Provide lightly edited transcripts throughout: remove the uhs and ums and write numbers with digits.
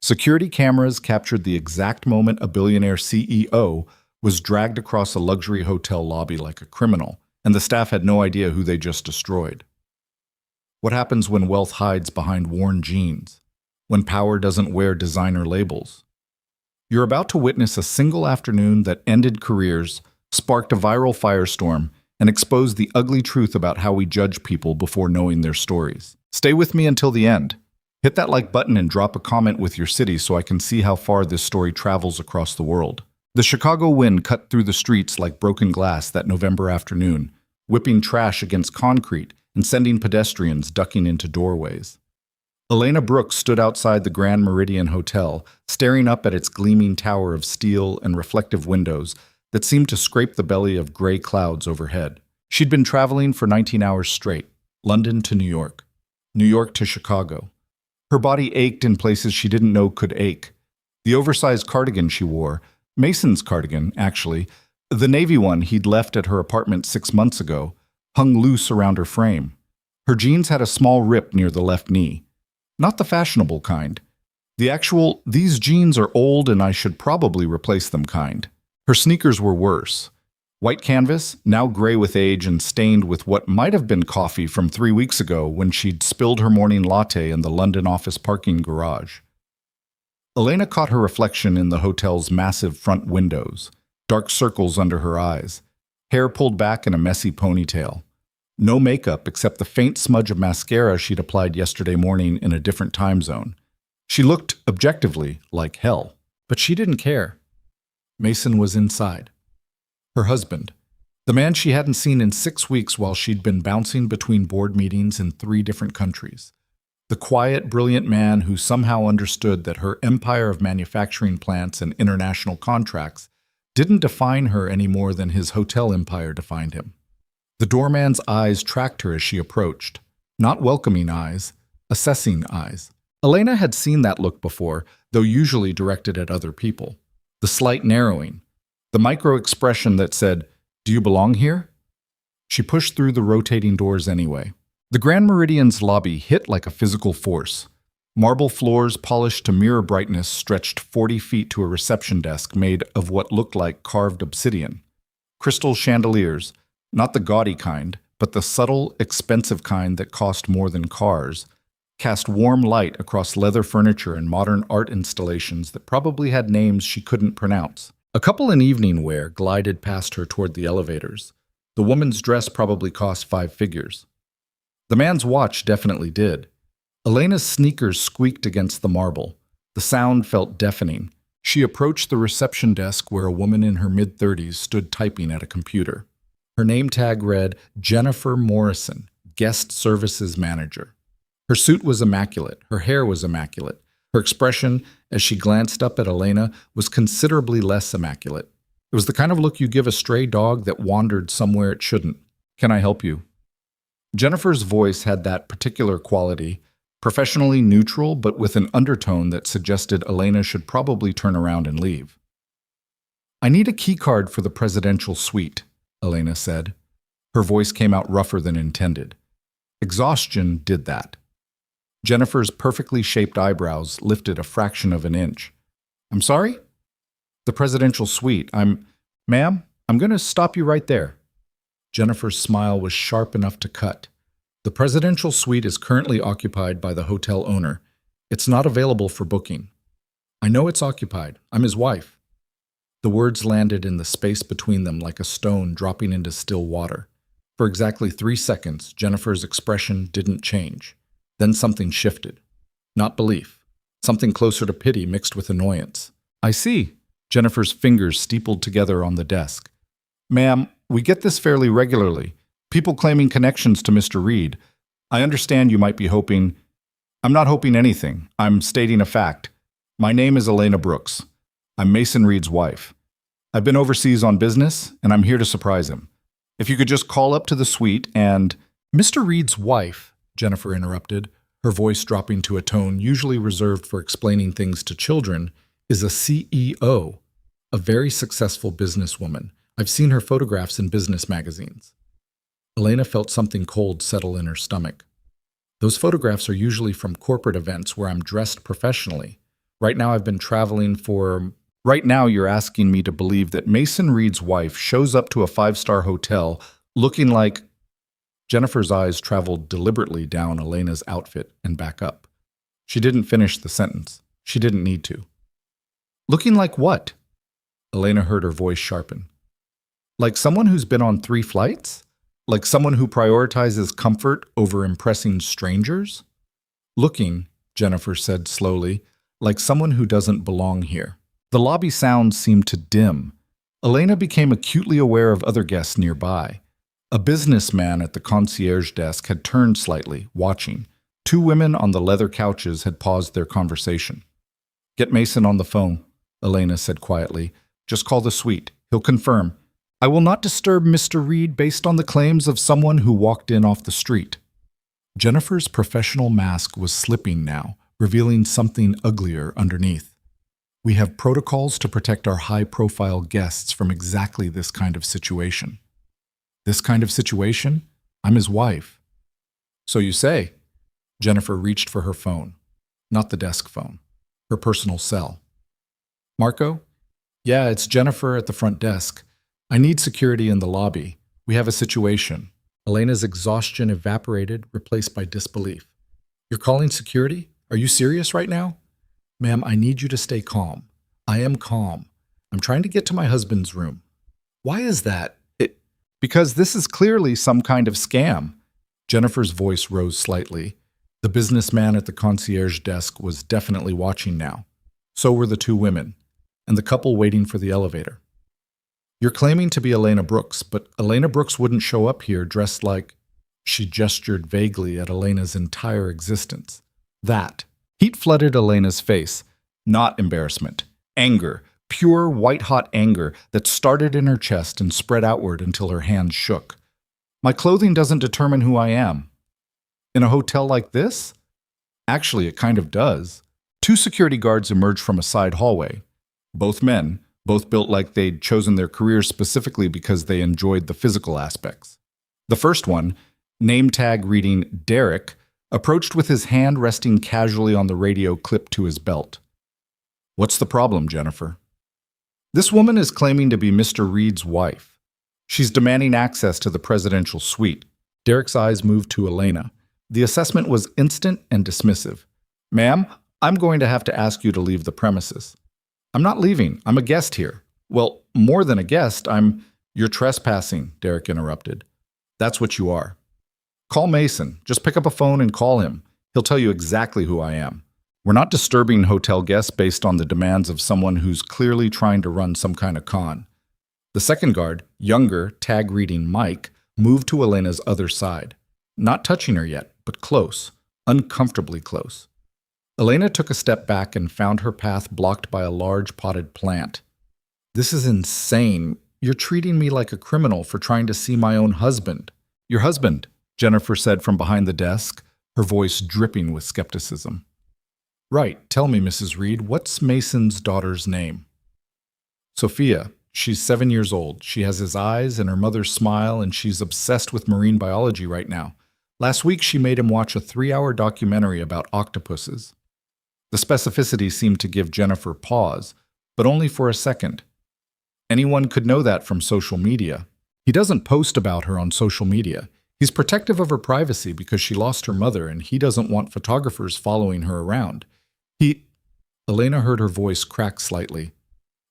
Security cameras captured the exact moment a billionaire CEO was dragged across a luxury hotel lobby like a criminal, and the staff had no idea who they just destroyed. What happens when wealth hides behind worn jeans? When power doesn't wear designer labels? You're about to witness a single afternoon that ended careers, sparked a viral firestorm, and exposed the ugly truth about how we judge people before knowing their stories. Stay with me until the end. Hit that like button and drop a comment with your city so I can see how far this story travels across the world. The Chicago wind cut through the streets like broken glass that November afternoon, whipping trash against concrete and sending pedestrians ducking into doorways. Elena Brooks stood outside the Grand Meridian Hotel, staring up at its gleaming tower of steel and reflective windows that seemed to scrape the belly of gray clouds overhead. She'd been traveling for 19 hours straight, London to New York to Chicago. Her body ached in places she didn't know could ache. The oversized cardigan she wore, Mason's cardigan, actually, the navy one he'd left at her apartment 6 months ago, hung loose around her frame. Her jeans had a small rip near the left knee. Not the fashionable kind. The actual, these jeans are old and I should probably replace them kind. Her sneakers were worse. White canvas, now gray with age and stained with what might have been coffee from 3 weeks ago when she'd spilled her morning latte in the London office parking garage. Elena caught her reflection in the hotel's massive front windows, dark circles under her eyes, hair pulled back in a messy ponytail. No makeup except the faint smudge of mascara she'd applied yesterday morning in a different time zone. She looked, objectively, like hell, but she didn't care. Mason was inside. Her husband, the man she hadn't seen in 6 weeks while she'd been bouncing between board meetings in 3 different countries. The quiet, brilliant man who somehow understood that her empire of manufacturing plants and international contracts didn't define her any more than his hotel empire defined him. The doorman's eyes tracked her as she approached. Not welcoming eyes, assessing eyes. Elena had seen that look before, though usually directed at other people. The slight narrowing. The micro-expression that said, "Do you belong here?" She pushed through the rotating doors anyway. The Grand Meridian's lobby hit like a physical force. Marble floors polished to mirror brightness stretched 40 feet to a reception desk made of what looked like carved obsidian. Crystal chandeliers, not the gaudy kind, but the subtle, expensive kind that cost more than cars, cast warm light across leather furniture and modern art installations that probably had names she couldn't pronounce. A couple in evening wear glided past her toward the elevators. The woman's dress probably cost 5 figures. The man's watch definitely did. Elena's sneakers squeaked against the marble. The sound felt deafening. She approached the reception desk where a woman in her mid-30s stood typing at a computer. Her name tag read, Jennifer Morrison, Guest Services Manager. Her suit was immaculate. Her hair was immaculate. Her expression, as she glanced up at Elena, was considerably less immaculate. It was the kind of look you give a stray dog that wandered somewhere it shouldn't. "Can I help you?" Jennifer's voice had that particular quality, professionally neutral but with an undertone that suggested Elena should probably turn around and leave. "I need a keycard for the presidential suite," Elena said. Her voice came out rougher than intended. Exhaustion did that. Jennifer's perfectly shaped eyebrows lifted a fraction of an inch. "I'm sorry?" "The presidential suite. Ma'am, I'm going to stop you right there." Jennifer's smile was sharp enough to cut. "The presidential suite is currently occupied by the hotel owner. It's not available for booking." "I know it's occupied. I'm his wife." The words landed in the space between them like a stone dropping into still water. For exactly 3 seconds, Jennifer's expression didn't change. Then something shifted. Not belief. Something closer to pity mixed with annoyance. "I see." Jennifer's fingers steepled together on the desk. "Ma'am, we get this fairly regularly. People claiming connections to Mr. Reed. I understand you might be hoping—" "I'm not hoping anything. I'm stating a fact. My name is Elena Brooks. I'm Mason Reed's wife. I've been overseas on business, and I'm here to surprise him. If you could just call up to the suite and—" "Mr. Reed's wife," Jennifer interrupted, her voice dropping to a tone usually reserved for explaining things to children, "is a CEO, a very successful businesswoman. I've seen her photographs in business magazines." Elena felt something cold settle in her stomach. "Those photographs are usually from corporate events where I'm dressed professionally. Right now I've been traveling for... Right now you're asking me to believe that Mason Reed's wife shows up to a five-star hotel looking like... Jennifer's eyes traveled deliberately down Elena's outfit and back up. She didn't finish the sentence. She didn't need to. Looking like what? Elena heard her voice sharpen. Like someone who's been on 3 flights? Like someone who prioritizes comfort over impressing strangers? Looking, Jennifer said slowly, like someone who doesn't belong here. The lobby sound seemed to dim. Elena became acutely aware of other guests nearby. A businessman at the concierge desk had turned slightly, watching. 2 women on the leather couches had paused their conversation. Get Mason on the phone, Elena said quietly. Just call the suite. He'll confirm. I will not disturb Mr. Reed based on the claims of someone who walked in off the street. Jennifer's professional mask was slipping now, revealing something uglier underneath. We have protocols to protect our high-profile guests from exactly this kind of situation. This kind of situation? I'm his wife. So you say. Jennifer reached for her phone. Not the desk phone. Her personal cell. Marco? Yeah, it's Jennifer at the front desk. I need security in the lobby. We have a situation. Elena's exhaustion evaporated, replaced by disbelief. You're calling security? Are you serious right now? Ma'am, I need you to stay calm. I am calm. I'm trying to get to my husband's room. Why is that? Because this is clearly some kind of scam. Jennifer's voice rose slightly. The businessman at the concierge desk was definitely watching now. So were the 2 women, and the couple waiting for the elevator. You're claiming to be Elena Brooks, but Elena Brooks wouldn't show up here dressed like... She gestured vaguely at Elena's entire existence. That. Heat flooded Elena's face. Not embarrassment. Anger. Pure, white-hot anger that started in her chest and spread outward until her hands shook. My clothing doesn't determine who I am. In a hotel like this? Actually, it kind of does. 2 security guards emerged from a side hallway. Both men, both built like they'd chosen their careers specifically because they enjoyed the physical aspects. The first one, name tag reading Derek, approached with his hand resting casually on the radio clipped to his belt. What's the problem, Jennifer? This woman is claiming to be Mr. Reed's wife. She's demanding access to the presidential suite. Derek's eyes moved to Elena. The assessment was instant and dismissive. Ma'am, I'm going to have to ask you to leave the premises. I'm not leaving. I'm a guest here. Well, more than a guest, You're trespassing, Derek interrupted. That's what you are. Call Mason. Just pick up a phone and call him. He'll tell you exactly who I am. We're not disturbing hotel guests based on the demands of someone who's clearly trying to run some kind of con. The second guard, younger, tag-reading Mike, moved to Elena's other side. Not touching her yet, but close, uncomfortably close. Elena took a step back and found her path blocked by a large potted plant. This is insane. You're treating me like a criminal for trying to see my own husband. Your husband, Jennifer said from behind the desk, her voice dripping with skepticism. Right, tell me, Mrs. Reed, what's Mason's daughter's name? Sophia. She's 7 years old. She has his eyes and her mother's smile, and she's obsessed with marine biology right now. Last week, she made him watch a 3-hour documentary about octopuses. The specificity seemed to give Jennifer pause, but only for a second. Anyone could know that from social media. He doesn't post about her on social media. He's protective of her privacy because she lost her mother, and he doesn't want photographers following her around. Elena heard her voice crack slightly.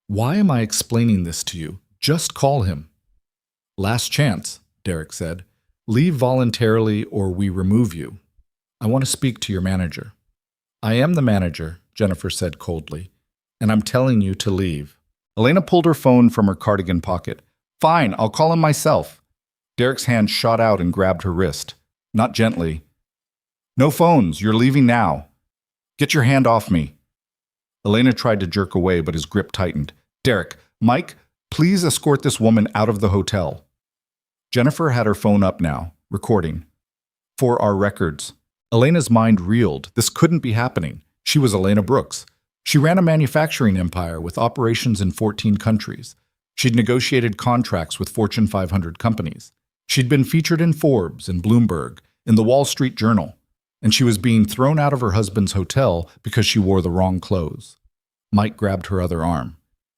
Why am I explaining this to you? Just call him. Last chance, Derek said. Leave voluntarily or we remove you. I want to speak to your manager. I am the manager, Jennifer said coldly, and I'm telling you to leave. Elena pulled her phone from her cardigan pocket. Fine, I'll call him myself. Derek's hand shot out and grabbed her wrist. Not gently. No phones, you're leaving now. Get your hand off me. Elena tried to jerk away, but his grip tightened. Derek, Mike, please escort this woman out of the hotel. Jennifer had her phone up now, recording. For our records. Elena's mind reeled. This couldn't be happening. She was Elena Brooks. She ran a manufacturing empire with operations in 14 countries. She'd negotiated contracts with Fortune 500 companies. She'd been featured in Forbes and Bloomberg, in the Wall Street Journal, and she was being thrown out of her husband's hotel because she wore the wrong clothes. Mike grabbed her other arm.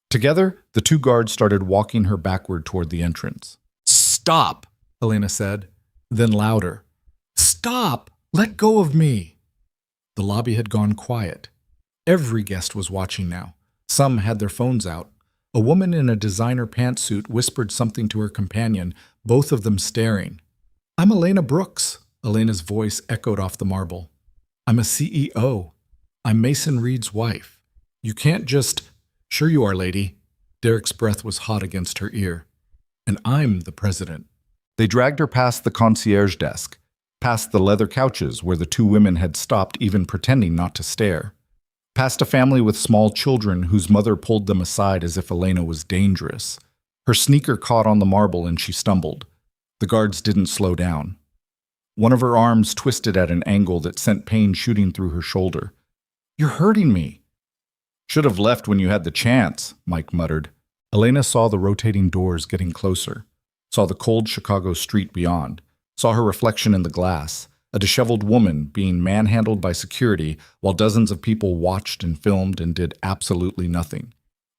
Together, the two guards started walking her backward toward the entrance. "Stop," Elena said. Then louder, "Stop! Let go of me!" The lobby had gone quiet. Every guest was watching now. Some had their phones out. A woman in a designer pantsuit whispered something to her companion, both of them staring. "I'm Elena Brooks," Elena's voice echoed off the marble. "I'm a CEO. I'm Mason Reed's wife. You can't just—" "Sure you are, lady." Derek's breath was hot against her ear. "And I'm the president." They dragged her past the concierge desk, past the leather couches where the two women had stopped even pretending not to stare, past a family with small children whose mother pulled them aside as if Elena was dangerous. Her sneaker caught on the marble and she stumbled. The guards didn't slow down. One of her arms twisted at an angle that sent pain shooting through her shoulder. "You're hurting me." "Should have left when you had the chance," Mike muttered. Elena saw the rotating doors getting closer, saw the cold Chicago street beyond, saw her reflection in the glass, a disheveled woman being manhandled by security while dozens of people watched and filmed and did absolutely nothing.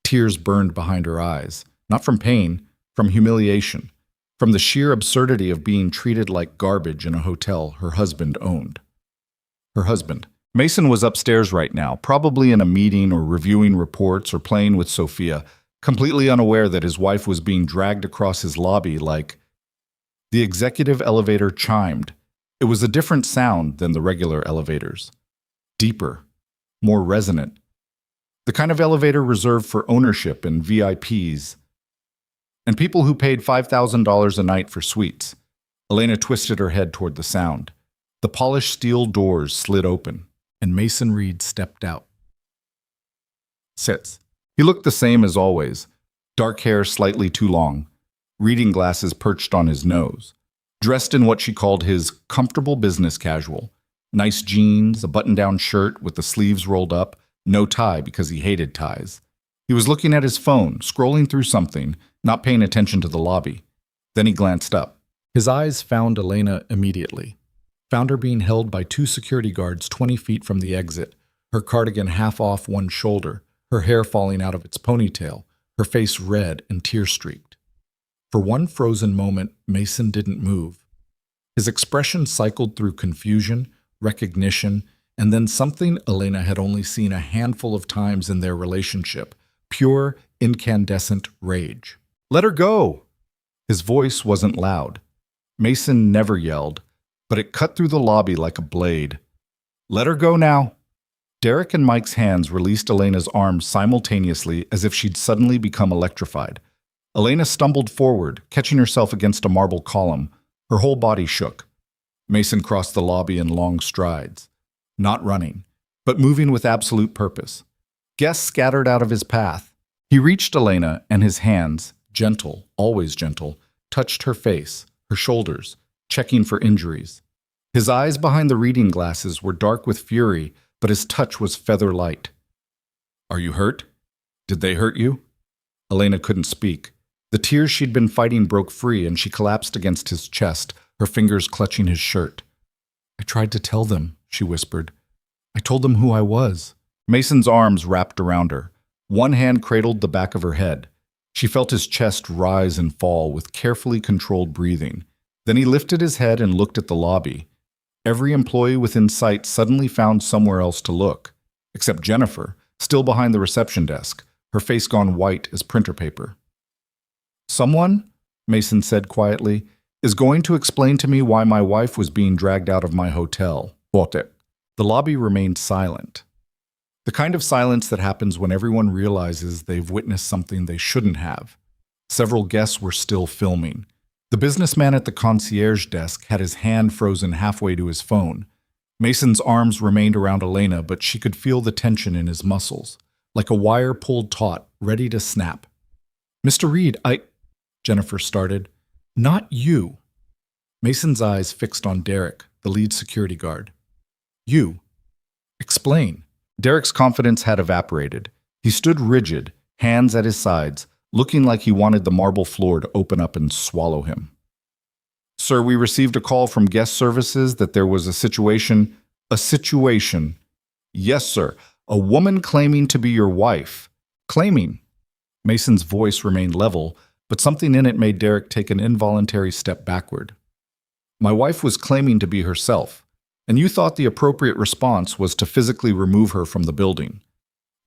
Tears burned behind her eyes, not from pain, from humiliation, from the sheer absurdity of being treated like garbage in a hotel her husband owned. Her husband. Mason was upstairs right now, probably in a meeting or reviewing reports or playing with Sophia, completely unaware that his wife was being dragged across his lobby like... The executive elevator chimed. It was a different sound than the regular elevators. Deeper, more resonant. The kind of elevator reserved for ownership and VIPs, and people who paid $5,000 a night for suites. Elena twisted her head toward the sound. The polished steel doors slid open, and Mason Reed stepped out. Sits. He looked the same as always, dark hair slightly too long, reading glasses perched on his nose, dressed in what she called his comfortable business casual, nice jeans, a button-down shirt with the sleeves rolled up, no tie because he hated ties. He was looking at his phone, scrolling through something, not paying attention to the lobby. Then he glanced up. His eyes found Elena immediately, found her being held by two security guards 20 feet from the exit, her cardigan half off one shoulder, her hair falling out of its ponytail, her face red and tear-streaked. For one frozen moment, Mason didn't move. His expression cycled through confusion, recognition, and then something Elena had only seen a handful of times in their relationship, pure, incandescent rage. "Let her go!" His voice wasn't loud. Mason never yelled, but it cut through the lobby like a blade. "Let her go now!" Derek and Mike's hands released Elena's arms simultaneously as if she'd suddenly become electrified. Elena stumbled forward, catching herself against a marble column. Her whole body shook. Mason crossed the lobby in long strides, not running, but moving with absolute purpose. Guests scattered out of his path. He reached Elena, and his hands, gentle, always gentle, touched her face, her shoulders, checking for injuries. His eyes behind the reading glasses were dark with fury, but his touch was feather light. "Are you hurt? Did they hurt you?" Elena couldn't speak. The tears she'd been fighting broke free, and she collapsed against his chest, her fingers clutching his shirt. "I tried to tell them," she whispered. "I told them who I was." Mason's arms wrapped around her. One hand cradled the back of her head. She felt his chest rise and fall with carefully controlled breathing. Then he lifted his head and looked at the lobby. Every employee within sight suddenly found somewhere else to look, except Jennifer, still behind the reception desk, her face gone white as printer paper. "Someone," Mason said quietly, "is going to explain to me why my wife was being dragged out of my hotel." The lobby remained silent. The kind of silence that happens when everyone realizes they've witnessed something they shouldn't have. Several guests were still filming. The businessman at the concierge desk had his hand frozen halfway to his phone. Mason's arms remained around Elena, but she could feel the tension in his muscles, like a wire pulled taut, ready to snap. "Mr. Reed, Jennifer started. "Not you." Mason's eyes fixed on Derek, the lead security guard. "You. Explain." Derek's confidence had evaporated. He stood rigid, hands at his sides, looking like he wanted the marble floor to open up and swallow him. "Sir, we received a call from guest services that there was a situation. A situation." "Yes, sir. A woman claiming to be your wife. Claiming. Mason's voice remained level, but something in it made Derek take an involuntary step backward. My wife was claiming to be herself, and you thought the appropriate response was to physically remove her from the building.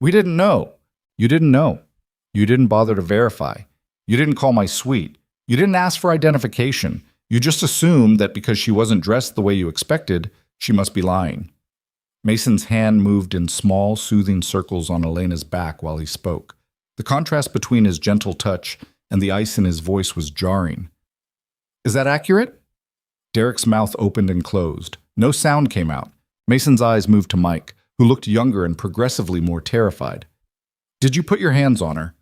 We didn't know. You didn't know. You didn't bother to verify. You didn't call my suite. You didn't ask for identification. You just assumed that because she wasn't dressed the way you expected, she must be lying. Mason's hand moved in small, soothing circles on Elena's back while he spoke. The contrast between his gentle touch and the ice in his voice was jarring. Is that accurate? Derek's mouth opened and closed. No sound came out. Mason's eyes moved to Mike, who looked younger and progressively more terrified. Did you put your hands on her?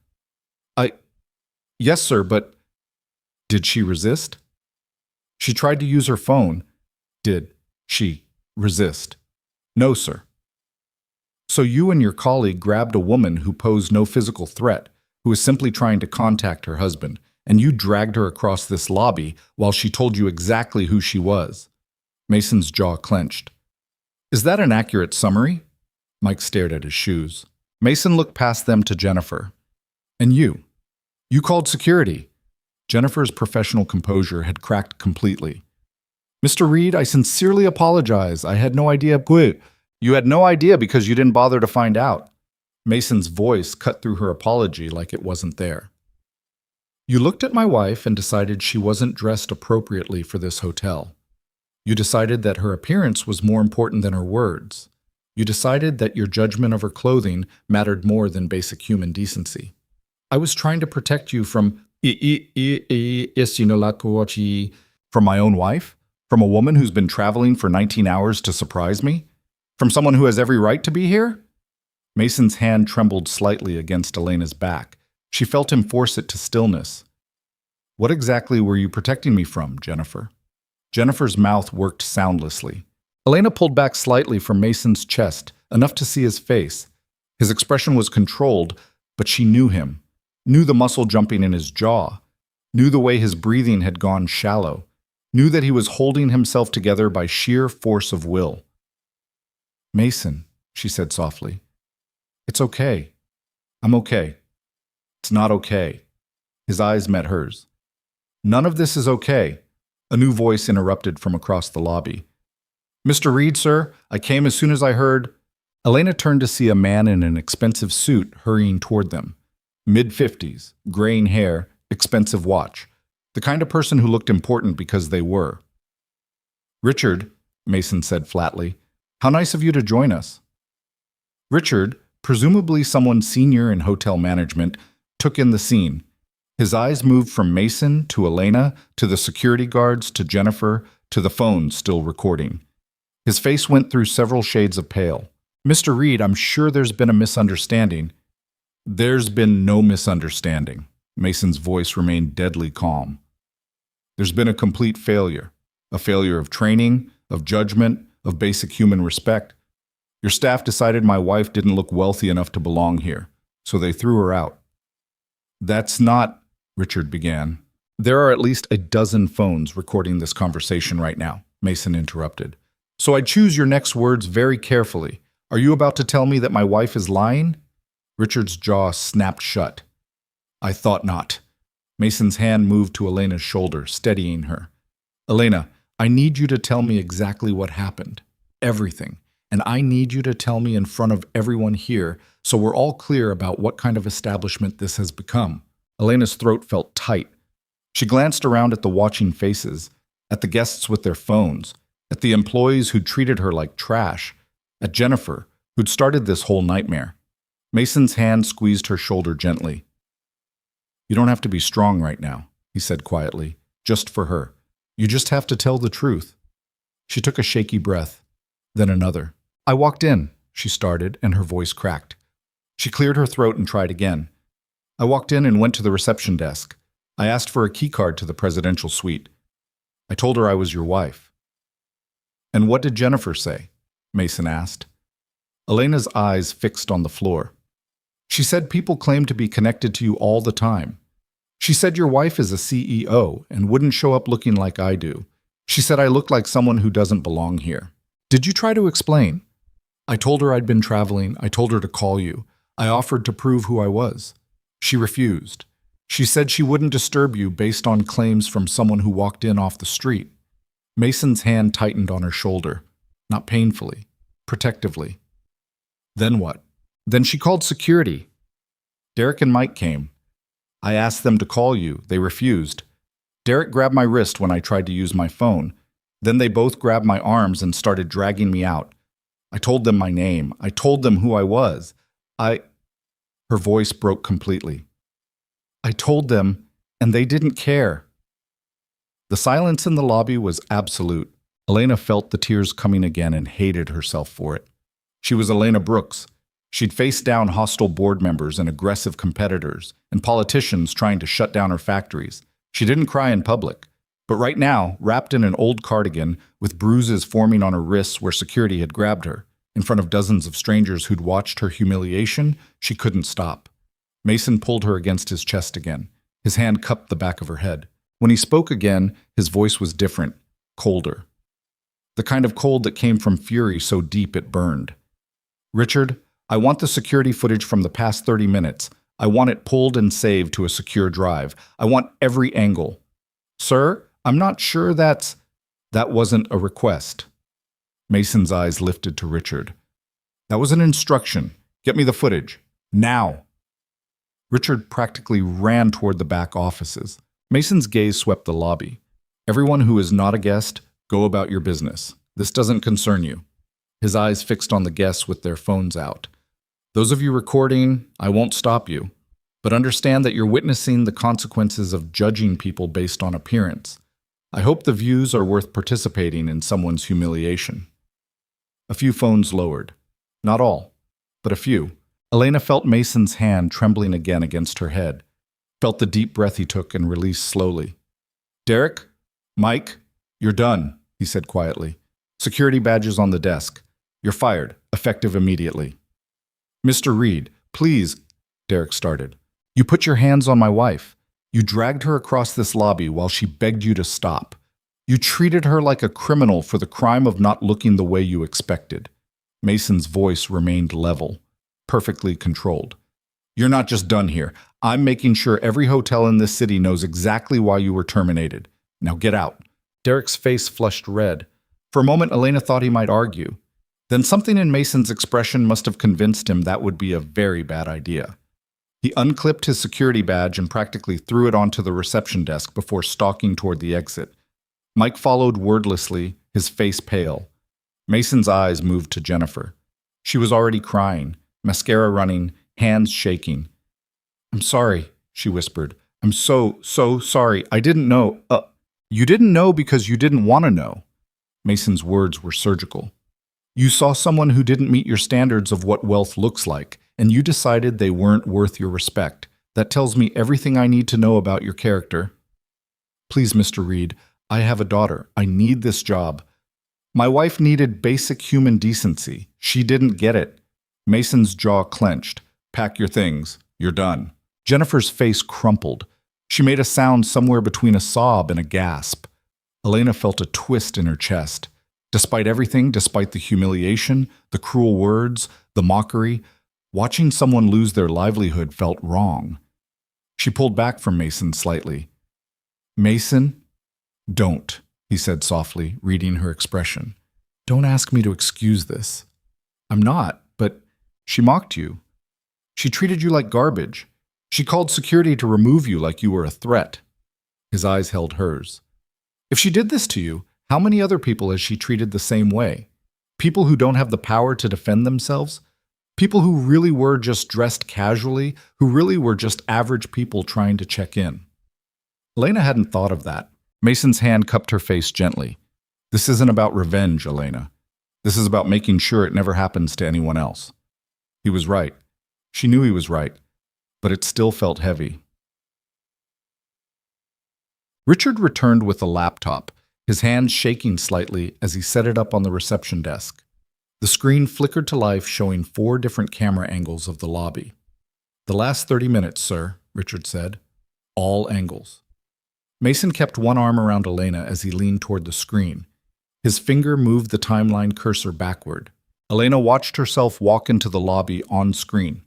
Yes, sir, but... Did she resist? She tried to use her phone. Did she resist? No, sir. So you and your colleague grabbed a woman who posed no physical threat, who was simply trying to contact her husband, and you dragged her across this lobby while she told you exactly who she was. Mason's jaw clenched. Is that an accurate summary? Mike stared at his shoes. Mason looked past them to Jennifer. And you? You called security. Jennifer's professional composure had cracked completely. Mr. Reed, I sincerely apologize. I had no idea. You had no idea because you didn't bother to find out. Mason's voice cut through her apology like it wasn't there. You looked at my wife and decided she wasn't dressed appropriately for this hotel. You decided that her appearance was more important than her words. You decided that your judgment of her clothing mattered more than basic human decency. I was trying to protect you from my own wife? From a woman who's been traveling for 19 hours to surprise me? From someone who has every right to be here? Mason's hand trembled slightly against Elena's back. She felt him force it to stillness. What exactly were you protecting me from, Jennifer? Jennifer's mouth worked soundlessly. Elena pulled back slightly from Mason's chest, enough to see his face. His expression was controlled, but she knew him. Knew the muscle jumping in his jaw, knew the way his breathing had gone shallow, knew that he was holding himself together by sheer force of will. Mason, she said softly, it's okay. I'm okay. It's not okay. His eyes met hers. None of this is okay. A new voice interrupted from across the lobby. Mr. Reed, sir, I came as soon as I heard. Elena turned to see a man in an expensive suit hurrying toward them. Mid-50s, graying hair, expensive watch. The kind of person who looked important because they were. Richard, Mason said flatly, how nice of you to join us. Richard, presumably someone senior in hotel management, took in the scene. His eyes moved from Mason to Elena, to the security guards, to Jennifer, to the phone still recording. His face went through several shades of pale. Mr. Reed, I'm sure there's been a misunderstanding. There's been no misunderstanding. Mason's voice remained deadly calm. There's been a complete failure. A failure of training, of judgment, of basic human respect. Your staff decided my wife didn't look wealthy enough to belong here, so they threw her out. That's not, Richard began. There are at least a dozen phones recording this conversation right now, Mason interrupted. So I choose your next words very carefully. Are you about to tell me that my wife is lying? Richard's jaw snapped shut. I thought not. Mason's hand moved to Elena's shoulder, steadying her. Elena, I need you to tell me exactly what happened. Everything. And I need you to tell me in front of everyone here so we're all clear about what kind of establishment this has become. Elena's throat felt tight. She glanced around at the watching faces, at the guests with their phones, at the employees who'd treated her like trash, at Jennifer, who'd started this whole nightmare. Mason's hand squeezed her shoulder gently. You don't have to be strong right now, he said quietly, just for her. You just have to tell the truth. She took a shaky breath, then another. I walked in, she started, and her voice cracked. She cleared her throat and tried again. I walked in and went to the reception desk. I asked for a key card to the presidential suite. I told her I was your wife. And what did Jennifer say? Mason asked. Elena's eyes fixed on the floor. She said people claim to be connected to you all the time. She said your wife is a CEO and wouldn't show up looking like I do. She said I look like someone who doesn't belong here. Did you try to explain? I told her I'd been traveling. I told her to call you. I offered to prove who I was. She refused. She said she wouldn't disturb you based on claims from someone who walked in off the street. Mason's hand tightened on her shoulder, not painfully, protectively. Then what? Then she called security. Derek and Mike came. I asked them to call you. They refused. Derek grabbed my wrist when I tried to use my phone. Then they both grabbed my arms and started dragging me out. I told them my name. I told them who I was. Her voice broke completely. I told them, and they didn't care. The silence in the lobby was absolute. Elena felt the tears coming again and hated herself for it. She was Elena Brooks. She'd faced down hostile board members and aggressive competitors and politicians trying to shut down her factories. She didn't cry in public. But right now, wrapped in an old cardigan, with bruises forming on her wrists where security had grabbed her, in front of dozens of strangers who'd watched her humiliation, she couldn't stop. Mason pulled her against his chest again. His hand cupped the back of her head. When he spoke again, his voice was different, colder. The kind of cold that came from fury so deep it burned. Richard, I want the security footage from the past 30 minutes. I want it pulled and saved to a secure drive. I want every angle. Sir, I'm not sure that wasn't a request. Mason's eyes lifted to Richard. That was an instruction. Get me the footage. Now. Richard practically ran toward the back offices. Mason's gaze swept the lobby. Everyone who is not a guest, go about your business. This doesn't concern you. His eyes fixed on the guests with their phones out. Those of you recording, I won't stop you. But understand that you're witnessing the consequences of judging people based on appearance. I hope the views are worth participating in someone's humiliation. A few phones lowered. Not all, but a few. Elena felt Mason's hand trembling again against her head, felt the deep breath he took and released slowly. Derek, Mike, you're done, he said quietly. Security badges on the desk. You're fired, effective immediately. Mr. Reed, please, Derek started. You put your hands on my wife. You dragged her across this lobby while she begged you to stop. You treated her like a criminal for the crime of not looking the way you expected. Mason's voice remained level, perfectly controlled. You're not just done here. I'm making sure every hotel in this city knows exactly why you were terminated. Now get out. Derek's face flushed red. For a moment, Elena thought he might argue. Then something in Mason's expression must have convinced him that would be a very bad idea. He unclipped his security badge and practically threw it onto the reception desk before stalking toward the exit. Mike followed wordlessly, his face pale. Mason's eyes moved to Jennifer. She was already crying, mascara running, hands shaking. I'm sorry, she whispered. I'm so sorry. I didn't know. You didn't know because you didn't want to know. Mason's words were surgical. You saw someone who didn't meet your standards of what wealth looks like, and you decided they weren't worth your respect. That tells me everything I need to know about your character. Please, Mr. Reed, I have a daughter. I need this job. My wife needed basic human decency. She didn't get it. Mason's jaw clenched. Pack your things. You're done. Jennifer's face crumpled. She made a sound somewhere between a sob and a gasp. Elena felt a twist in her chest. Despite everything, despite the humiliation, the cruel words, the mockery, watching someone lose their livelihood felt wrong. She pulled back from Mason slightly. Mason, don't, he said softly, reading her expression. Don't ask me to excuse this. I'm not, but she mocked you. She treated you like garbage. She called security to remove you like you were a threat. His eyes held hers. If she did this to you, how many other people has she treated the same way? People who don't have the power to defend themselves? People who really were just dressed casually, who really were just average people trying to check in. Elena hadn't thought of that. Mason's hand cupped her face gently. This isn't about revenge, Elena. This is about making sure it never happens to anyone else. He was right. She knew he was right, but it still felt heavy. Richard returned with a laptop, his hands shaking slightly as he set it up on the reception desk. The screen flickered to life, showing 4 different camera angles of the lobby. The last 30 minutes, sir, Richard said. All angles. Mason kept one arm around Elena as he leaned toward the screen. His finger moved the timeline cursor backward. Elena watched herself walk into the lobby on screen,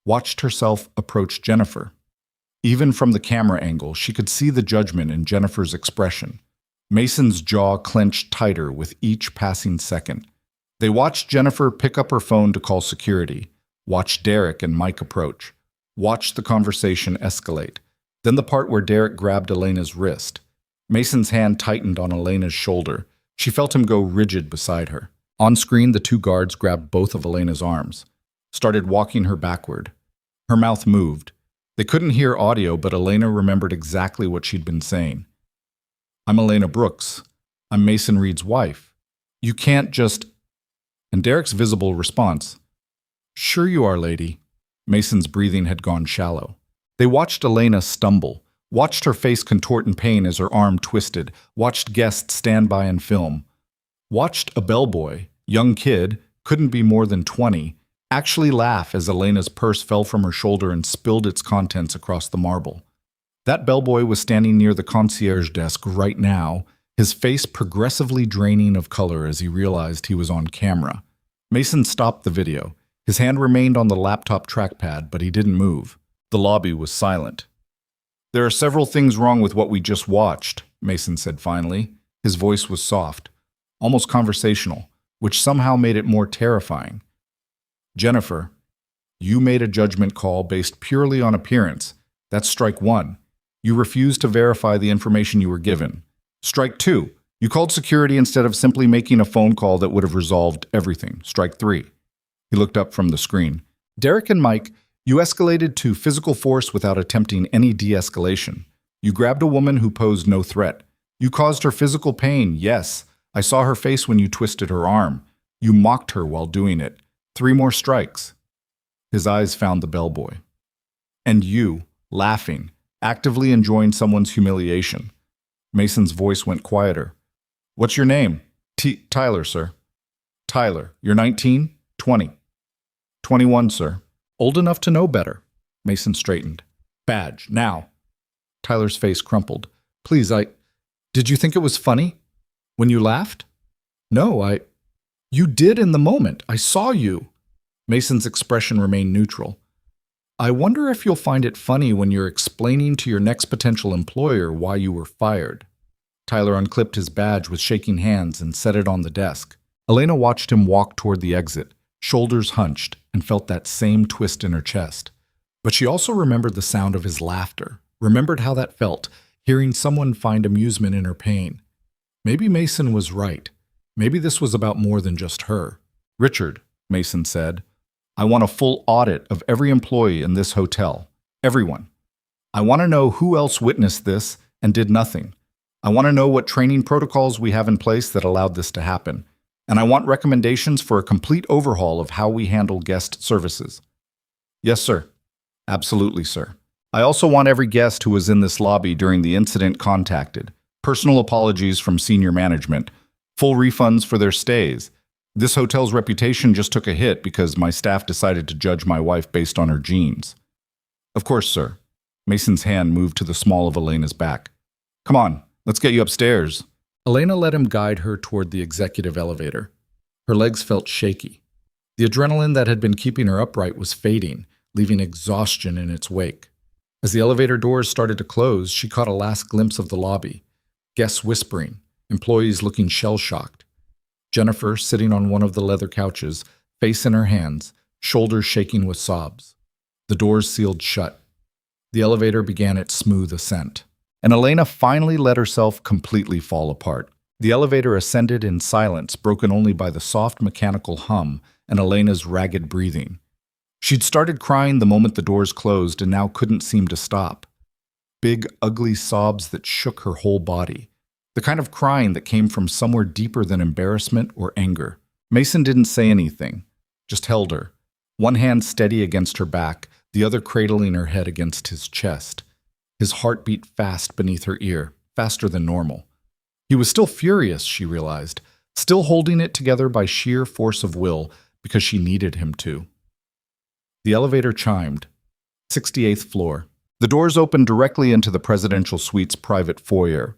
watched herself approach Jennifer. Even from the camera angle, she could see the judgment in Jennifer's expression. Mason's jaw clenched tighter with each passing second. They watched Jennifer pick up her phone to call security, watched Derek and Mike approach, watched the conversation escalate. Then the part where Derek grabbed Elena's wrist. Mason's hand tightened on Elena's shoulder. She felt him go rigid beside her. On screen, the two guards grabbed both of Elena's arms, started walking her backward. Her mouth moved. They couldn't hear audio, but Elena remembered exactly what she'd been saying. "I'm Elena Brooks. I'm Mason Reed's wife. You can't just..." And Derek's visible response, "Sure you are, lady." Mason's breathing had gone shallow. They watched Elena stumble, watched her face contort in pain as her arm twisted, watched guests stand by and film, watched a bellboy, young kid, couldn't be more than 20, actually laugh as Elena's purse fell from her shoulder and spilled its contents across the marble. That bellboy was standing near the concierge desk right now, his face progressively draining of color as he realized he was on camera. Mason stopped the video. His hand remained on the laptop trackpad, but he didn't move. The lobby was silent. "There are several things wrong with what we just watched," Mason said finally. His voice was soft, almost conversational, which somehow made it more terrifying. "Jennifer, you made a judgment call based purely on appearance. That's strike one. You refused to verify the information you were given. Strike two, you called security instead of simply making a phone call that would have resolved everything. Strike three." He looked up from the screen. "Derek and Mike, you escalated to physical force without attempting any de-escalation. You grabbed a woman who posed no threat. You caused her physical pain, yes. I saw her face when you twisted her arm. You mocked her while doing it. 3 more strikes." His eyes found the bellboy. "And you, laughing, actively enjoying someone's humiliation." Mason's voice went quieter. "What's your name?" Tyler, sir." "Tyler, you're 19? 20? 21, sir." "Old enough to know better." Mason straightened. "Badge, now." Tyler's face crumpled. "Please, Did you think it was funny? When you laughed?" "No, You did in the moment. I saw you." Mason's expression remained neutral. "I wonder if you'll find it funny when you're explaining to your next potential employer why you were fired." Tyler unclipped his badge with shaking hands and set it on the desk. Elena watched him walk toward the exit, shoulders hunched, and felt that same twist in her chest. But she also remembered the sound of his laughter, remembered how that felt, hearing someone find amusement in her pain. Maybe Mason was right. Maybe this was about more than just her. "Richard," Mason said, "I want a full audit of every employee in this hotel. Everyone. I want to know who else witnessed this and did nothing. I want to know what training protocols we have in place that allowed this to happen. And I want recommendations for a complete overhaul of how we handle guest services." "Yes, sir." "Absolutely, sir. I also want every guest who was in this lobby during the incident contacted. Personal apologies from senior management. Full refunds for their stays. This hotel's reputation just took a hit because my staff decided to judge my wife based on her genes." "Of course, sir." Mason's hand moved to the small of Elena's back. "Come on, let's get you upstairs." Elena let him guide her toward the executive elevator. Her legs felt shaky. The adrenaline that had been keeping her upright was fading, leaving exhaustion in its wake. As the elevator doors started to close, she caught a last glimpse of the lobby. Guests whispering, employees looking shell-shocked. Jennifer sitting on one of the leather couches, face in her hands, shoulders shaking with sobs. The doors sealed shut. The elevator began its smooth ascent. And Elena finally let herself completely fall apart. The elevator ascended in silence, broken only by the soft mechanical hum and Elena's ragged breathing. She'd started crying the moment the doors closed and now couldn't seem to stop. Big, ugly sobs that shook her whole body. The kind of crying that came from somewhere deeper than embarrassment or anger. Mason didn't say anything, just held her, one hand steady against her back, the other cradling her head against his chest. His heart beat fast beneath her ear, faster than normal. He was still furious, she realized, still holding it together by sheer force of will because she needed him to. The elevator chimed. 68th floor. The doors opened directly into the presidential suite's private foyer.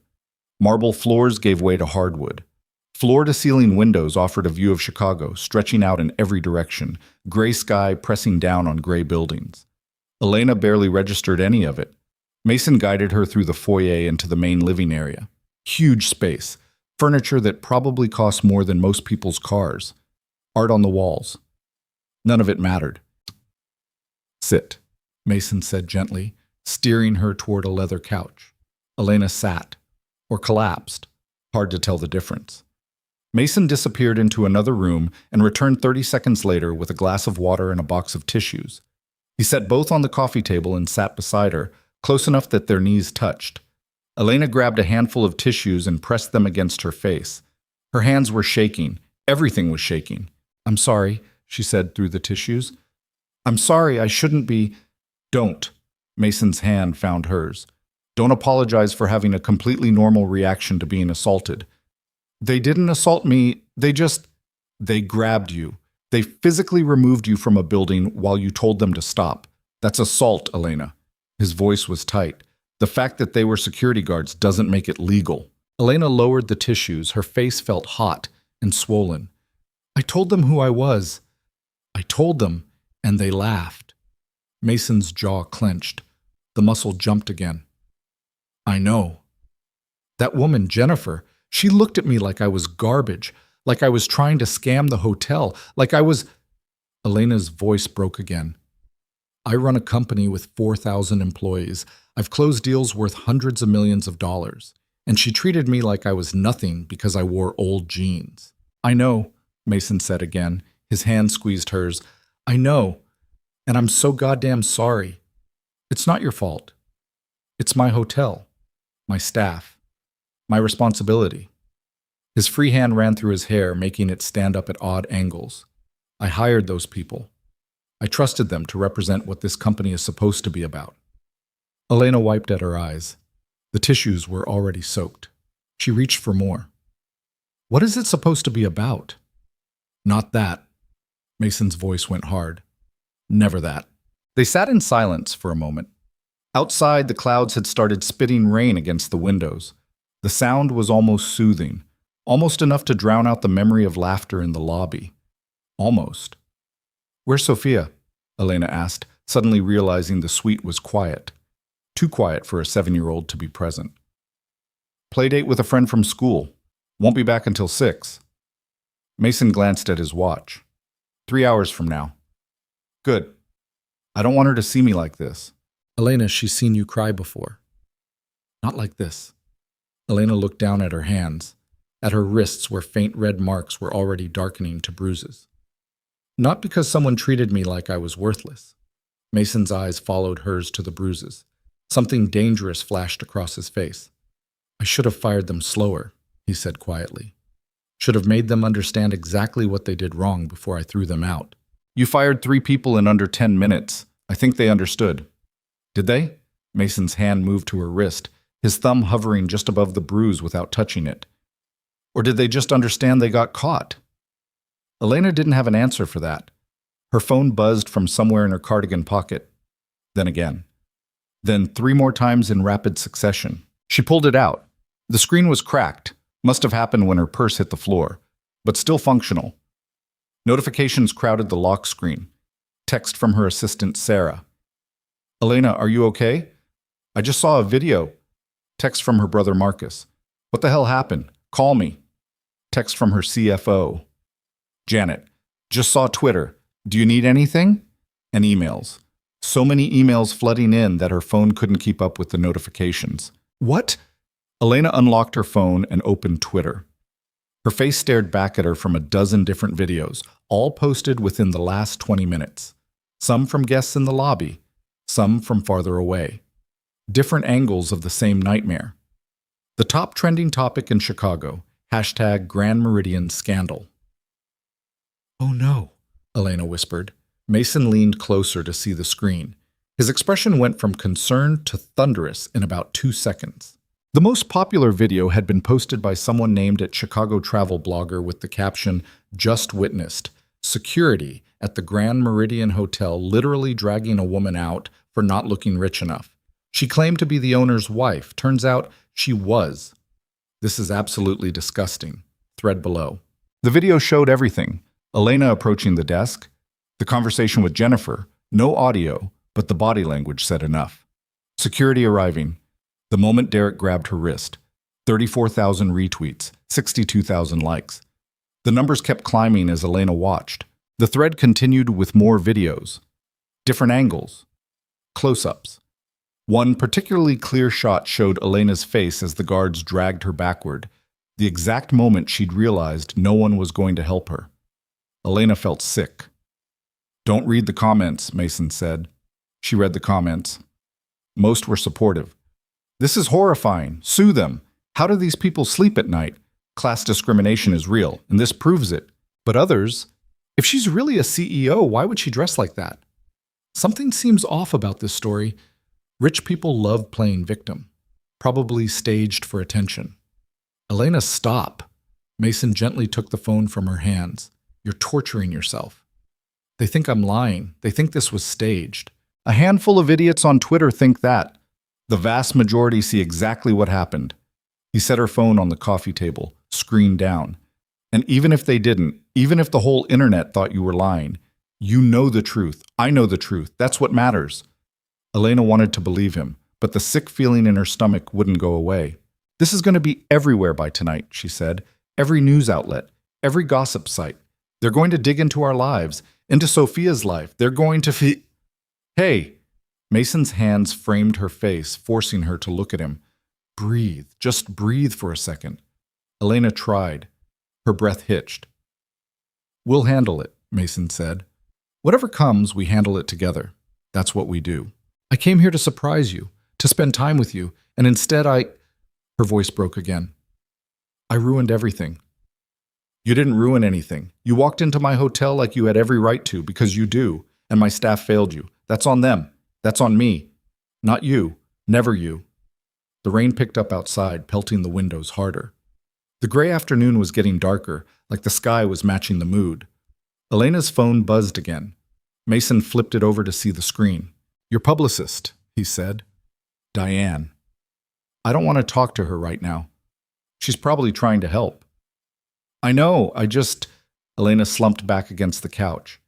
Marble floors gave way to hardwood. Floor-to-ceiling windows offered a view of Chicago, stretching out in every direction, gray sky pressing down on gray buildings. Elena barely registered any of it. Mason guided her through the foyer into the main living area. Huge space, furniture that probably cost more than most people's cars. Art on the walls. None of it mattered. "Sit," Mason said gently, steering her toward a leather couch. Elena sat, or collapsed, hard to tell the difference. Mason disappeared into another room and returned 30 seconds later with a glass of water and a box of tissues. He set both on the coffee table and sat beside her, close enough that their knees touched. Elena grabbed a handful of tissues and pressed them against her face. Her hands were shaking. Everything was shaking. "I'm sorry," she said through the tissues. "I'm sorry, I shouldn't be—" "Don't." Mason's hand found hers. "Don't apologize for having a completely normal reaction to being assaulted. They didn't assault me, they grabbed you. They physically removed you from a building while you told them to stop. That's assault, Elena." His voice was tight. "The fact that they were security guards doesn't make it legal." Elena lowered the tissues. Her face felt hot and swollen. "I told them who I was. I told them, and they laughed." Mason's jaw clenched. The muscle jumped again. "I know. That woman, Jennifer, she looked at me like I was garbage, like I was trying to scam the hotel, like I was—" Elena's voice broke again. "I run a company with 4,000 employees. I've closed deals worth hundreds of millions of dollars. And she treated me like I was nothing because I wore old jeans." "I know," Mason said again. His hand squeezed hers. "I know. And I'm so goddamn sorry. It's not your fault. It's my hotel, my staff, my responsibility." His free hand ran through his hair, making it stand up at odd angles. "I hired those people. I trusted them to represent what this company is supposed to be about." Elena wiped at her eyes. The tissues were already soaked. She reached for more. "What is it supposed to be about?" "Not that." Mason's voice went hard. "Never that." They sat in silence for a moment. Outside, the clouds had started spitting rain against the windows. The sound was almost soothing, almost enough to drown out the memory of laughter in the lobby. Almost. "Where's Sophia?" Elena asked, suddenly realizing the suite was quiet. Too quiet for a 7-year-old to be present. "Playdate with a friend from school. Won't be back until 6. Mason glanced at his watch. 3 hours from now. "Good. I don't want her to see me like this." "Elena, she's seen you cry before." "Not like this." Elena looked down at her hands, at her wrists where faint red marks were already darkening to bruises. "Not because someone treated me like I was worthless." Mason's eyes followed hers to the bruises. Something dangerous flashed across his face. "I should have fired them slower," he said quietly. "Should have made them understand exactly what they did wrong before I threw them out." "You fired 3 people in under 10 minutes. I think they understood." "Did they?" Mason's hand moved to her wrist, his thumb hovering just above the bruise without touching it. "Or did they just understand they got caught?" Elena didn't have an answer for that. Her phone buzzed from somewhere in her cardigan pocket. Then again. Then 3 more times in rapid succession. She pulled it out. The screen was cracked. Must have happened when her purse hit the floor, but still functional. Notifications crowded the lock screen. Text from her assistant, Sarah. "Elena, are you okay? I just saw a video." Text from her brother, Marcus. "What the hell happened? Call me." Text from her CFO. Janet. "Just saw Twitter. Do you need anything?" And emails. So many emails flooding in that her phone couldn't keep up with the notifications. "What?" Elena unlocked her phone and opened Twitter. Her face stared back at her from a dozen different videos, all posted within the last 20 minutes. Some from guests in the lobby, some from farther away. Different angles of the same nightmare. The top trending topic in Chicago, #Grand Meridian Scandal. "Oh no," Elena whispered. Mason leaned closer to see the screen. His expression went from concerned to thunderous in about 2 seconds. The most popular video had been posted by someone named at Chicago travel blogger with the caption, "Just witnessed. Security at the Grand Meridian Hotel literally dragging a woman out for not looking rich enough. She claimed to be the owner's wife. Turns out she was. This is absolutely disgusting. thread below. The video showed everything. Elena approaching the desk, the conversation with Jennifer, no audio, but the body language said enough. Security arriving. The moment Derek grabbed her wrist. 34,000 retweets, 62,000 likes. The numbers kept climbing as Elena watched. The thread continued with more videos. Different angles. Close-ups. One particularly clear shot showed Elena's face as the guards dragged her backward, the exact moment she'd realized no one was going to help her. Elena felt sick. "Don't read the comments," Mason said. She read the comments. Most were supportive. "This is horrifying. Sue them. How do these people sleep at night? Class discrimination is real, and this proves it." But others, "If she's really a CEO, why would she dress like that? Something seems off about this story. Rich people love playing victim, probably staged for attention." "Elena, stop." Mason gently took the phone from her hands. "You're torturing yourself. They think I'm lying. They think this was staged. A handful of idiots on Twitter think that. The vast majority see exactly what happened." He set her phone on the coffee table, screen down. "And even if they didn't, even if the whole internet thought you were lying, you know the truth. I know the truth. That's what matters." Elena wanted to believe him, but the sick feeling in her stomach wouldn't go away. "This is going to be everywhere by tonight," she said. "Every news outlet, every gossip site. They're going to dig into our lives, into Sophia's life. They're going to Hey!" Mason's hands framed her face, forcing her to look at him. "Breathe. Just breathe for a second." Elena tried. Her breath hitched. "We'll handle it," Mason said. "Whatever comes, we handle it together. That's what we do. I came here to surprise you, to spend time with you, and instead Her voice broke again. "I ruined everything." "You didn't ruin anything. You walked into my hotel like you had every right to, because you do, and my staff failed you. That's on them. That's on me. Not you. Never you." The rain picked up outside, pelting the windows harder. The gray afternoon was getting darker, like the sky was matching the mood. Elena's phone buzzed again. Mason flipped it over to see the screen. "Your publicist," he said. "Diane." "I don't want to talk to her right now. She's probably trying to help." "I know, Elena slumped back against the couch.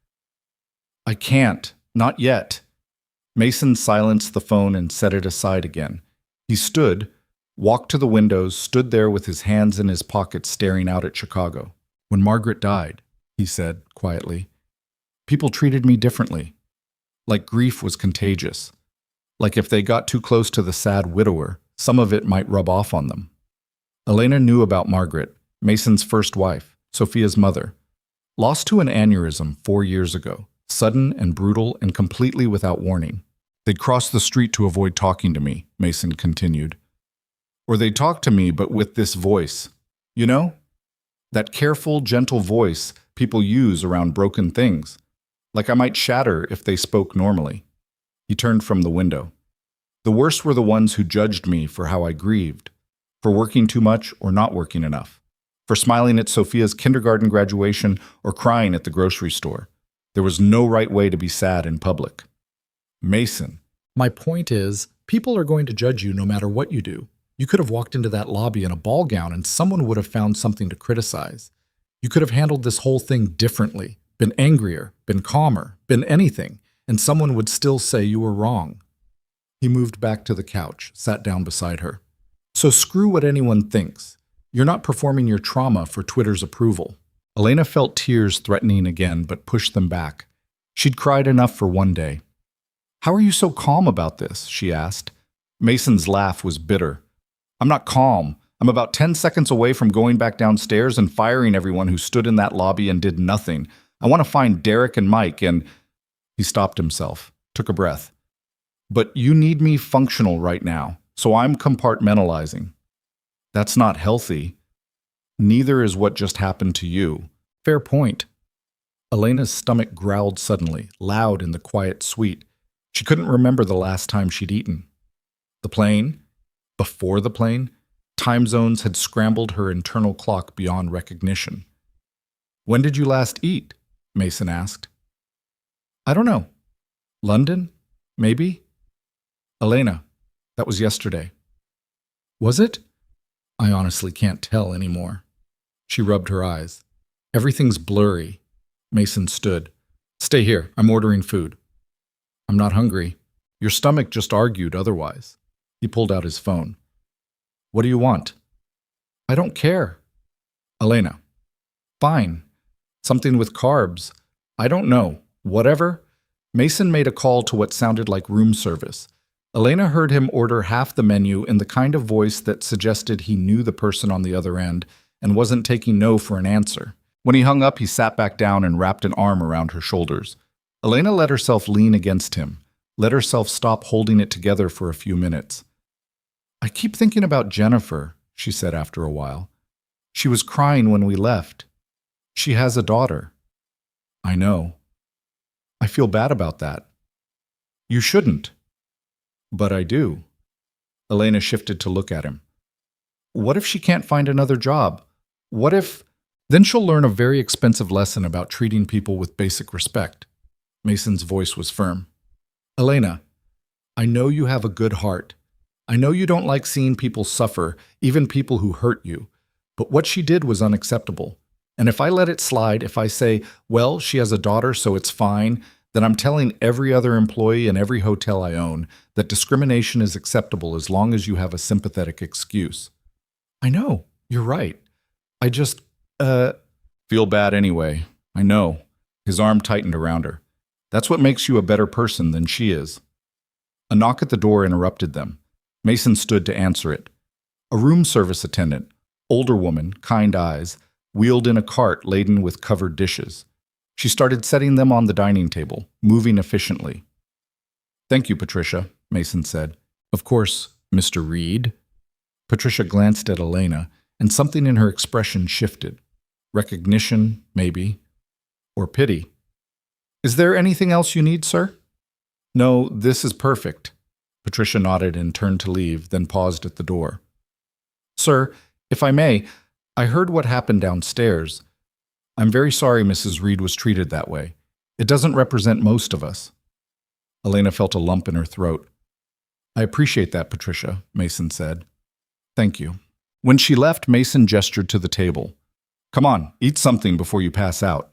"I can't. Not yet." Mason silenced the phone and set it aside again. He stood, walked to the windows, stood there with his hands in his pockets staring out at Chicago. "When Margaret died," he said quietly, "people treated me differently. Like grief was contagious. Like if they got too close to the sad widower, some of it might rub off on them." Elena knew about Margaret, Mason's first wife, Sophia's mother. Lost to an aneurysm 4 years ago, sudden and brutal and completely without warning. "They'd cross the street to avoid talking to me," Mason continued. "Or they'd talk to me, but with this voice. You know? That careful, gentle voice people use around broken things. Like I might shatter if they spoke normally." He turned from the window. "The worst were the ones who judged me for how I grieved, for working too much or not working enough, for smiling at Sophia's kindergarten graduation or crying at the grocery store. There was no right way to be sad in public." "Mason." "My point is, people are going to judge you no matter what you do. You could have walked into that lobby in a ball gown and someone would have found something to criticize. You could have handled this whole thing differently, been angrier, been calmer, been anything, and someone would still say you were wrong." He moved back to the couch, sat down beside her. "So screw what anyone thinks. You're not performing your trauma for Twitter's approval." Elena felt tears threatening again, but pushed them back. She'd cried enough for one day. "How are you so calm about this?" she asked. Mason's laugh was bitter. "I'm not calm. I'm about 10 seconds away from going back downstairs and firing everyone who stood in that lobby and did nothing. I want to find Derek and Mike and—" He stopped himself, took a breath. "But you need me functional right now, so I'm compartmentalizing. That's not healthy. Neither is what just happened to you." "Fair point." Elena's stomach growled suddenly, loud in the quiet suite. She couldn't remember the last time she'd eaten. The plane? Before the plane? Time zones had scrambled her internal clock beyond recognition. "When did you last eat?" Mason asked. "I don't know. London? Maybe?" "Elena, that was yesterday." "Was it? I honestly can't tell anymore." She rubbed her eyes. Everything's blurry. Mason stood. Stay here. I'm ordering food. I'm not hungry. Your stomach just argued otherwise. He pulled out his phone. What do you want? I don't care. Elena. Fine. Something with carbs. I don't know. Whatever. Mason made a call to what sounded like room service. Elena heard him order half the menu in the kind of voice that suggested he knew the person on the other end and wasn't taking no for an answer. When he hung up, he sat back down and wrapped an arm around her shoulders. Elena let herself lean against him, let herself stop holding it together for a few minutes. I keep thinking about Jennifer, she said after a while. She was crying when we left. She has a daughter. I know. I feel bad about that. You shouldn't. But I do. Elena shifted to look at him. What if she can't find another job? What if... Then she'll learn a very expensive lesson about treating people with basic respect. Mason's voice was firm. Elena, I know you have a good heart. I know you don't like seeing people suffer, even people who hurt you. But what she did was unacceptable. And if I let it slide, if I say, well, she has a daughter, so it's fine, then I'm telling every other employee in every hotel I own that discrimination is acceptable as long as you have a sympathetic excuse. I know, you're right. I just, feel bad anyway. I know. His arm tightened around her. That's what makes you a better person than she is. A knock at the door interrupted them. Mason stood to answer it. A room service attendant, older woman, kind eyes, wheeled in a cart laden with covered dishes. She started setting them on the dining table, moving efficiently. Thank you, Patricia, Mason said. Of course, Mr. Reed. Patricia glanced at Elena, and something in her expression shifted. Recognition, maybe, or pity. Is there anything else you need, sir? No, this is perfect. Patricia nodded and turned to leave, then paused at the door. Sir, if I may, I heard what happened downstairs. I'm very sorry Mrs. Reed was treated that way. It doesn't represent most of us. Elena felt a lump in her throat. I appreciate that, Patricia, Mason said. Thank you. When she left, Mason gestured to the table. Come on, eat something before you pass out.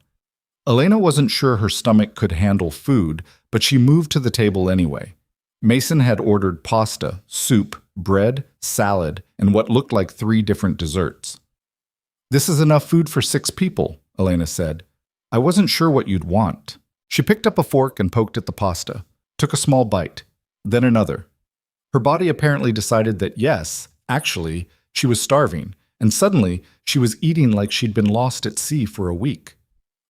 Elena wasn't sure her stomach could handle food, but she moved to the table anyway. Mason had ordered pasta, soup, bread, salad, and what looked like 3 different desserts. This is enough food for 6 people, Elena said. I wasn't sure what you'd want. She picked up a fork and poked at the pasta, took a small bite, then another. Her body apparently decided that yes, actually, she was starving, and suddenly she was eating like she'd been lost at sea for a week.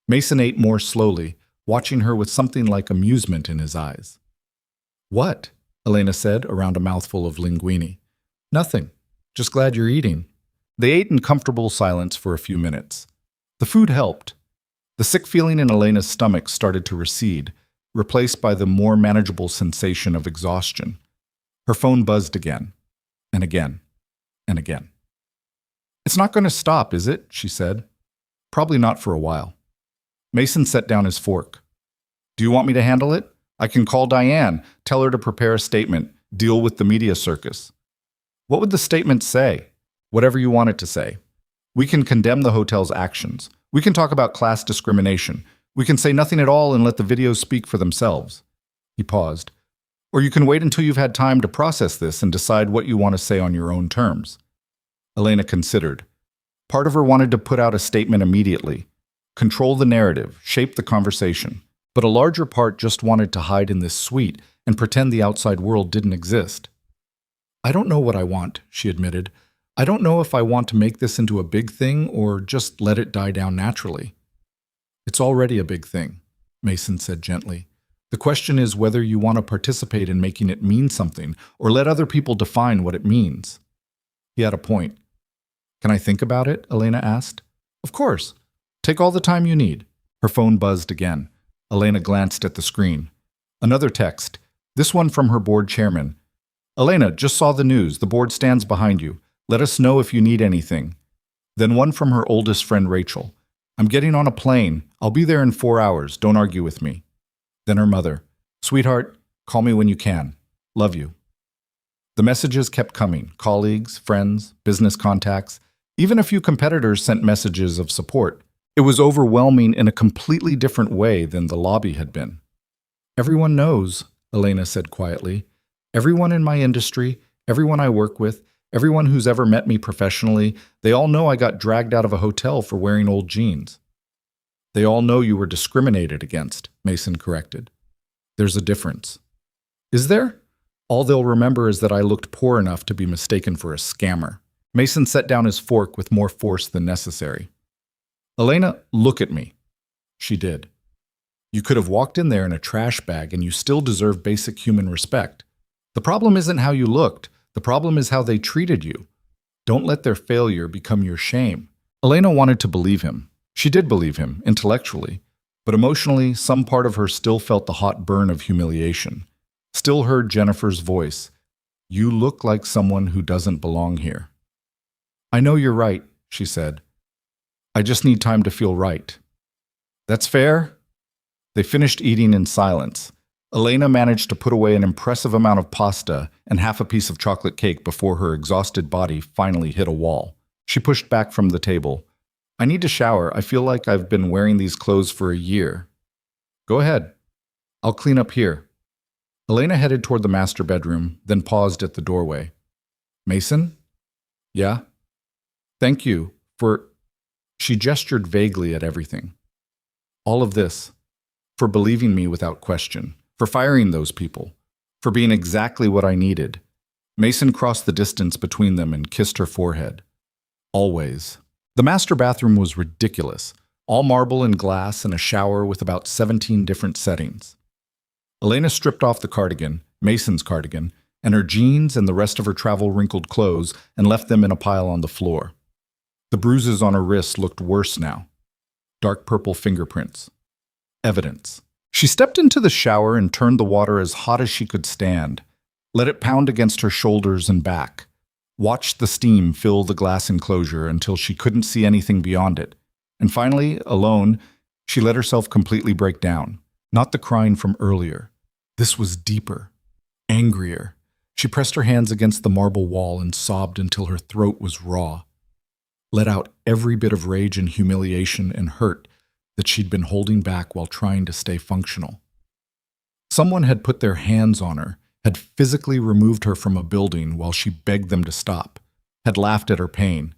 Mason ate more slowly, watching her with something like amusement in his eyes. What? Elena said around a mouthful of linguine. Nothing. Just glad you're eating. They ate in comfortable silence for a few minutes. The food helped. The sick feeling in Elena's stomach started to recede, replaced by the more manageable sensation of exhaustion. Her phone buzzed again, and again, and again. It's not going to stop, is it? She said. Probably not for a while. Mason set down his fork. Do you want me to handle it? I can call Diane, tell her to prepare a statement, deal with the media circus. What would the statement say? Whatever you want it to say. We can condemn the hotel's actions. We can talk about class discrimination. We can say nothing at all and let the videos speak for themselves. He paused. Or you can wait until you've had time to process this and decide what you want to say on your own terms. Elena considered. Part of her wanted to put out a statement immediately, control the narrative, shape the conversation. But a larger part just wanted to hide in this suite and pretend the outside world didn't exist. I don't know what I want, she admitted. I don't know if I want to make this into a big thing or just let it die down naturally. It's already a big thing, Mason said gently. The question is whether you want to participate in making it mean something or let other people define what it means. He had a point. Can I think about it? Elena asked. Of course. Take all the time you need. Her phone buzzed again. Elena glanced at the screen. Another text, this one from her board chairman. Elena, just saw the news. The board stands behind you. Let us know if you need anything. Then one from her oldest friend, Rachel. I'm getting on a plane. I'll be there in 4 hours. Don't argue with me. Then her mother. Sweetheart, call me when you can. Love you. The messages kept coming. Colleagues, friends, business contacts. Even a few competitors sent messages of support. It was overwhelming in a completely different way than the lobby had been. Everyone knows, Elena said quietly. Everyone in my industry, everyone I work with, everyone who's ever met me professionally, they all know I got dragged out of a hotel for wearing old jeans. They all know you were discriminated against, Mason corrected. There's a difference. Is there? All they'll remember is that I looked poor enough to be mistaken for a scammer. Mason set down his fork with more force than necessary. Elena, look at me. She did. You could have walked in there in a trash bag and you still deserve basic human respect. The problem isn't how you looked. The problem is how they treated you. Don't let their failure become your shame. Elena wanted to believe him. She did believe him, intellectually. But emotionally, some part of her still felt the hot burn of humiliation. Still heard Jennifer's voice. You look like someone who doesn't belong here. I know you're right, she said. I just need time to feel right. That's fair? They finished eating in silence. Elena managed to put away an impressive amount of pasta and half a piece of chocolate cake before her exhausted body finally hit a wall. She pushed back from the table. I need to shower. I feel like I've been wearing these clothes for a year. Go ahead. I'll clean up here. Elena headed toward the master bedroom, then paused at the doorway. Mason? Yeah? Thank you for... She gestured vaguely at everything. All of this. For believing me without question. For firing those people. For being exactly what I needed. Mason crossed the distance between them and kissed her forehead. Always. The master bathroom was ridiculous. All marble and glass and a shower with about 17 different settings. Elena stripped off the cardigan, Mason's cardigan, and her jeans and the rest of her travel-wrinkled clothes and left them in a pile on the floor. The bruises on her wrists looked worse now. Dark purple fingerprints. Evidence. She stepped into the shower and turned the water as hot as she could stand. Let it pound against her shoulders and back. Watched the steam fill the glass enclosure until she couldn't see anything beyond it. And finally, alone, she let herself completely break down. Not the crying from earlier. This was deeper. Angrier. She pressed her hands against the marble wall and sobbed until her throat was raw. Let out every bit of rage and humiliation and hurt that she'd been holding back while trying to stay functional. Someone had put their hands on her, had physically removed her from a building while she begged them to stop, had laughed at her pain,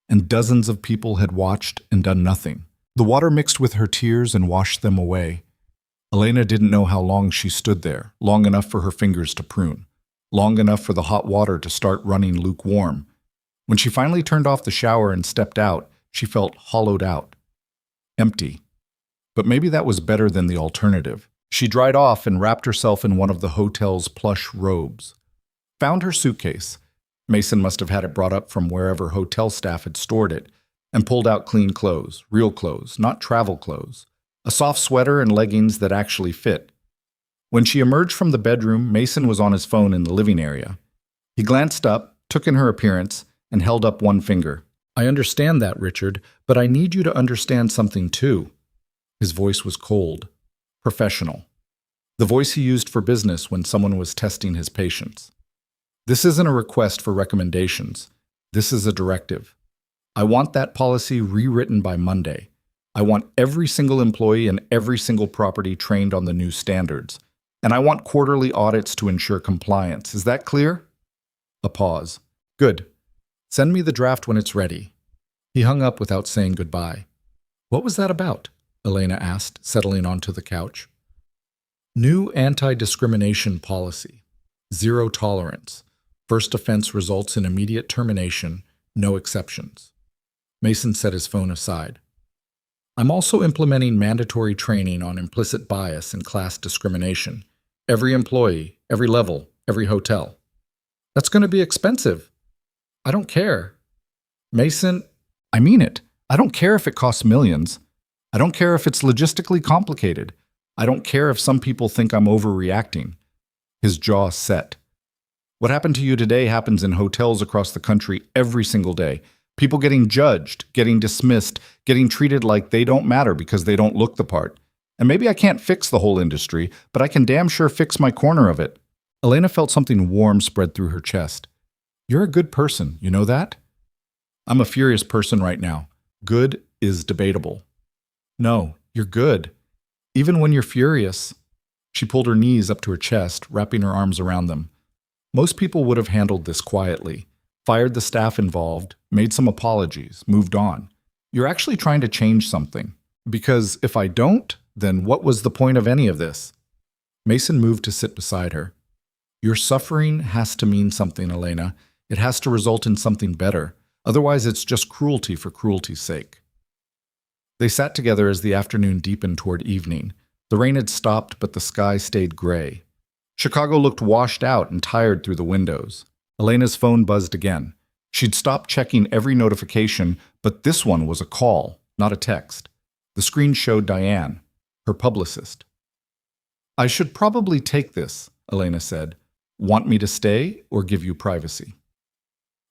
and dozens of people had watched and done nothing. The water mixed with her tears and washed them away. Elena didn't know how long she stood there, long enough for her fingers to prune, long enough for the hot water to start running lukewarm. When she finally turned off the shower and stepped out, she felt hollowed out. Empty. But maybe that was better than the alternative. She dried off and wrapped herself in one of the hotel's plush robes. Found her suitcase. Mason must have had it brought up from wherever hotel staff had stored it, and pulled out clean clothes, real clothes, not travel clothes. A soft sweater and leggings that actually fit. When she emerged from the bedroom, Mason was on his phone in the living area. He glanced up, took in her appearance, and held up one finger. I understand that, Richard, but I need you to understand something too. His voice was cold, professional. The voice he used for business when someone was testing his patience. This isn't a request for recommendations. This is a directive. I want that policy rewritten by Monday. I want every single employee and every single property trained on the new standards. And I want quarterly audits to ensure compliance. Is that clear? A pause. Good. Send me the draft when it's ready. He hung up without saying goodbye. What was that about? Elena asked, settling onto the couch. New anti-discrimination policy. Zero tolerance. First offense results in immediate termination, no exceptions. Mason set his phone aside. I'm also implementing mandatory training on implicit bias and class discrimination. Every employee, every level, every hotel. That's going to be expensive. I don't care. Mason, I mean it. I don't care if it costs millions. I don't care if it's logistically complicated. I don't care if some people think I'm overreacting. His jaw set. What happened to you today happens in hotels across the country every single day. People getting judged, getting dismissed, getting treated like they don't matter because they don't look the part. And maybe I can't fix the whole industry, but I can damn sure fix my corner of it. Elena felt something warm spread through her chest. You're a good person, you know that? I'm a furious person right now. Good is debatable. No, you're good. Even when you're furious. She pulled her knees up to her chest, wrapping her arms around them. Most people would have handled this quietly, fired the staff involved, made some apologies, moved on. You're actually trying to change something. Because if I don't, then what was the point of any of this? Mason moved to sit beside her. Your suffering has to mean something, Elena. It has to result in something better. Otherwise, it's just cruelty for cruelty's sake. They sat together as the afternoon deepened toward evening. The rain had stopped, but the sky stayed gray. Chicago looked washed out and tired through the windows. Elena's phone buzzed again. She'd stopped checking every notification, but this one was a call, not a text. The screen showed Diane, her publicist. I should probably take this, Elena said. Want me to stay or give you privacy?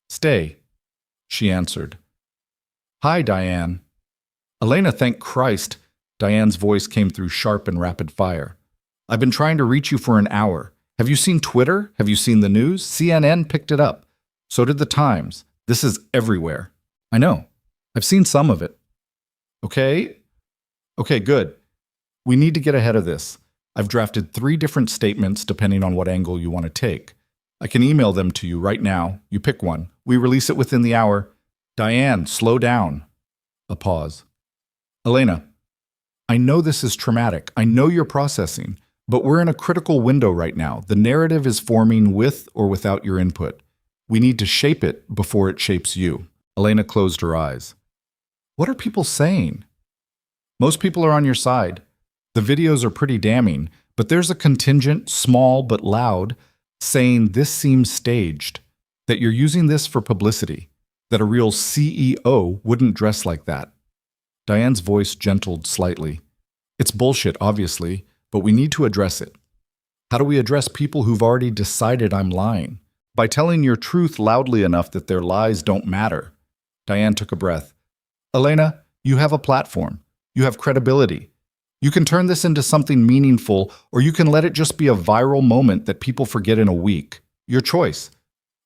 Stay, she answered. Hi, Diane. Elena, thank Christ. Diane's voice came through sharp and rapid fire. I've been trying to reach you for an hour. Have you seen Twitter? Have you seen the news? CNN picked it up. So did the Times. This is everywhere. I know. I've seen some of it. Okay, good. We need to get ahead of this. I've drafted 3 different statements depending on what angle you want to take. I can email them to you right now. You pick one. We release it within the hour. Diane, slow down. A pause. Elena, I know this is traumatic. I know you're processing, but we're in a critical window right now. The narrative is forming with or without your input. We need to shape it before it shapes you. Elena closed her eyes. What are people saying? Most people are on your side. The videos are pretty damning, but there's a contingent, small but loud, saying this seems staged, that you're using this for publicity, that a real CEO wouldn't dress like that. Diane's voice gentled slightly. It's bullshit, obviously, but we need to address it. How do we address people who've already decided I'm lying? By telling your truth loudly enough that their lies don't matter. Diane took a breath. Elena, you have a platform. You have credibility. You can turn this into something meaningful, or you can let it just be a viral moment that people forget in a week. Your choice.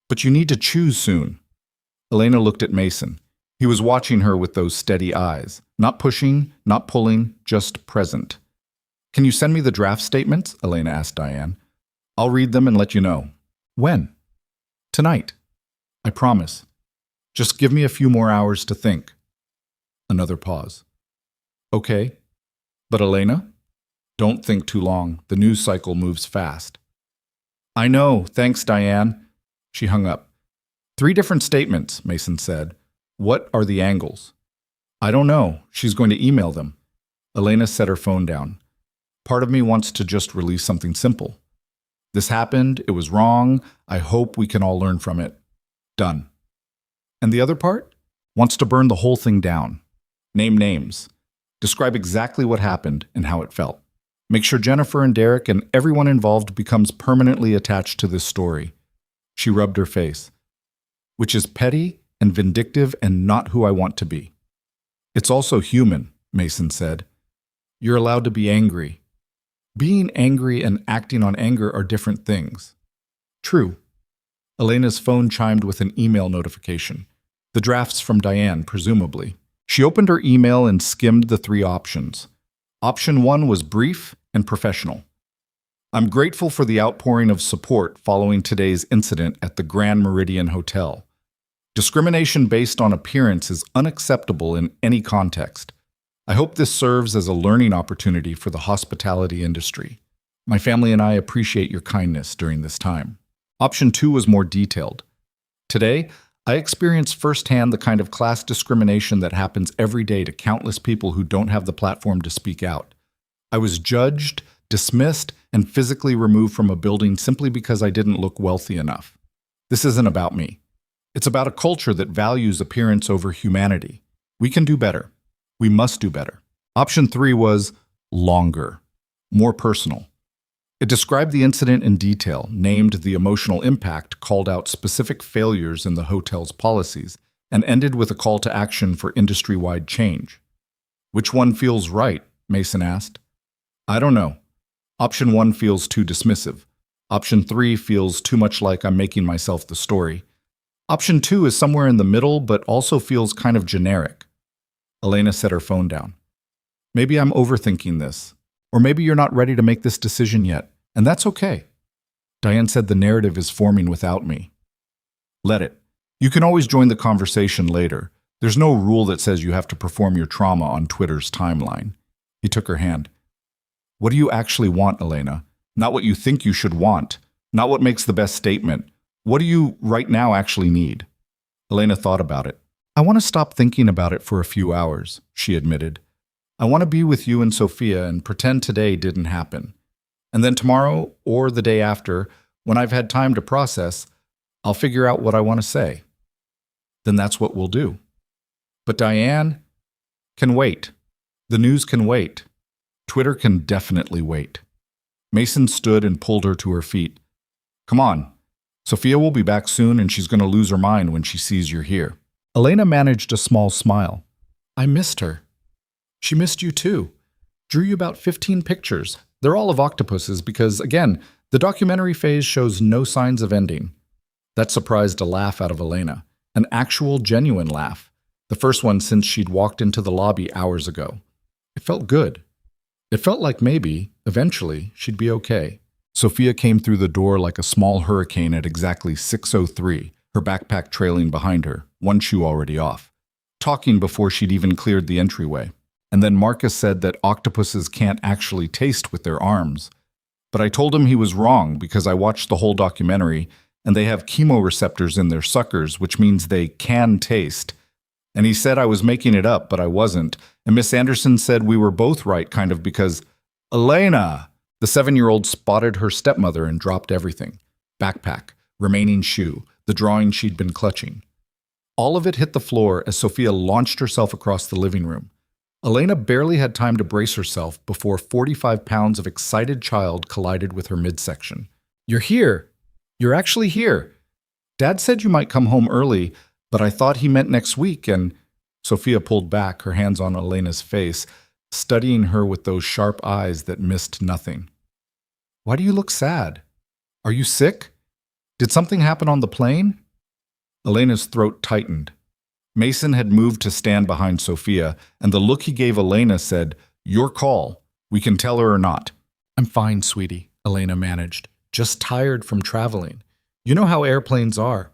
But you need to choose soon. Elena looked at Mason. He was watching her with those steady eyes. Not pushing, not pulling, just present. Can you send me the draft statements? Elena asked Diane. I'll read them and let you know. When? Tonight. I promise. Just give me a few more hours to think. Another pause. Okay. But Elena? Don't think too long. The news cycle moves fast. I know. Thanks, Diane. She hung up. 3 different statements, Mason said. What are the angles? I don't know. She's going to email them. Elena set her phone down. Part of me wants to just release something simple. This happened. It was wrong. I hope we can all learn from it. Done. And the other part? Wants to burn the whole thing down. Name names. Describe exactly what happened and how it felt. Make sure Jennifer and Derek and everyone involved becomes permanently attached to this story. She rubbed her face. Which is petty and vindictive and not who I want to be. It's also human, Mason said. You're allowed to be angry. Being angry and acting on anger are different things. True. Elena's phone chimed with an email notification. The drafts from Diane, presumably. She opened her email and skimmed the 3 options. Option 1 was brief and professional. I'm grateful for the outpouring of support following today's incident at the Grand Meridian Hotel. Discrimination based on appearance is unacceptable in any context. I hope this serves as a learning opportunity for the hospitality industry. My family and I appreciate your kindness during this time. Option 2 was more detailed. Today, I experienced firsthand the kind of class discrimination that happens every day to countless people who don't have the platform to speak out. I was judged, dismissed, and physically removed from a building simply because I didn't look wealthy enough. This isn't about me. It's about a culture that values appearance over humanity. We can do better. We must do better. Option 3 was longer, more personal. It described the incident in detail, named the emotional impact, called out specific failures in the hotel's policies, and ended with a call to action for industry-wide change. Which one feels right? Mason asked. I don't know. Option 1 feels too dismissive. Option 3 feels too much like I'm making myself the story. Option 2 is somewhere in the middle, but also feels kind of generic. Elena set her phone down. Maybe I'm overthinking this. Or maybe you're not ready to make this decision yet, and that's okay. Diane said the narrative is forming without me. Let it. You can always join the conversation later. There's no rule that says you have to perform your trauma on Twitter's timeline. He took her hand. What do you actually want, Elena? Not what you think you should want. Not what makes the best statement. What do you right now actually need? Elena thought about it. I want to stop thinking about it for a few hours, she admitted. I want to be with you and Sophia and pretend today didn't happen. And then tomorrow or the day after, when I've had time to process, I'll figure out what I want to say. Then that's what we'll do. But Diane can wait. The news can wait. Twitter can definitely wait. Mason stood and pulled her to her feet. Come on. Sophia will be back soon and she's going to lose her mind when she sees you're here. Elena managed a small smile. I missed her. She missed you too. Drew you about 15 pictures. They're all of octopuses because, again, the documentary phase shows no signs of ending. That surprised a laugh out of Elena. An actual, genuine laugh. The first one since she'd walked into the lobby hours ago. It felt good. It felt like maybe, eventually, she'd be okay. Sophia came through the door like a small hurricane at exactly 6:03, her backpack trailing behind her, one shoe already off, talking before she'd even cleared the entryway. And then Marcus said that octopuses can't actually taste with their arms. But I told him he was wrong because I watched the whole documentary and they have chemoreceptors in their suckers, which means they can taste. And he said I was making it up, but I wasn't. And Miss Anderson said we were both right, kind of because, Elena! The 7-year-old spotted her stepmother and dropped everything. Backpack, remaining shoe, the drawing she'd been clutching. All of it hit the floor as Sophia launched herself across the living room. Elena barely had time to brace herself before 45 pounds of excited child collided with her midsection. You're here! You're actually here! Dad said you might come home early, but I thought he meant next week, and Sophia pulled back, her hands on Elena's face, studying her with those sharp eyes that missed nothing. Why do you look sad? Are you sick? Did something happen on the plane? Elena's throat tightened. Mason had moved to stand behind Sophia, and the look he gave Elena said, Your call. We can tell her or not. I'm fine, sweetie, Elena managed. Just tired from traveling. You know how airplanes are.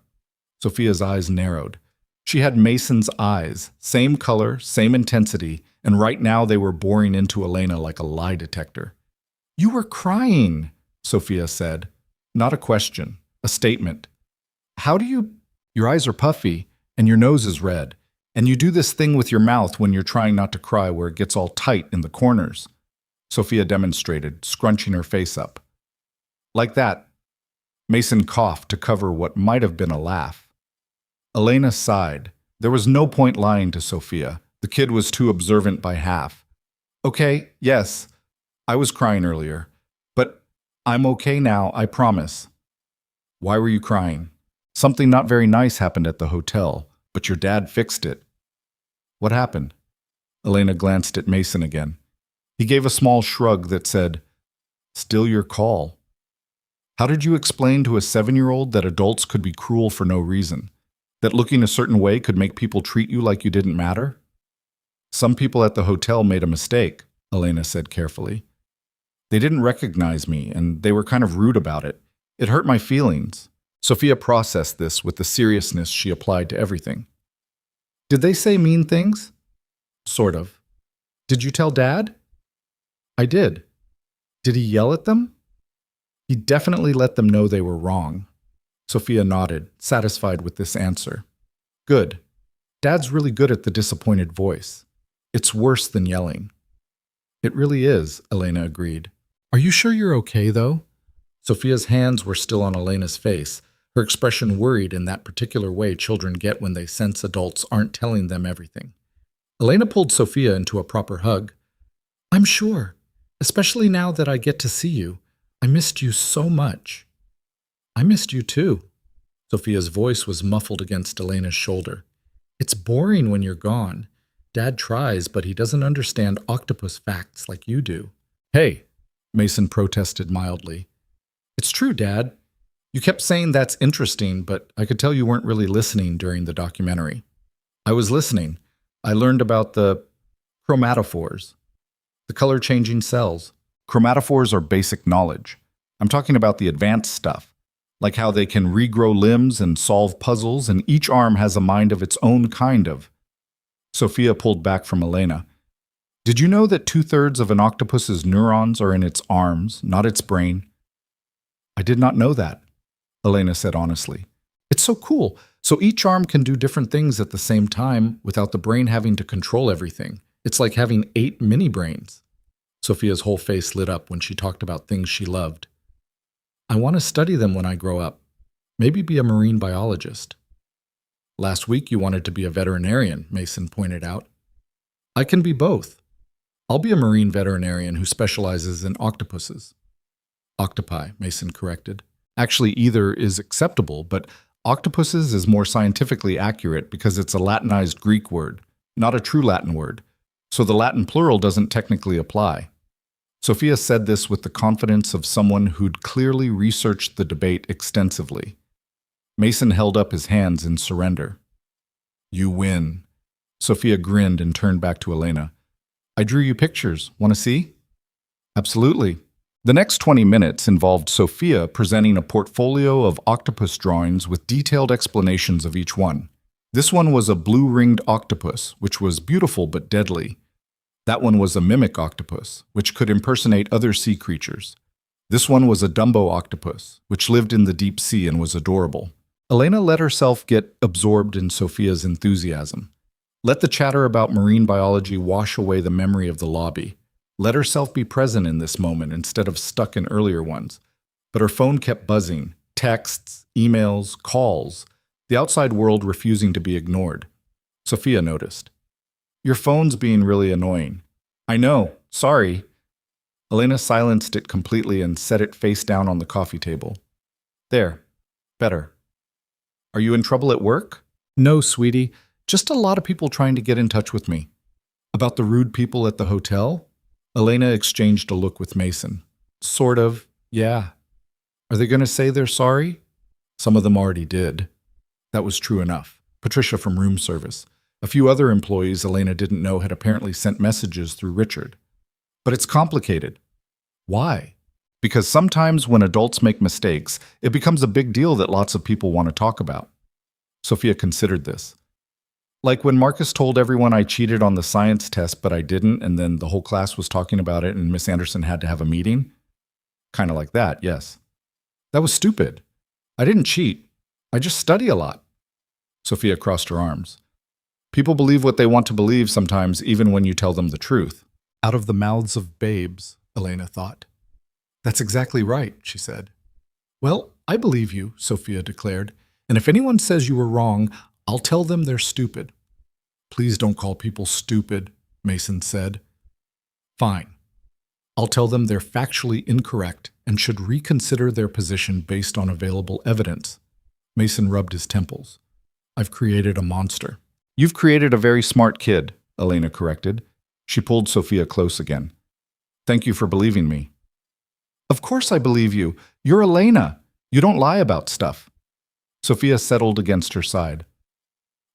Sophia's eyes narrowed. She had Mason's eyes, same color, same intensity, and right now they were boring into Elena like a lie detector. You were crying, Sophia said. Not a question, a statement. How do you... Your eyes are puffy, and your nose is red, and you do this thing with your mouth when you're trying not to cry where it gets all tight in the corners. Sophia demonstrated, scrunching her face up. Like that. Mason coughed to cover what might have been a laugh. Elena sighed. There was no point lying to Sophia. The kid was too observant by half. Okay, yes, I was crying earlier, but I'm okay now, I promise. Why were you crying? Something not very nice happened at the hotel, but your dad fixed it. What happened? Elena glanced at Mason again. He gave a small shrug that said, Still your call. How did you explain to a 7-year-old that adults could be cruel for no reason? That looking a certain way could make people treat you like you didn't matter? Some people at the hotel made a mistake, Elena said carefully. They didn't recognize me, and they were kind of rude about it. It hurt my feelings. Sophia processed this with the seriousness she applied to everything. Did they say mean things? Sort of. Did you tell Dad? I did. Did he yell at them? He definitely let them know they were wrong. Sophia nodded, satisfied with this answer. Good. Dad's really good at the disappointed voice. It's worse than yelling. It really is, Elena agreed. Are you sure you're okay, though? Sophia's hands were still on Elena's face, her expression worried in that particular way children get when they sense adults aren't telling them everything. Elena pulled Sophia into a proper hug. I'm sure, especially now that I get to see you. I missed you so much. I missed you too. Sophia's voice was muffled against Elena's shoulder. It's boring when you're gone. Dad tries, but he doesn't understand octopus facts like you do. Hey, Mason protested mildly. It's true, Dad. You kept saying that's interesting, but I could tell you weren't really listening during the documentary. I was listening. I learned about the chromatophores, the color changing cells. Chromatophores are basic knowledge. I'm talking about the advanced stuff, like how they can regrow limbs and solve puzzles, and each arm has a mind of its own kind of. Sophia pulled back from Elena. Did you know that 2/3 of an octopus's neurons are in its arms, not its brain? I did not know that, Elena said honestly. It's so cool. So each arm can do different things at the same time without the brain having to control everything. It's like having 8 mini brains. Sophia's whole face lit up when she talked about things she loved. I want to study them when I grow up. Maybe be a marine biologist. Last week you wanted to be a veterinarian, Mason pointed out. I can be both. I'll be a marine veterinarian who specializes in octopuses. Octopi, Mason corrected. Actually, either is acceptable, but octopuses is more scientifically accurate because it's a Latinized Greek word, not a true Latin word, so the Latin plural doesn't technically apply. Sophia said this with the confidence of someone who'd clearly researched the debate extensively. Mason held up his hands in surrender. You win. Sophia grinned and turned back to Elena. I drew you pictures. Want to see? Absolutely. The next 20 minutes involved Sophia presenting a portfolio of octopus drawings with detailed explanations of each one. This one was a blue-ringed octopus, which was beautiful but deadly. That one was a mimic octopus, which could impersonate other sea creatures. This one was a Dumbo octopus, which lived in the deep sea and was adorable. Elena let herself get absorbed in Sophia's enthusiasm. Let the chatter about marine biology wash away the memory of the lobby. Let herself be present in this moment instead of stuck in earlier ones. But her phone kept buzzing. Texts, emails, calls. The outside world refusing to be ignored. Sophia noticed. Your phone's being really annoying. I know. Sorry. Elena silenced it completely and set it face down on the coffee table. There. Better. Are you in trouble at work? No, sweetie. Just a lot of people trying to get in touch with me. About the rude people at the hotel? Elena exchanged a look with Mason. Sort of, yeah. Are they going to say they're sorry? Some of them already did. That was true enough. Patricia from room service. A few other employees Elena didn't know had apparently sent messages through Richard. But it's complicated. Why? Because sometimes when adults make mistakes, it becomes a big deal that lots of people want to talk about. Sophia considered this. Like when Marcus told everyone I cheated on the science test, but I didn't, and then the whole class was talking about it and Miss Anderson had to have a meeting? Kind of like that, yes. That was stupid. I didn't cheat. I just study a lot. Sophia crossed her arms. People believe what they want to believe sometimes, even when you tell them the truth. Out of the mouths of babes, Elena thought. That's exactly right, she said. Well, I believe you, Sophia declared, and if anyone says you were wrong, I'll tell them they're stupid. Please don't call people stupid, Mason said. Fine. I'll tell them they're factually incorrect and should reconsider their position based on available evidence. Mason rubbed his temples. I've created a monster. You've created a very smart kid, Elena corrected. She pulled Sophia close again. Thank you for believing me. Of course I believe you. You're Elena. You don't lie about stuff. Sophia settled against her side.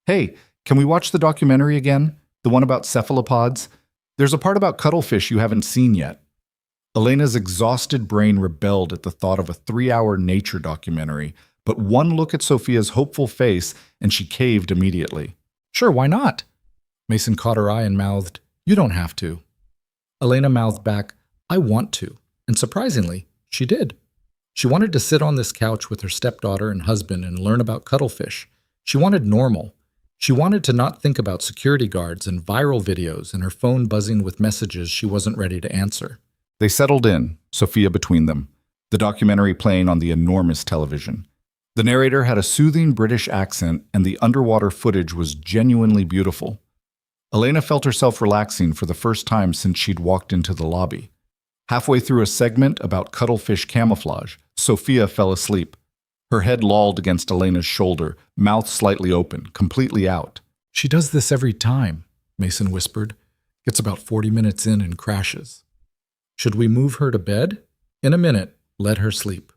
Hey, can we watch the documentary again? The one about cephalopods? There's a part about cuttlefish you haven't seen yet. Elena's exhausted brain rebelled at the thought of a 3-hour nature documentary, but one look at Sophia's hopeful face and she caved immediately. Sure, why not? Mason caught her eye and mouthed, You don't have to. Elena mouthed back, I want to. And surprisingly, she did. She wanted to sit on this couch with her stepdaughter and husband and learn about cuttlefish. She wanted normal. She wanted to not think about security guards and viral videos and her phone buzzing with messages she wasn't ready to answer. They settled in, Sophia between them, the documentary playing on the enormous television. The narrator had a soothing British accent and the underwater footage was genuinely beautiful. Elena felt herself relaxing for the first time since she'd walked into the lobby. Halfway through a segment about cuttlefish camouflage, Sophia fell asleep. Her head lolled against Elena's shoulder, mouth slightly open, completely out. She does this every time, Mason whispered. Gets about 40 minutes in and crashes. Should we move her to bed? In a minute, let her sleep.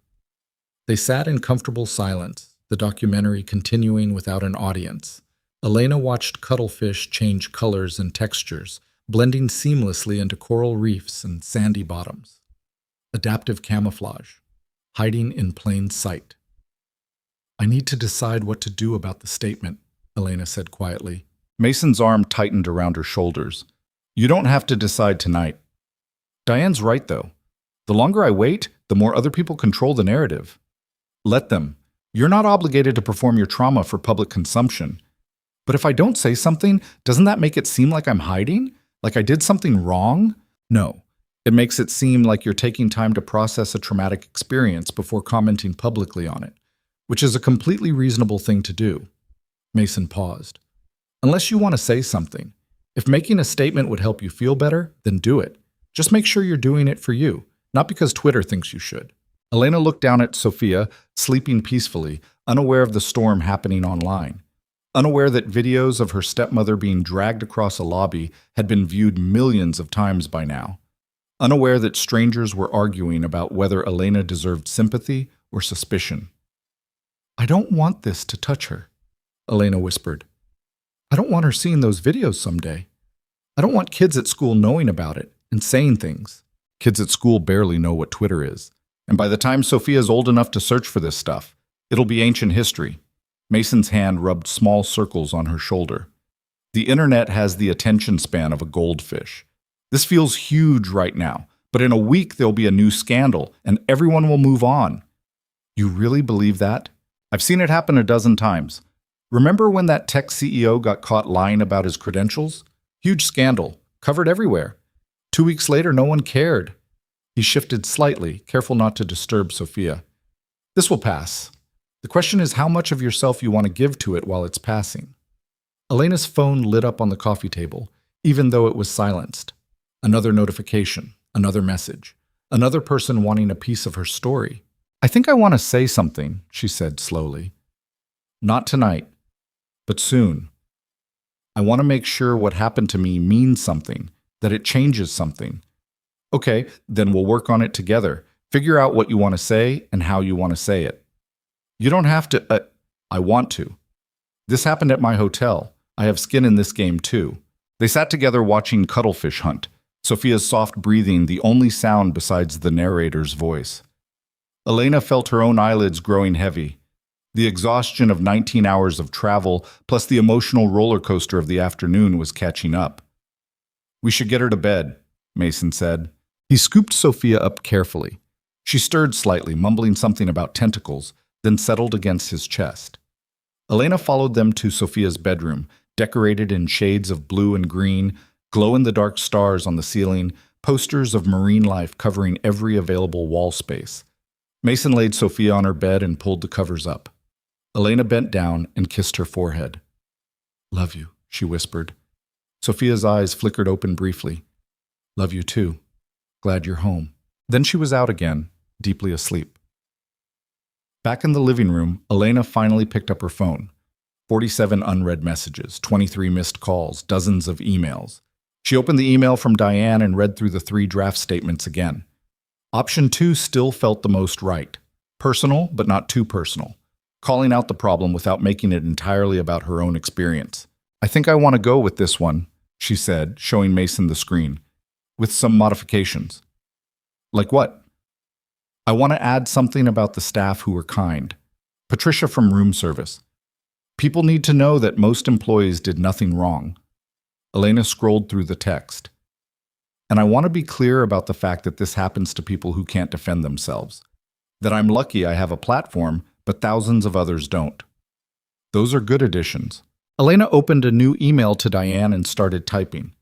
They sat in comfortable silence, the documentary continuing without an audience. Elena watched cuttlefish change colors and textures, blending seamlessly into coral reefs and sandy bottoms. Adaptive camouflage, hiding in plain sight. I need to decide what to do about the statement, Elena said quietly. Mason's arm tightened around her shoulders. You don't have to decide tonight. Diane's right, though. The longer I wait, the more other people control the narrative. Let them. You're not obligated to perform your trauma for public consumption. But if I don't say something, doesn't that make it seem like I'm hiding? Like I did something wrong? No. It makes it seem like you're taking time to process a traumatic experience before commenting publicly on it, which is a completely reasonable thing to do. Mason paused. Unless you want to say something. If making a statement would help you feel better, then do it. Just make sure you're doing it for you, not because Twitter thinks you should. Elena looked down at Sophia, sleeping peacefully, unaware of the storm happening online. Unaware that videos of her stepmother being dragged across a lobby had been viewed millions of times by now. Unaware that strangers were arguing about whether Elena deserved sympathy or suspicion. I don't want this to touch her, Elena whispered. I don't want her seeing those videos someday. I don't want kids at school knowing about it and saying things. Kids at school barely know what Twitter is. And by the time Sophia's old enough to search for this stuff, it'll be ancient history. Mason's hand rubbed small circles on her shoulder. The internet has the attention span of a goldfish. This feels huge right now, but in a week there'll be a new scandal, and everyone will move on. You really believe that? I've seen it happen a dozen times. Remember when that tech CEO got caught lying about his credentials? Huge scandal, covered everywhere. 2 weeks later, no one cared. He shifted slightly, careful not to disturb Sophia. This will pass. The question is how much of yourself you want to give to it while it's passing. Elena's phone lit up on the coffee table, even though it was silenced. Another notification, another message, another person wanting a piece of her story. I think I want to say something, she said slowly. Not tonight, but soon. I want to make sure what happened to me means something, that it changes something. Okay, then we'll work on it together. Figure out what you want to say and how you want to say it. You don't have to, I want to. This happened at my hotel. I have skin in this game too. They sat together watching cuttlefish hunt, Sophia's soft breathing the only sound besides the narrator's voice. Elena felt her own eyelids growing heavy. The exhaustion of 19 hours of travel, plus the emotional roller coaster of the afternoon, was catching up. We should get her to bed, Mason said. He scooped Sophia up carefully. She stirred slightly, mumbling something about tentacles, then settled against his chest. Elena followed them to Sophia's bedroom, decorated in shades of blue and green, glow-in-the-dark stars on the ceiling, posters of marine life covering every available wall space. Mason laid Sophia on her bed and pulled the covers up. Elena bent down and kissed her forehead. Love you, she whispered. Sophia's eyes flickered open briefly. Love you too. Glad you're home. Then she was out again, deeply asleep. Back in the living room, Elena finally picked up her phone. 47 unread messages, 23 missed calls, dozens of emails. She opened the email from Diane and read through the 3 draft statements again. Option 2 still felt the most right. Personal, but not too personal. Calling out the problem without making it entirely about her own experience. I think I want to go with this one, she said, showing Mason the screen. With some modifications. Like what? I want to add something about the staff who were kind. Patricia from room service. People need to know that most employees did nothing wrong. Elena scrolled through the text. And I want to be clear about the fact that this happens to people who can't defend themselves. That I'm lucky I have a platform, but thousands of others don't. Those are good additions. Elena opened a new email to Diane and started typing.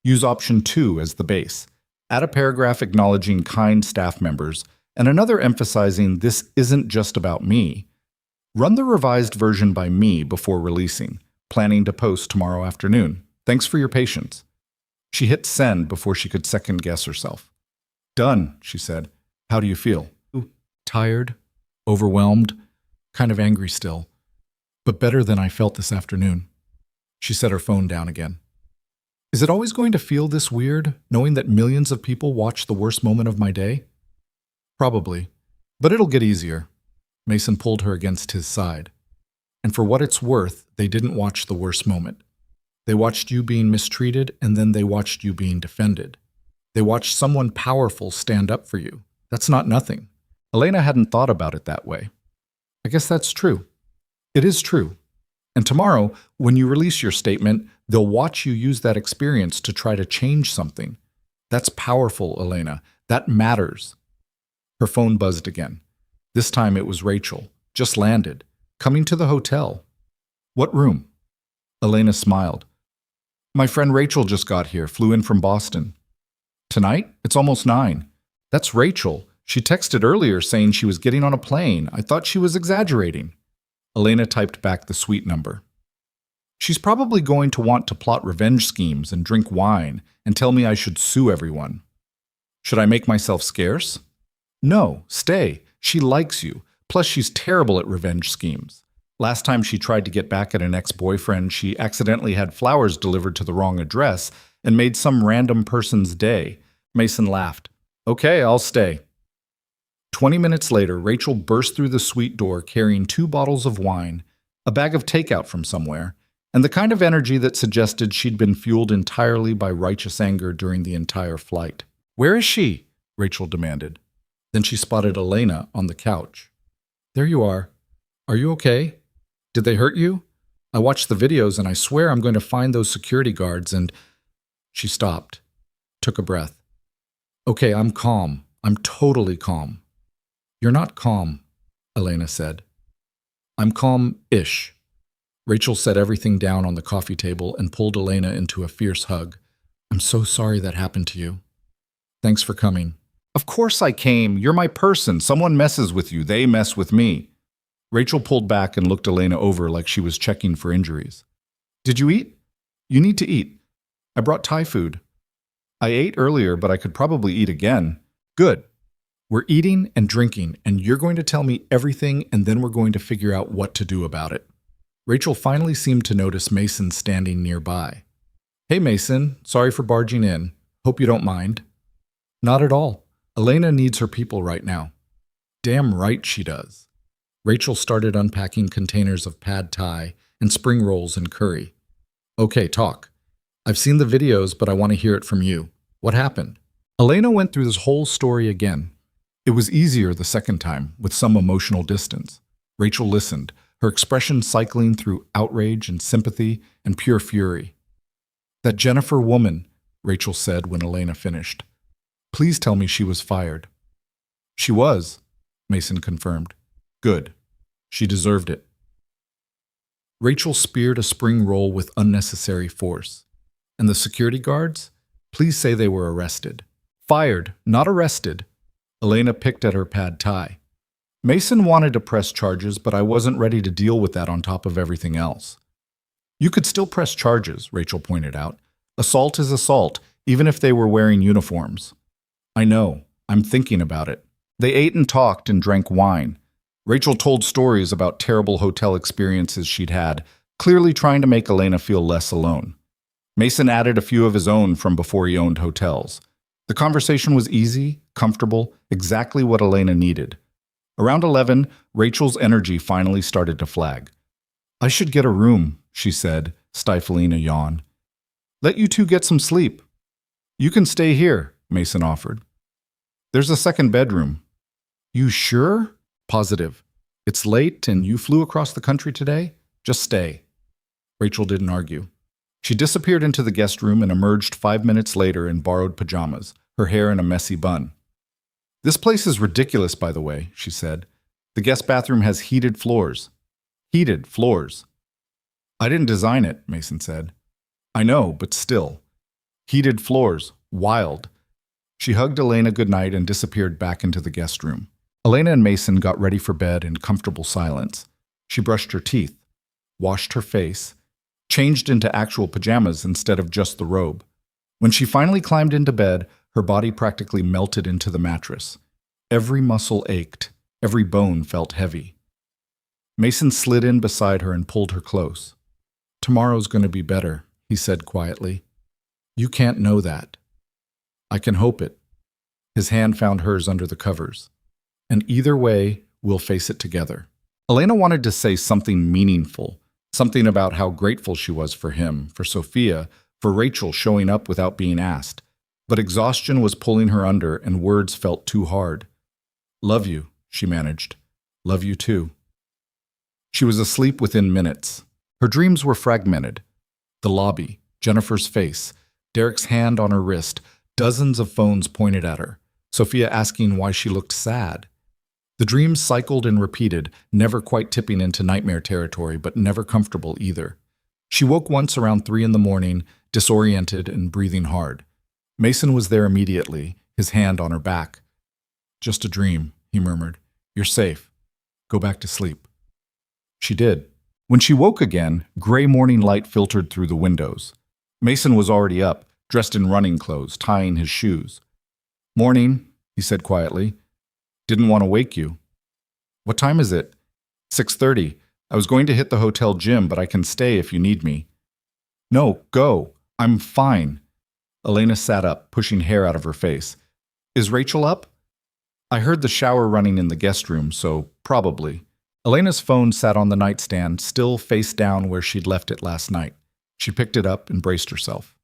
Use option 2 as the base. Add a paragraph acknowledging kind staff members, and another emphasizing this isn't just about me. Run the revised version by me before releasing, planning to post tomorrow afternoon. Thanks for your patience. She hit send before she could second-guess herself. Done, she said. How do you feel? Tired, overwhelmed, kind of angry still, but better than I felt this afternoon. She set her phone down again. Is it always going to feel this weird, knowing that millions of people watch the worst moment of my day? Probably, but it'll get easier. Mason pulled her against his side. And for what it's worth, they didn't watch the worst moment. They watched you being mistreated, and then they watched you being defended. They watched someone powerful stand up for you. That's not nothing. Elena hadn't thought about it that way. I guess that's true. It is true. And tomorrow, when you release your statement, they'll watch you use that experience to try to change something. That's powerful, Elena. That matters. Her phone buzzed again. This time it was Rachel, just landed, coming to the hotel. What room? Elena smiled. My friend Rachel just got here, flew in from Boston. Tonight? It's almost 9. That's Rachel. She texted earlier saying she was getting on a plane. I thought she was exaggerating. Elena typed back the suite number. She's probably going to want to plot revenge schemes and drink wine and tell me I should sue everyone. Should I make myself scarce? No, stay. She likes you. Plus, she's terrible at revenge schemes. Last time she tried to get back at an ex-boyfriend, she accidentally had flowers delivered to the wrong address and made some random person's day. Mason laughed. Okay, I'll stay. 20 minutes later, Rachel burst through the suite door carrying 2 bottles of wine, a bag of takeout from somewhere, and the kind of energy that suggested she'd been fueled entirely by righteous anger during the entire flight. Where is she? Rachel demanded. Then she spotted Elena on the couch. There you are. Are you okay? Did they hurt you? I watched the videos and I swear I'm going to find those security guards and... She stopped, took a breath. Okay, I'm calm. I'm totally calm. You're not calm, Elena said. I'm calm-ish. Rachel set everything down on the coffee table and pulled Elena into a fierce hug. I'm so sorry that happened to you. Thanks for coming. Of course I came. You're my person. Someone messes with you. They mess with me. Rachel pulled back and looked Elena over like she was checking for injuries. Did you eat? You need to eat. I brought Thai food. I ate earlier, but I could probably eat again. Good. We're eating and drinking, and you're going to tell me everything, and then we're going to figure out what to do about it. Rachel finally seemed to notice Mason standing nearby. Hey, Mason. Sorry for barging in. Hope you don't mind. Not at all. Elena needs her people right now. Damn right she does. Rachel started unpacking containers of pad thai and spring rolls and curry. Okay, talk. I've seen the videos, but I want to hear it from you. What happened? Elena went through this whole story again. It was easier the second time, with some emotional distance. Rachel listened, her expression cycling through outrage and sympathy and pure fury. That Jennifer woman, Rachel said when Elena finished. Please tell me she was fired. She was, Mason confirmed. Good. She deserved it. Rachel speared a spring roll with unnecessary force. And the security guards? Please say they were arrested. Fired, not arrested. Elena picked at her pad thai. Mason wanted to press charges, but I wasn't ready to deal with that on top of everything else. You could still press charges, Rachel pointed out. Assault is assault, even if they were wearing uniforms. I know. I'm thinking about it. They ate and talked and drank wine. Rachel told stories about terrible hotel experiences she'd had, clearly trying to make Elena feel less alone. Mason added a few of his own from before he owned hotels. The conversation was easy, comfortable, exactly what Elena needed. Around 11, Rachel's energy finally started to flag. I should get a room, she said, stifling a yawn. Let you two get some sleep. You can stay here, Mason offered. There's a second bedroom. You sure? Positive. It's late and you flew across the country today? Just stay. Rachel didn't argue. She disappeared into the guest room and emerged 5 minutes later in borrowed pajamas, her hair in a messy bun. This place is ridiculous, by the way, she said. The guest bathroom has heated floors. Heated floors. I didn't design it, Mason said. I know, but still. Heated floors. Wild. She hugged Elena goodnight and disappeared back into the guest room. Elena and Mason got ready for bed in comfortable silence. She brushed her teeth, washed her face, changed into actual pajamas instead of just the robe. When she finally climbed into bed, her body practically melted into the mattress. Every muscle ached, every bone felt heavy. Mason slid in beside her and pulled her close. Tomorrow's going to be better, he said quietly. You can't know that. I can hope it. His hand found hers under the covers. And either way, we'll face it together. Elena wanted to say something meaningful, something about how grateful she was for him, for Sophia, for Rachel showing up without being asked. But exhaustion was pulling her under and words felt too hard. "Love you," she managed. "Love you too." She was asleep within minutes. Her dreams were fragmented. The lobby, Jennifer's face, Derek's hand on her wrist, dozens of phones pointed at her, Sophia asking why she looked sad. The dreams cycled and repeated, never quite tipping into nightmare territory, but never comfortable either. She woke once around 3 in the morning, disoriented and breathing hard. Mason was there immediately, his hand on her back. "Just a dream," he murmured. "You're safe. Go back to sleep." She did. When she woke again, gray morning light filtered through the windows. Mason was already up, dressed in running clothes, tying his shoes. "Morning," he said quietly. "Didn't want to wake you." "What time is it?" 6:30. "I was going to hit the hotel gym, but I can stay if you need me." "No, go. I'm fine." Elena sat up, pushing hair out of her face. "Is Rachel up?" "I heard the shower running in the guest room, so probably." Elena's phone sat on the nightstand, still face down where she'd left it last night. She picked it up and braced herself.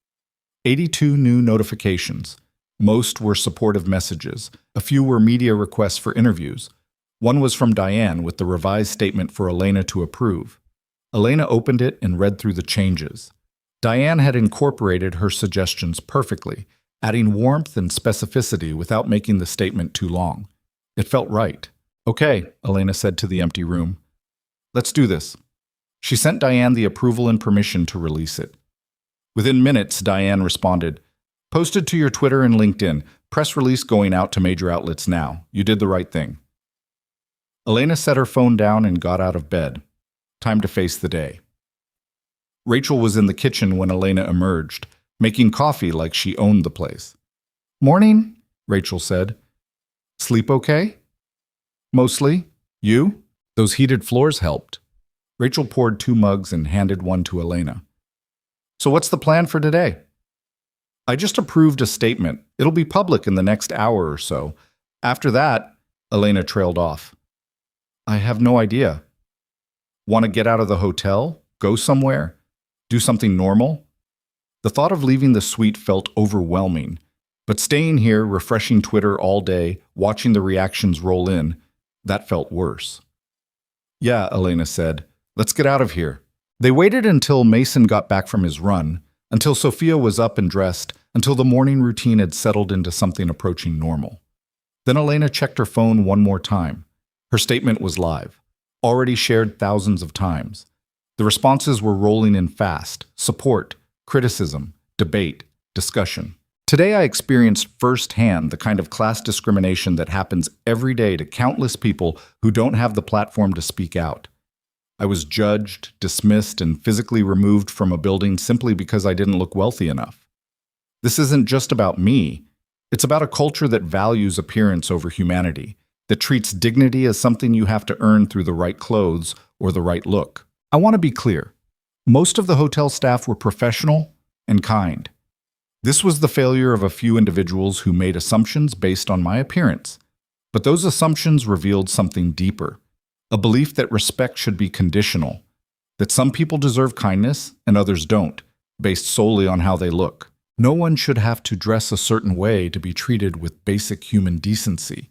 82 new notifications. Most were supportive messages. A few were media requests for interviews. One was from Diane with the revised statement for Elena to approve. Elena opened it and read through the changes. Diane had incorporated her suggestions perfectly, adding warmth and specificity without making the statement too long. It felt right. "Okay," Elena said to the empty room. "Let's do this." She sent Diane the approval and permission to release it. Within minutes, Diane responded, "Posted to your Twitter and LinkedIn. Press release going out to major outlets now. You did the right thing." Elena set her phone down and got out of bed. Time to face the day. Rachel was in the kitchen when Elena emerged, making coffee like she owned the place. "Morning," Rachel said. "Sleep okay?" "Mostly. You?" Those heated floors helped. Rachel poured 2 mugs and handed one to Elena. "So what's the plan for today?" "I just approved a statement. It'll be public in the next hour or so. After that," Elena trailed off. "I have no idea." "Want to get out of the hotel? Go somewhere? Do something normal?" The thought of leaving the suite felt overwhelming, but staying here, refreshing Twitter all day, watching the reactions roll in, that felt worse. "Yeah," Elena said. "Let's get out of here." They waited until Mason got back from his run, until Sophia was up and dressed, until the morning routine had settled into something approaching normal. Then Elena checked her phone one more time. Her statement was live, already shared thousands of times. The responses were rolling in fast: support, criticism, debate, discussion. Today I experienced firsthand the kind of class discrimination that happens every day to countless people who don't have the platform to speak out. I was judged, dismissed, and physically removed from a building simply because I didn't look wealthy enough. This isn't just about me. It's about a culture that values appearance over humanity, that treats dignity as something you have to earn through the right clothes or the right look. I want to be clear. Most of the hotel staff were professional and kind. This was the failure of a few individuals who made assumptions based on my appearance. But those assumptions revealed something deeper. A belief that respect should be conditional, that some people deserve kindness and others don't, based solely on how they look. No one should have to dress a certain way to be treated with basic human decency.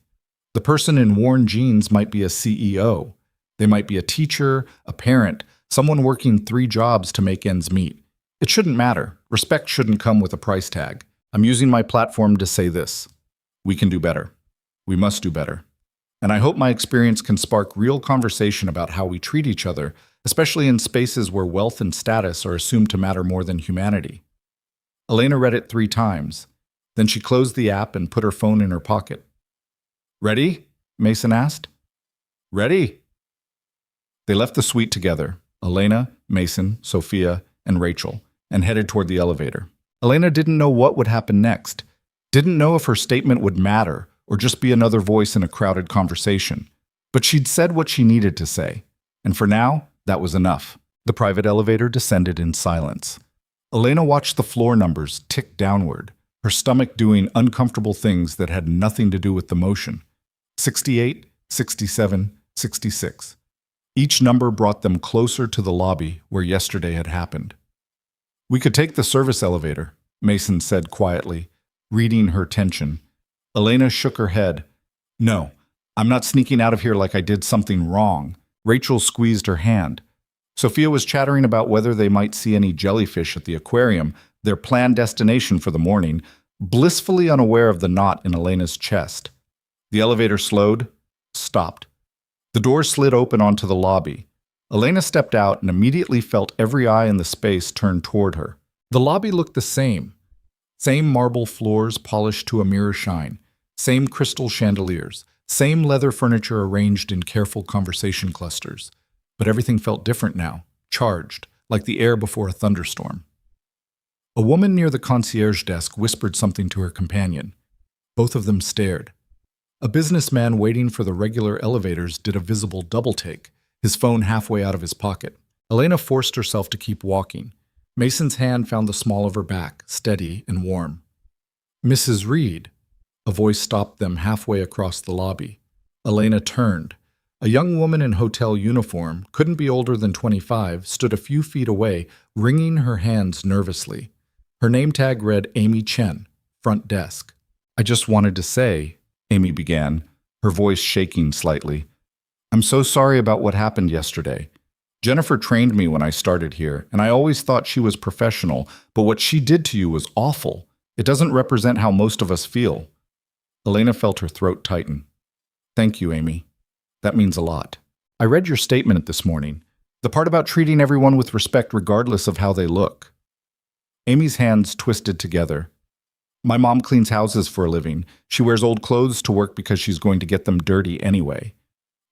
The person in worn jeans might be a CEO. They might be a teacher, a parent, someone working 3 jobs to make ends meet. It shouldn't matter. Respect shouldn't come with a price tag. I'm using my platform to say this: we can do better. We must do better. And I hope my experience can spark real conversation about how we treat each other, especially in spaces where wealth and status are assumed to matter more than humanity. Elena read it 3 times. Then she closed the app and put her phone in her pocket. "Ready?" Mason asked. "Ready." They left the suite together, Elena, Mason, Sophia, and Rachel, and headed toward the elevator. Elena didn't know what would happen next, didn't know if her statement would matter or just be another voice in a crowded conversation. But she'd said what she needed to say, and for now, that was enough. The private elevator descended in silence. Elena watched the floor numbers tick downward, her stomach doing uncomfortable things that had nothing to do with the motion. 68, 67, 66. Each number brought them closer to the lobby where yesterday had happened. "We could take the service elevator," Mason said quietly, reading her tension. Elena shook her head. "No, I'm not sneaking out of here like I did something wrong." Rachel squeezed her hand. Sophia was chattering about whether they might see any jellyfish at the aquarium, their planned destination for the morning, blissfully unaware of the knot in Elena's chest. The elevator slowed, stopped. The door slid open onto the lobby. Elena stepped out and immediately felt every eye in the space turn toward her. The lobby looked the same. Same marble floors polished to a mirror shine. Same crystal chandeliers. Same leather furniture arranged in careful conversation clusters. But everything felt different now, charged, like the air before a thunderstorm. A woman near the concierge desk whispered something to her companion. Both of them stared. A businessman waiting for the regular elevators did a visible double-take, his phone halfway out of his pocket. Elena forced herself to keep walking. Mason's hand found the small of her back, steady and warm. "Mrs. Reed." A voice stopped them halfway across the lobby. Elena turned. A young woman in hotel uniform, couldn't be older than 25, stood a few feet away, wringing her hands nervously. Her name tag read Amy Chen, front desk. "I just wanted to say," Amy began, her voice shaking slightly, "I'm so sorry about what happened yesterday. Jennifer trained me when I started here, and I always thought she was professional, but what she did to you was awful. It doesn't represent how most of us feel." Elena felt her throat tighten. "Thank you, Amy. That means a lot. I read your statement this morning, the part about treating everyone with respect regardless of how they look." Amy's hands twisted together. "My mom cleans houses for a living. She wears old clothes to work because she's going to get them dirty anyway.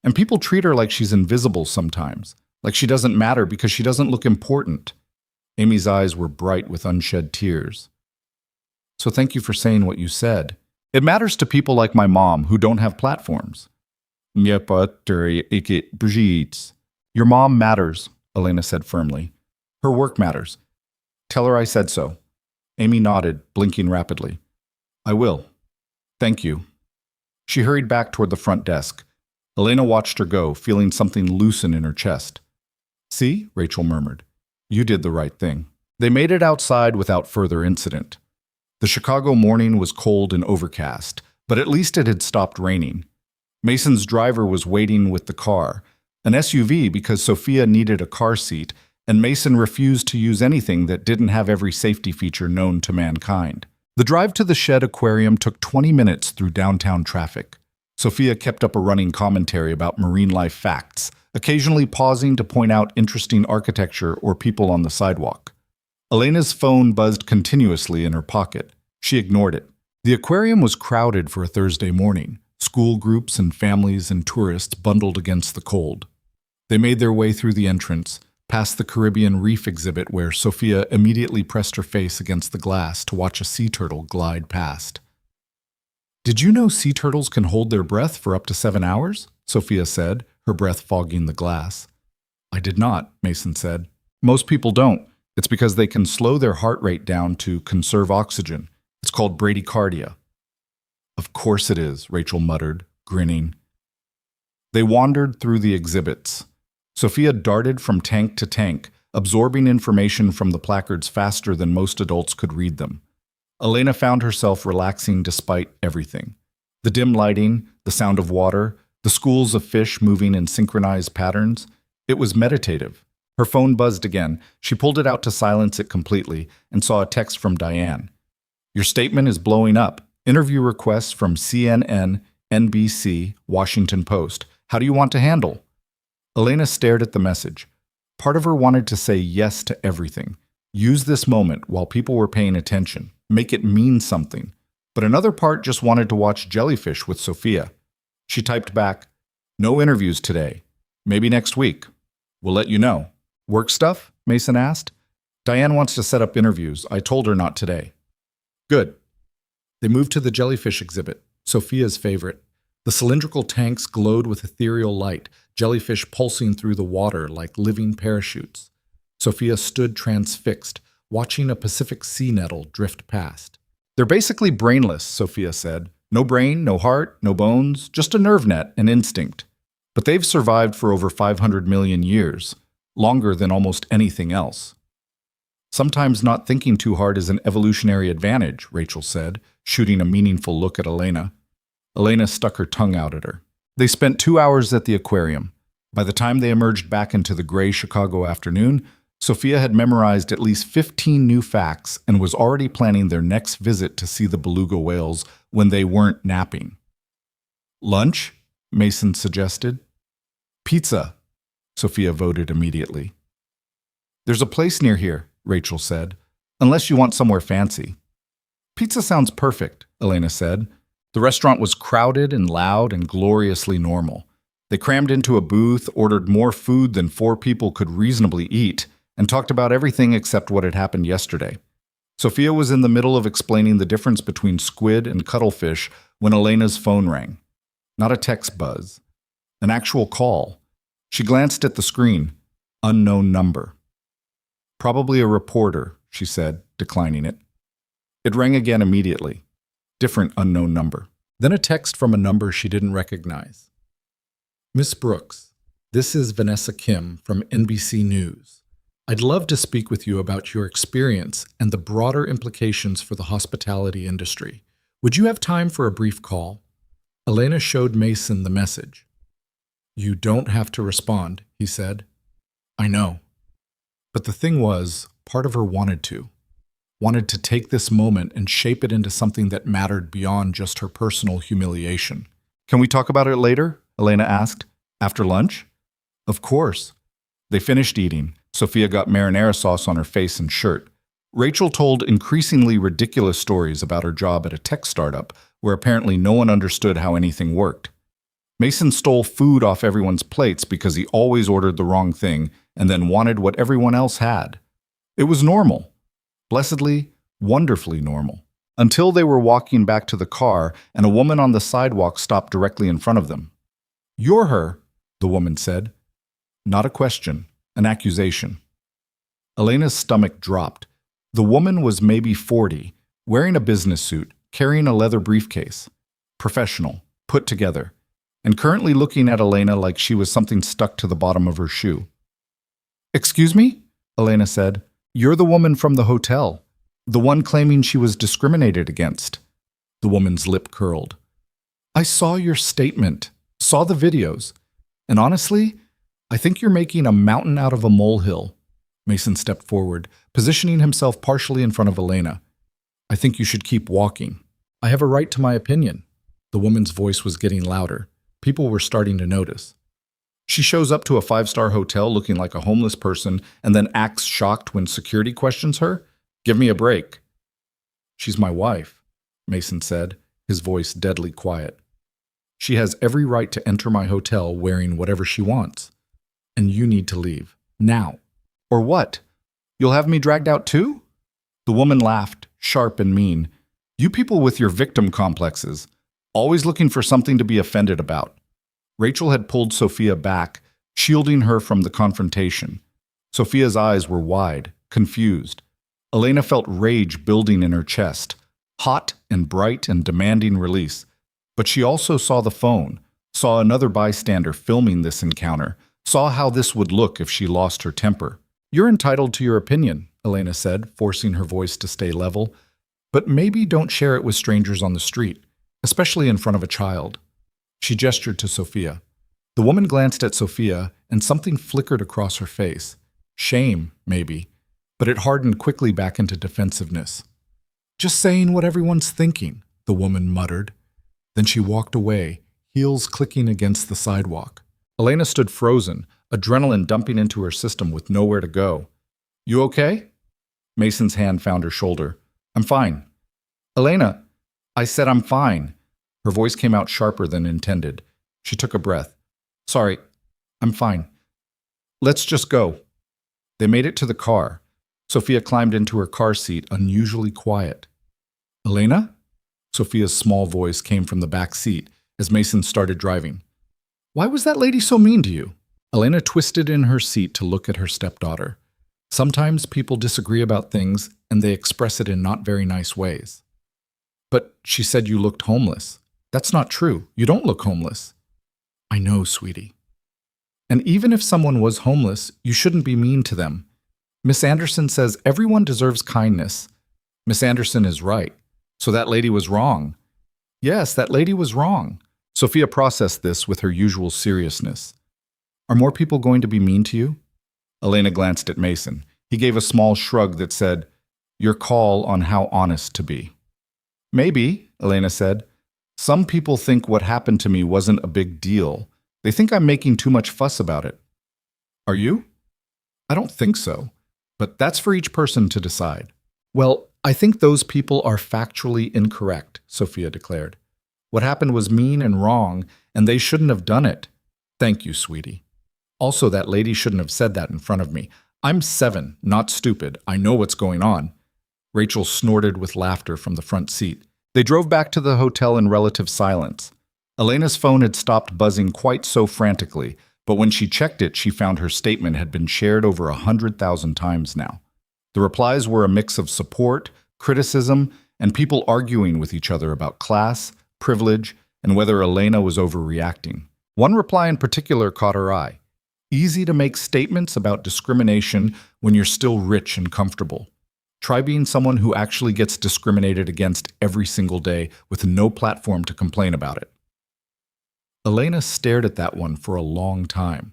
And people treat her like she's invisible sometimes, like she doesn't matter because she doesn't look important." Amy's eyes were bright with unshed tears. "So thank you for saying what you said. It matters to people like my mom who don't have platforms." "Your mom matters," Elena said firmly. "Her work matters. Tell her I said so." Amy nodded, blinking rapidly. "I will. Thank you." She hurried back toward the front desk. Elena watched her go, feeling something loosen in her chest. "See?" Rachel murmured. "You did the right thing." They made it outside without further incident. The Chicago morning was cold and overcast, but at least it had stopped raining. Mason's driver was waiting with the car, an SUV because Sophia needed a car seat, and Mason refused to use anything that didn't have every safety feature known to mankind. The drive to the Shed Aquarium took 20 minutes through downtown traffic. Sophia kept up a running commentary about marine life facts, occasionally pausing to point out interesting architecture or people on the sidewalk. Elena's phone buzzed continuously in her pocket. She ignored it. The aquarium was crowded for a Thursday morning. School groups and families and tourists bundled against the cold. They made their way through the entrance, past the Caribbean reef exhibit where Sophia immediately pressed her face against the glass to watch a sea turtle glide past. "Did you know sea turtles can hold their breath for up to 7 hours?" Sophia said, her breath fogging the glass. "I did not," Mason said. "Most people don't. It's because they can slow their heart rate down to conserve oxygen. It's called bradycardia." "Of course it is," Rachel muttered, grinning. They wandered through the exhibits. Sophia darted from tank to tank, absorbing information from the placards faster than most adults could read them. Elena found herself relaxing despite everything. The dim lighting, the sound of water, the schools of fish moving in synchronized patterns. It was meditative. Her phone buzzed again. She pulled it out to silence it completely and saw a text from Diane. "Your statement is blowing up. Interview requests from CNN, NBC, Washington Post. How do you want to handle?" Elena stared at the message. Part of her wanted to say yes to everything. Use this moment while people were paying attention. Make it mean something. But another part just wanted to watch jellyfish with Sophia. She typed back, "No interviews today. Maybe next week. We'll let you know." "Work stuff?" Mason asked. "Diane wants to set up interviews. I told her not today." "Good." They moved to the jellyfish exhibit, Sophia's favorite. The cylindrical tanks glowed with ethereal light, jellyfish pulsing through the water like living parachutes. Sophia stood transfixed, watching a Pacific sea nettle drift past. "They're basically brainless," Sophia said. "No brain, no heart, no bones, just a nerve net and instinct." But they've survived for over 500 million years, longer than almost anything else. Sometimes not thinking too hard is an evolutionary advantage, Rachel said, shooting a meaningful look at Elena. Elena stuck her tongue out at her. They spent 2 hours at the aquarium. By the time they emerged back into the gray Chicago afternoon, Sophia had memorized at least 15 new facts and was already planning their next visit to see the beluga whales when they weren't napping. Lunch? Mason suggested. Pizza, Sophia voted immediately. There's a place near here, Rachel said, unless you want somewhere fancy. Pizza sounds perfect, Elena said. The restaurant was crowded and loud and gloriously normal. They crammed into a booth, ordered more food than 4 people could reasonably eat, and talked about everything except what had happened yesterday. Sophia was in the middle of explaining the difference between squid and cuttlefish when Elena's phone rang. Not a text buzz. An actual call. She glanced at the screen. Unknown number. Probably a reporter, she said, declining it. It rang again immediately. Different unknown number. Then a text from a number she didn't recognize. Miss Brooks, this is Vanessa Kim from NBC News. I'd love to speak with you about your experience and the broader implications for the hospitality industry. Would you have time for a brief call? Elena showed Mason the message. You don't have to respond, he said. I know. But the thing was, part of her wanted to take this moment and shape it into something that mattered beyond just her personal humiliation. Can we talk about it later? Elena asked. After lunch? Of course. They finished eating. Sophia got marinara sauce on her face and shirt. Rachel told increasingly ridiculous stories about her job at a tech startup where apparently no one understood how anything worked. Mason stole food off everyone's plates because he always ordered the wrong thing and then wanted what everyone else had. It was normal. Blessedly, wonderfully normal. Until they were walking back to the car and a woman on the sidewalk stopped directly in front of them. You're her, the woman said. Not a question, an accusation. Elena's stomach dropped. The woman was maybe 40, wearing a business suit, carrying a leather briefcase. Professional, put together, and currently looking at Elena like she was something stuck to the bottom of her shoe. Excuse me? Elena said. You're the woman from the hotel, the one claiming she was discriminated against. The woman's lip curled. I saw your statement, saw the videos, and honestly, I think you're making a mountain out of a molehill. Mason stepped forward, positioning himself partially in front of Elena. I think you should keep walking. I have a right to my opinion. The woman's voice was getting louder. People were starting to notice. She shows up to a 5-star hotel looking like a homeless person and then acts shocked when security questions her? Give me a break. She's my wife, Mason said, his voice deadly quiet. She has every right to enter my hotel wearing whatever she wants. And you need to leave. Now. Or what? You'll have me dragged out too? The woman laughed, sharp and mean. You people with your victim complexes, always looking for something to be offended about. Rachel had pulled Sophia back, shielding her from the confrontation. Sophia's eyes were wide, confused. Elena felt rage building in her chest, hot and bright and demanding release. But she also saw the phone, saw another bystander filming this encounter, saw how this would look if she lost her temper. You're entitled to your opinion, Elena said, forcing her voice to stay level. But maybe don't share it with strangers on the street, especially in front of a child. She gestured to Sophia. The woman glanced at Sophia, and something flickered across her face. Shame, maybe, but it hardened quickly back into defensiveness. Just saying what everyone's thinking, the woman muttered. Then she walked away, heels clicking against the sidewalk. Elena stood frozen, adrenaline dumping into her system with nowhere to go. You okay? Mason's hand found her shoulder. I'm fine. Elena, I said I'm fine. Her voice came out sharper than intended. She took a breath. Sorry, I'm fine. Let's just go. They made it to the car. Sophia climbed into her car seat, unusually quiet. Elena? Sophia's small voice came from the back seat as Mason started driving. Why was that lady so mean to you? Elena twisted in her seat to look at her stepdaughter. Sometimes people disagree about things and they express it in not very nice ways. But she said you looked homeless. That's not true. You don't look homeless. I know, sweetie. And even if someone was homeless, you shouldn't be mean to them. Miss Anderson says everyone deserves kindness. Miss Anderson is right. So that lady was wrong. Yes, that lady was wrong. Sophia processed this with her usual seriousness. Are more people going to be mean to you? Elena glanced at Mason. He gave a small shrug that said, your call on how honest to be. Maybe, Elena said. Some people think what happened to me wasn't a big deal. They think I'm making too much fuss about it. Are you? I don't think so. But that's for each person to decide. Well, I think those people are factually incorrect, Sophia declared. What happened was mean and wrong, and they shouldn't have done it. Thank you, sweetie. Also, that lady shouldn't have said that in front of me. I'm 7, not stupid. I know what's going on. Rachel snorted with laughter from the front seat. They drove back to the hotel in relative silence. Elena's phone had stopped buzzing quite so frantically, but when she checked it, she found her statement had been shared over 100,000 times now. The replies were a mix of support, criticism, and people arguing with each other about class, privilege, and whether Elena was overreacting. One reply in particular caught her eye. Easy to make statements about discrimination when you're still rich and comfortable. Try being someone who actually gets discriminated against every single day with no platform to complain about it. Elena stared at that one for a long time.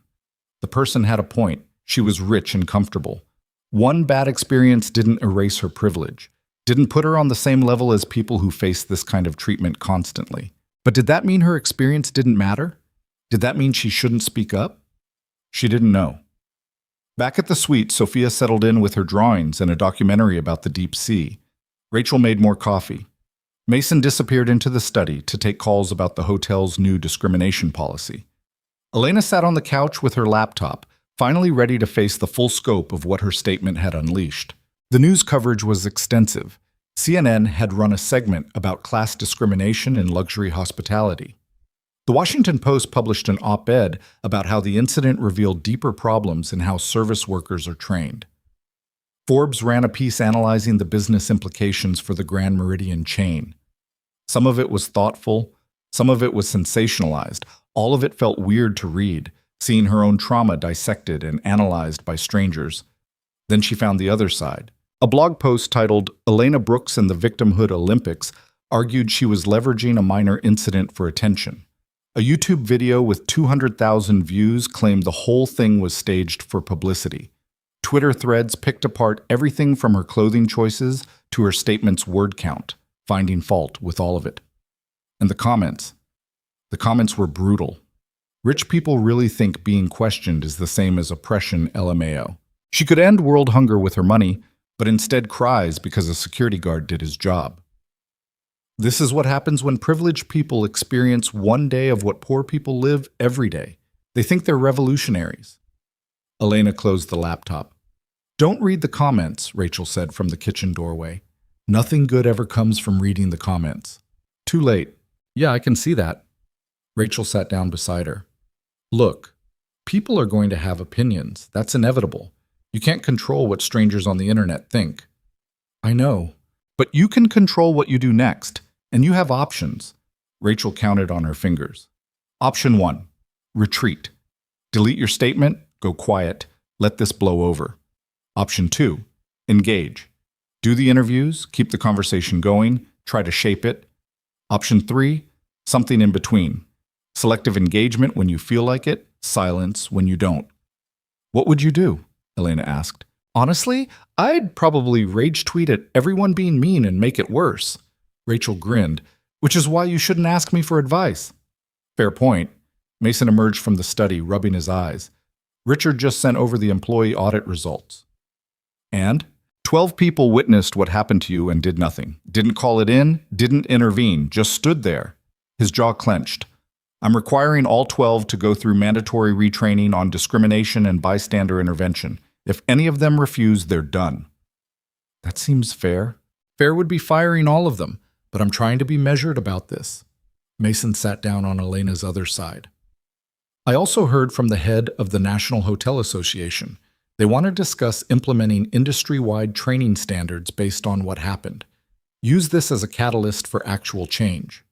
The person had a point. She was rich and comfortable. One bad experience didn't erase her privilege, didn't put her on the same level as people who face this kind of treatment constantly. But did that mean her experience didn't matter? Did that mean she shouldn't speak up? She didn't know. Back at the suite, Sophia settled in with her drawings and a documentary about the deep sea. Rachel made more coffee. Mason disappeared into the study to take calls about the hotel's new discrimination policy. Elena sat on the couch with her laptop, finally ready to face the full scope of what her statement had unleashed. The news coverage was extensive. CNN had run a segment about class discrimination in luxury hospitality. The Washington Post published an op-ed about how the incident revealed deeper problems in how service workers are trained. Forbes ran a piece analyzing the business implications for the Grand Meridian chain. Some of it was thoughtful, some of it was sensationalized, all of it felt weird to read, seeing her own trauma dissected and analyzed by strangers. Then she found the other side. A blog post titled "Elena Brooks and the Victimhood Olympics" argued she was leveraging a minor incident for attention. A YouTube video with 200,000 views claimed the whole thing was staged for publicity. Twitter threads picked apart everything from her clothing choices to her statement's word count, finding fault with all of it. And the comments were brutal. Rich people really think being questioned is the same as oppression, LMAO. She could end world hunger with her money, but instead cries because a security guard did his job. This is what happens when privileged people experience one day of what poor people live every day. They think they're revolutionaries. Elena closed the laptop. Don't read the comments, Rachel said from the kitchen doorway. Nothing good ever comes from reading the comments. Too late. Yeah, I can see that. Rachel sat down beside her. Look, people are going to have opinions. That's inevitable. You can't control what strangers on the internet think. I know. But you can control what you do next. And you have options. Rachel counted on her fingers. Option 1. Retreat. Delete your statement, go quiet, let this blow over. Option 2. Engage. Do the interviews, keep the conversation going, try to shape it. Option 3. Something in between. Selective engagement when you feel like it, silence when you don't. What would you do? Elena asked. Honestly, I'd probably rage tweet at everyone being mean and make it worse. Rachel grinned, which is why you shouldn't ask me for advice. Fair point. Mason emerged from the study, rubbing his eyes. Richard just sent over the employee audit results. And? 12 people witnessed what happened to you and did nothing. Didn't call it in, didn't intervene, just stood there. His jaw clenched. I'm requiring all 12 to go through mandatory retraining on discrimination and bystander intervention. If any of them refuse, they're done. That seems fair. Fair would be firing all of them. But I'm trying to be measured about this. Mason sat down on Elena's other side. I also heard from the head of the National Hotel Association. They want to discuss implementing industry-wide training standards based on what happened. Use this as a catalyst for actual change.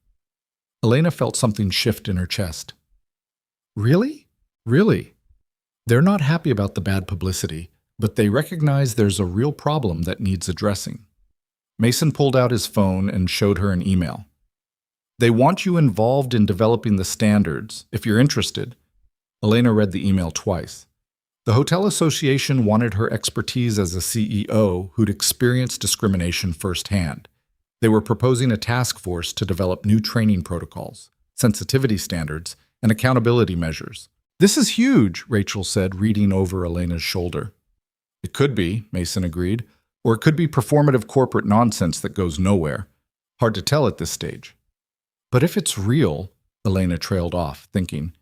Elena felt something shift in her chest. Really? Really? They're not happy about the bad publicity, but they recognize there's a real problem that needs addressing. Mason pulled out his phone and showed her an email. They want you involved in developing the standards, if you're interested. Elena read the email twice. The Hotel Association wanted her expertise as a CEO who'd experienced discrimination firsthand. They were proposing a task force to develop new training protocols, sensitivity standards, and accountability measures. This is huge, Rachel said, reading over Elena's shoulder. It could be, Mason agreed, or it could be performative corporate nonsense that goes nowhere. Hard to tell at this stage. But if it's real, Elena trailed off, thinking,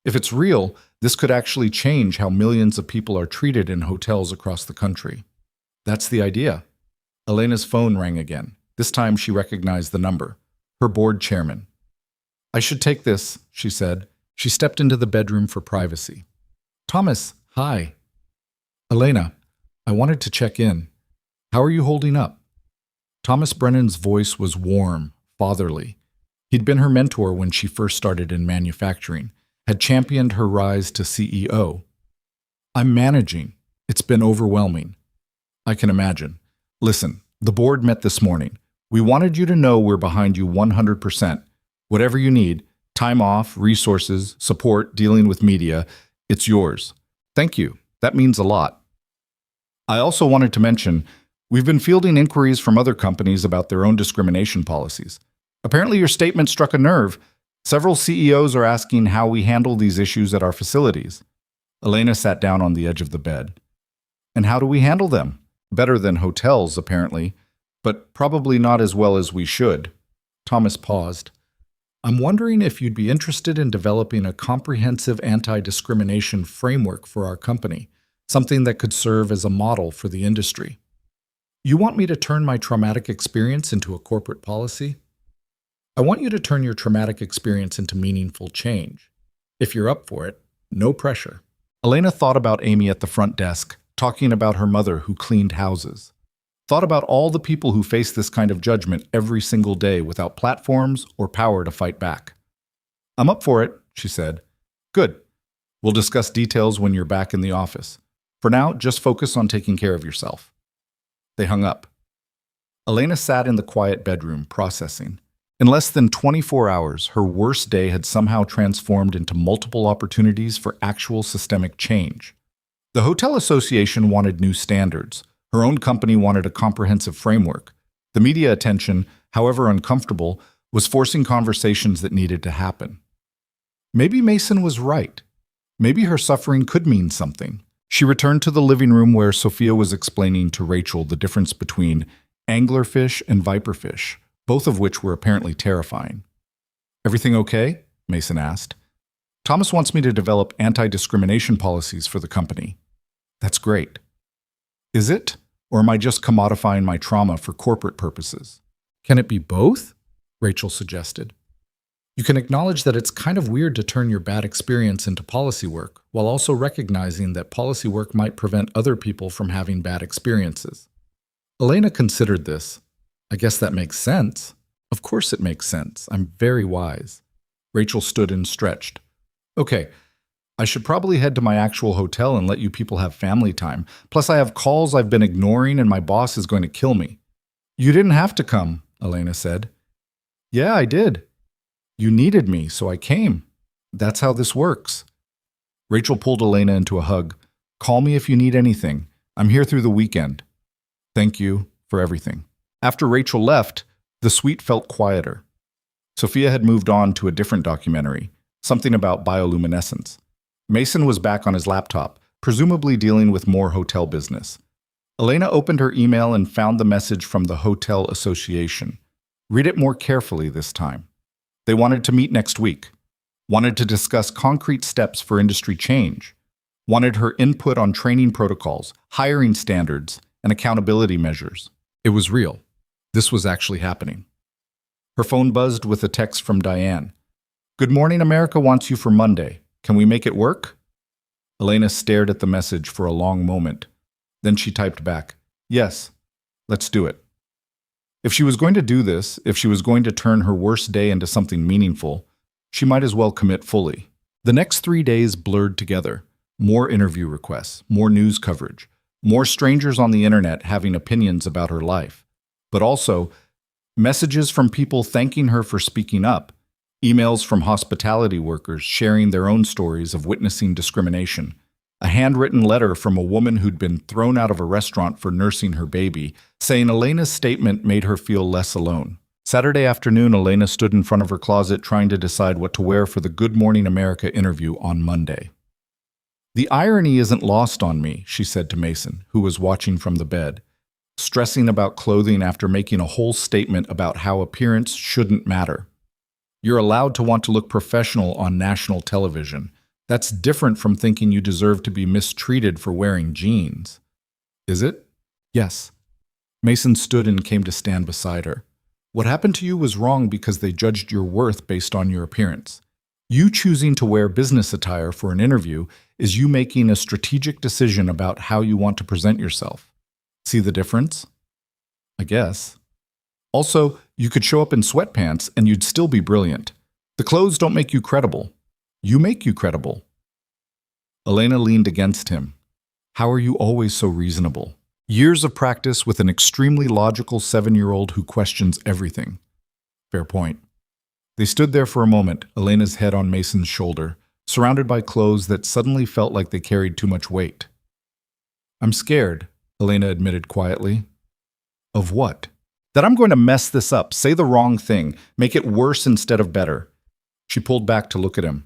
if it's real, this could actually change how millions of people are treated in hotels across the country. That's the idea. Elena's phone rang again. This time she recognized the number. Her board chairman. I should take this, she said. She stepped into the bedroom for privacy. Thomas, hi. Elena, I wanted to check in. How are you holding up? Thomas Brennan's voice was warm, fatherly. He'd been her mentor when she first started in manufacturing, had championed her rise to CEO. I'm managing. It's been overwhelming. I can imagine. Listen, the board met this morning. We wanted you to know we're behind you 100%. Whatever you need, time off, resources, support, dealing with media, it's yours. Thank you. That means a lot. I also wanted to mention, we've been fielding inquiries from other companies about their own discrimination policies. Apparently your statement struck a nerve. Several CEOs are asking how we handle these issues at our facilities. Elena sat down on the edge of the bed. And how do we handle them? Better than hotels, apparently, but probably not as well as we should. Thomas paused. I'm wondering if you'd be interested in developing a comprehensive anti-discrimination framework for our company, something that could serve as a model for the industry. You want me to turn my traumatic experience into a corporate policy? I want you to turn your traumatic experience into meaningful change. If you're up for it, no pressure. Elena thought about Amy at the front desk, talking about her mother who cleaned houses. Thought about all the people who face this kind of judgment every single day without platforms or power to fight back. I'm up for it, she said. Good. We'll discuss details when you're back in the office. For now, just focus on taking care of yourself. They hung up. Elena sat in the quiet bedroom, processing. In less than 24 hours, her worst day had somehow transformed into multiple opportunities for actual systemic change. The Hotel Association wanted new standards. Her own company wanted a comprehensive framework. The media attention, however uncomfortable, was forcing conversations that needed to happen. Maybe Mason was right. Maybe her suffering could mean something. She returned to the living room where Sophia was explaining to Rachel the difference between anglerfish and viperfish, both of which were apparently terrifying. Everything okay? Mason asked. Thomas wants me to develop anti-discrimination policies for the company. That's great. Is it? Or am I just commodifying my trauma for corporate purposes? Can it be both? Rachel suggested. You can acknowledge that it's kind of weird to turn your bad experience into policy work, while also recognizing that policy work might prevent other people from having bad experiences. Elena considered this. I guess that makes sense. Of course it makes sense. I'm very wise. Rachel stood and stretched. Okay, I should probably head to my actual hotel and let you people have family time. Plus I have calls I've been ignoring and my boss is going to kill me. You didn't have to come, Elena said. Yeah, I did. You needed me, so I came. That's how this works. Rachel pulled Elena into a hug. Call me if you need anything. I'm here through the weekend. Thank you for everything. After Rachel left, the suite felt quieter. Sophia had moved on to a different documentary, something about bioluminescence. Mason was back on his laptop, presumably dealing with more hotel business. Elena opened her email and found the message from the Hotel Association. Read it more carefully this time. They wanted to meet next week, wanted to discuss concrete steps for industry change, wanted her input on training protocols, hiring standards, and accountability measures. It was real. This was actually happening. Her phone buzzed with a text from Diane. Good morning, America wants you for Monday. Can we make it work? Elena stared at the message for a long moment. Then she typed back, yes, let's do it. If she was going to do this, if she was going to turn her worst day into something meaningful, she might as well commit fully. The next 3 days blurred together. More interview requests, more news coverage, more strangers on the internet having opinions about her life. But also, messages from people thanking her for speaking up, emails from hospitality workers sharing their own stories of witnessing discrimination, a handwritten letter from a woman who'd been thrown out of a restaurant for nursing her baby, saying Elena's statement made her feel less alone. Saturday afternoon, Elena stood in front of her closet trying to decide what to wear for the Good Morning America interview on Monday. "The irony isn't lost on me," she said to Mason, who was watching from the bed, stressing about clothing after making a whole statement about how appearance shouldn't matter. "You're allowed to want to look professional on national television. That's different from thinking you deserve to be mistreated for wearing jeans." "Is it?" "Yes." Mason stood and came to stand beside her. "What happened to you was wrong because they judged your worth based on your appearance. You choosing to wear business attire for an interview is you making a strategic decision about how you want to present yourself. See the difference?" "I guess." "Also, you could show up in sweatpants and you'd still be brilliant. The clothes don't make you credible. You make you credible." Elena leaned against him. "How are you always so reasonable? Years of practice with an extremely logical 7-year-old who questions everything." "Fair point." They stood there for a moment, Elena's head on Mason's shoulder, surrounded by clothes that suddenly felt like they carried too much weight. "I'm scared," Elena admitted quietly. "Of what?" "That I'm going to mess this up, say the wrong thing, make it worse instead of better." She pulled back to look at him.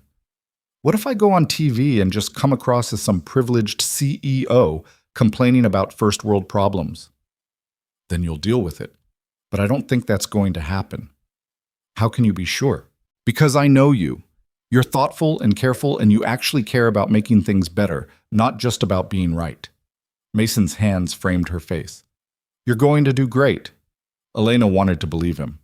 "What if I go on TV and just come across as some privileged CEO complaining about first world problems?" "Then you'll deal with it. But I don't think that's going to happen." "How can you be sure?" "Because I know you. You're thoughtful and careful, and you actually care about making things better, not just about being right." Mason's hands framed her face. "You're going to do great." Elena wanted to believe him.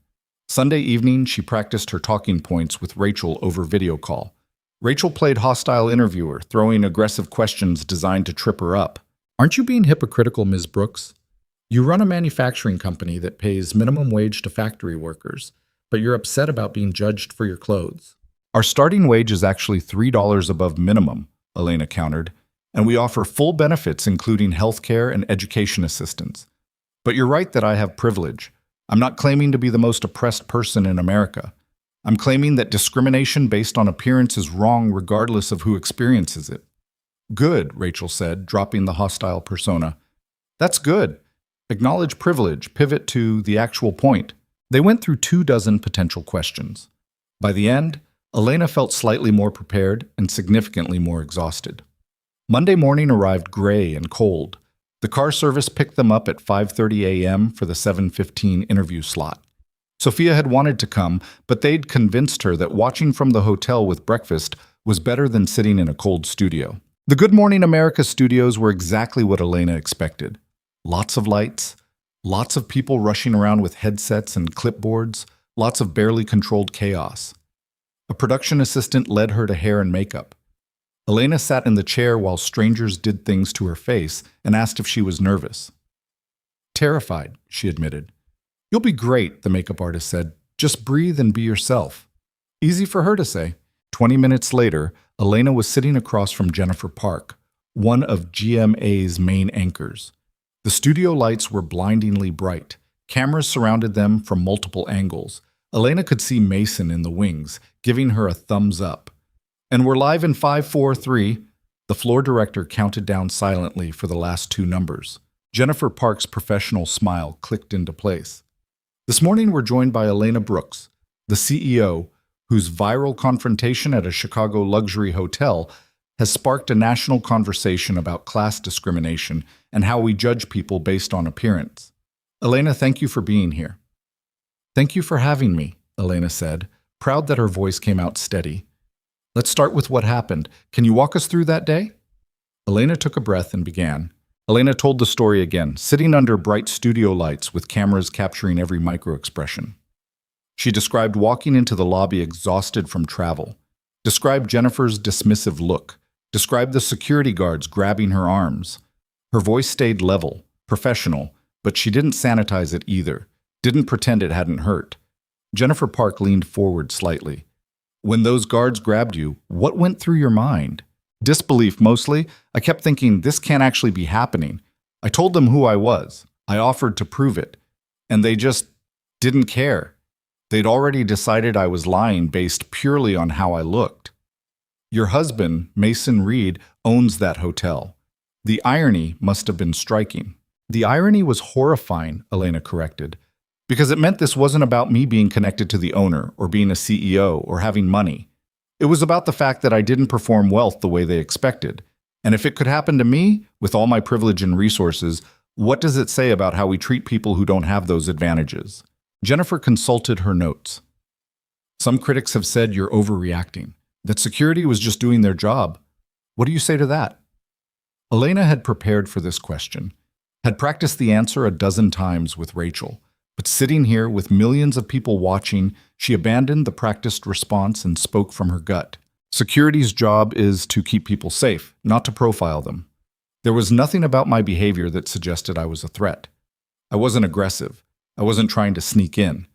Sunday evening, she practiced her talking points with Rachel over video call. Rachel played hostile interviewer, throwing aggressive questions designed to trip her up. "Aren't you being hypocritical, Ms. Brooks? You run a manufacturing company that pays minimum wage to factory workers, but you're upset about being judged for your clothes." "Our starting wage is actually $3 above minimum," Elena countered, "and we offer full benefits including health care and education assistance. But you're right that I have privilege. I'm not claiming to be the most oppressed person in America. I'm claiming that discrimination based on appearance is wrong regardless of who experiences it." "Good," Rachel said, dropping the hostile persona. "That's good. Acknowledge privilege, pivot to the actual point." They went through 24 potential questions. By the end, Elena felt slightly more prepared and significantly more exhausted. Monday morning arrived gray and cold. The car service picked them up at 5:30 a.m. for the 7:15 interview slot. Sophia had wanted to come, but they'd convinced her that watching from the hotel with breakfast was better than sitting in a cold studio. The Good Morning America studios were exactly what Elena expected. Lots of lights, lots of people rushing around with headsets and clipboards, lots of barely controlled chaos. A production assistant led her to hair and makeup. Elena sat in the chair while strangers did things to her face and asked if she was nervous. "Terrified," she admitted. "You'll be great," the makeup artist said. "Just breathe and be yourself." Easy for her to say. 20 minutes later, Elena was sitting across from Jennifer Park, one of GMA's main anchors. The studio lights were blindingly bright. Cameras surrounded them from multiple angles. Elena could see Mason in the wings, giving her a thumbs up. "And we're live in 5, 4, 3. The floor director counted down silently for the last 2 numbers. Jennifer Park's professional smile clicked into place. This morning we're joined by Elena Brooks, the CEO, whose viral confrontation at a Chicago luxury hotel has sparked a national conversation about class discrimination and how we judge people based on appearance. Elena, thank you for being here." "Thank you for having me," Elena said, proud that her voice came out steady. "Let's start with what happened. Can you walk us through that day?" Elena took a breath and began. Elena told the story again, sitting under bright studio lights with cameras capturing every micro-expression. She described walking into the lobby exhausted from travel, described Jennifer's dismissive look, described the security guards grabbing her arms. Her voice stayed level, professional, but she didn't sanitize it either, didn't pretend it hadn't hurt. Jennifer Park leaned forward slightly. "When those guards grabbed you, what went through your mind? Disbelief mostly. I kept thinking, this can't actually be happening. I told them who I was. I offered to prove it. And they just didn't care. They'd already decided I was lying based purely on how I looked. Your husband, Mason Reed, owns that hotel. The irony must have been striking. The irony was horrifying, Elena corrected, because it meant this wasn't about me being connected to the owner or being a CEO or having money. It was about the fact that I didn't perform wealth the way they expected. And if it could happen to me, with all my privilege and resources, what does it say about how we treat people who don't have those advantages? Jennifer consulted her notes. Some critics have said you're overreacting, that security was just doing their job. What do you say to that? Elena had prepared for this question, had practiced the answer a dozen times with Rachel, but sitting here with millions of people watching, she abandoned the practiced response and spoke from her gut. Security's job is to keep people safe, not to profile them. There was nothing about my behavior that suggested I was a threat. I wasn't aggressive. I wasn't trying to sneak in.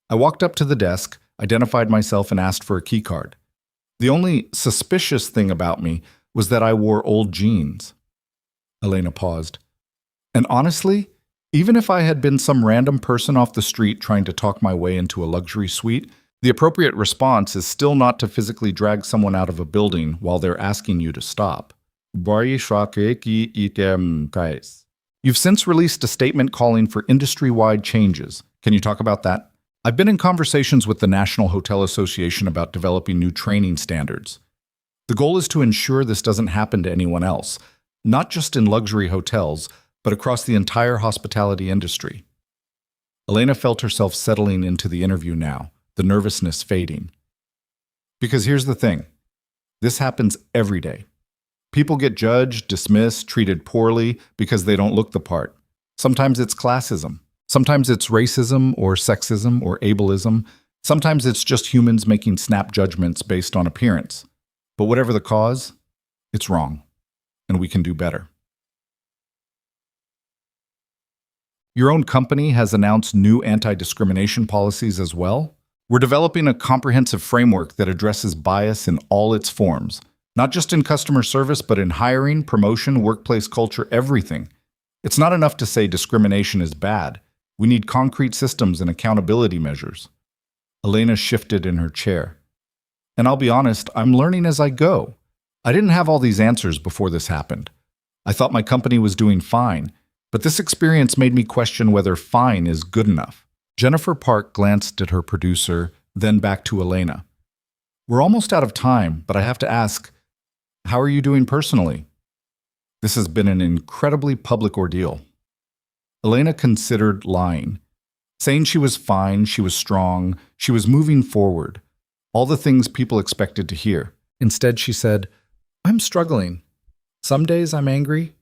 I walked up to the desk, identified myself, and asked for a key card. The only suspicious thing about me was that I wore old jeans. Elena paused. And honestly, even if I had been some random person off the street trying to talk my way into a luxury suite, the appropriate response is still not to physically drag someone out of a building while they're asking you to stop. You've since released a statement calling for industry-wide changes. Can you talk about that? I've been in conversations with the National Hotel Association about developing new training standards. The goal is to ensure this doesn't happen to anyone else, not just in luxury hotels, but across the entire hospitality industry. Elena felt herself settling into the interview now, the nervousness fading. Because here's the thing. This happens every day. People get judged, dismissed, treated poorly because they don't look the part. Sometimes it's classism. Sometimes it's racism or sexism or ableism. Sometimes it's just humans making snap judgments based on appearance. But whatever the cause, it's wrong, and we can do better. Your own company has announced new anti-discrimination policies as well. We're developing a comprehensive framework that addresses bias in all its forms, not just in customer service, but in hiring, promotion, workplace culture, everything. It's not enough to say discrimination is bad. We need concrete systems and accountability measures. Elena shifted in her chair. And I'll be honest, I'm learning as I go. I didn't have all these answers before this happened. I thought my company was doing fine, but this experience made me question whether fine is good enough. Jennifer Park glanced at her producer, then back to Elena. We're almost out of time, but I have to ask, how are you doing personally? This has been an incredibly public ordeal. Elena considered lying, saying she was fine, she was strong, she was moving forward, all the things people expected to hear. Instead, she said, I'm struggling. Some days I'm angry,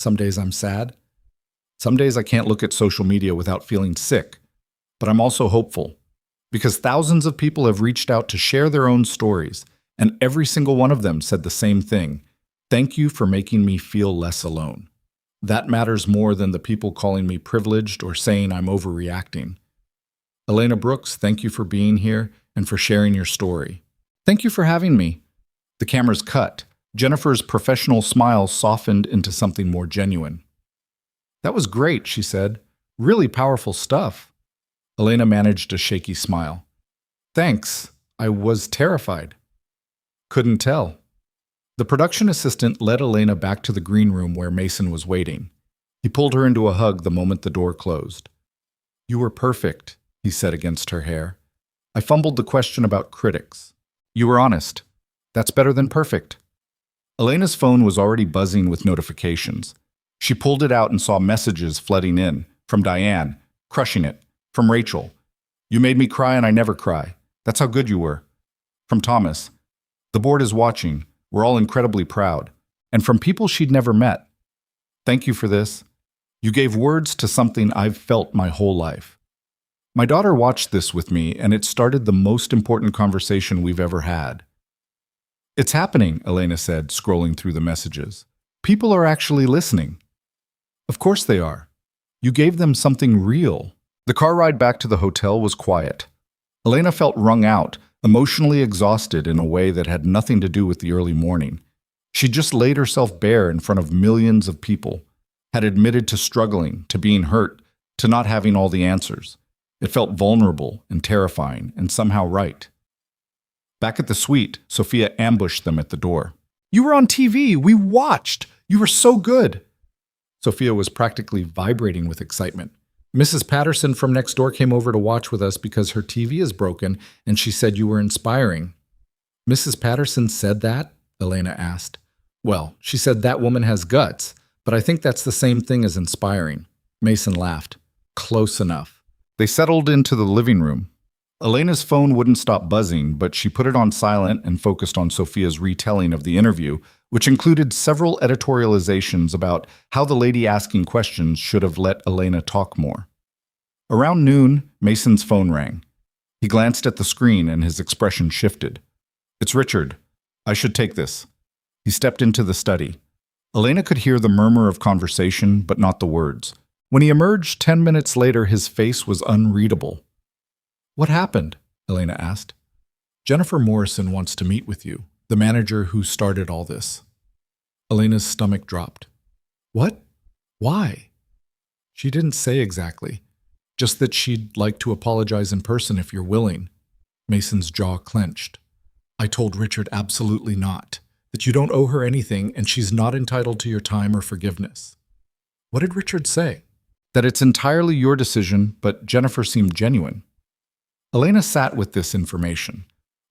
some days I'm sad. Some days I can't look at social media without feeling sick, but I'm also hopeful because thousands of people have reached out to share their own stories, and every single one of them said the same thing. Thank you for making me feel less alone. That matters more than the people calling me privileged or saying I'm overreacting. Elena Brooks, thank you for being here and for sharing your story. Thank you for having me. The camera's cut. Jennifer's professional smile softened into something more genuine. That was great, she said. Really powerful stuff. Elena managed a shaky smile. Thanks. I was terrified. Couldn't tell. The production assistant led Elena back to the green room where Mason was waiting. He pulled her into a hug the moment the door closed. You were perfect, he said against her hair. I fumbled the question about critics. You were honest. That's better than perfect. Elena's phone was already buzzing with notifications. She pulled it out and saw messages flooding in. From Diane, crushing it. From Rachel, you made me cry and I never cry. That's how good you were. From Thomas, the board is watching. We're all incredibly proud. And from people she'd never met. Thank you for this. You gave words to something I've felt my whole life. My daughter watched this with me, and it started the most important conversation we've ever had. It's happening, Elena said, scrolling through the messages. People are actually listening. Of course they are. You gave them something real. The car ride back to the hotel was quiet. Elena felt wrung out, emotionally exhausted in a way that had nothing to do with the early morning. She just laid herself bare in front of millions of people, had admitted to struggling, to being hurt, to not having all the answers. It felt vulnerable and terrifying and somehow right. Back at the suite, Sophia ambushed them at the door. "You were on TV! We watched! You were so good!" Sophia was practically vibrating with excitement. "Mrs. Patterson from next door came over to watch with us because her TV is broken, and she said you were inspiring." "Mrs. Patterson said that?" Elena asked. "Well, she said that woman has guts, but I think that's the same thing as inspiring." Mason laughed. "Close enough." They settled into the living room. Elena's phone wouldn't stop buzzing, but she put it on silent and focused on Sophia's retelling of the interview, which included several editorializations about how the lady asking questions should have let Elena talk more. Around noon, Mason's phone rang. He glanced at the screen and his expression shifted. "It's Richard. I should take this." He stepped into the study. Elena could hear the murmur of conversation, but not the words. When he emerged 10 minutes later, his face was unreadable. "What happened?" Elena asked. "Jennifer Morrison wants to meet with you, the manager who started all this." Elena's stomach dropped. "What? Why?" She didn't say exactly, just that she'd like to apologize in person if you're willing. Mason's jaw clenched. "I told Richard absolutely not, that you don't owe her anything and she's not entitled to your time or forgiveness." "What did Richard say?" "That it's entirely your decision, but Jennifer seemed genuine." Elena sat with this information.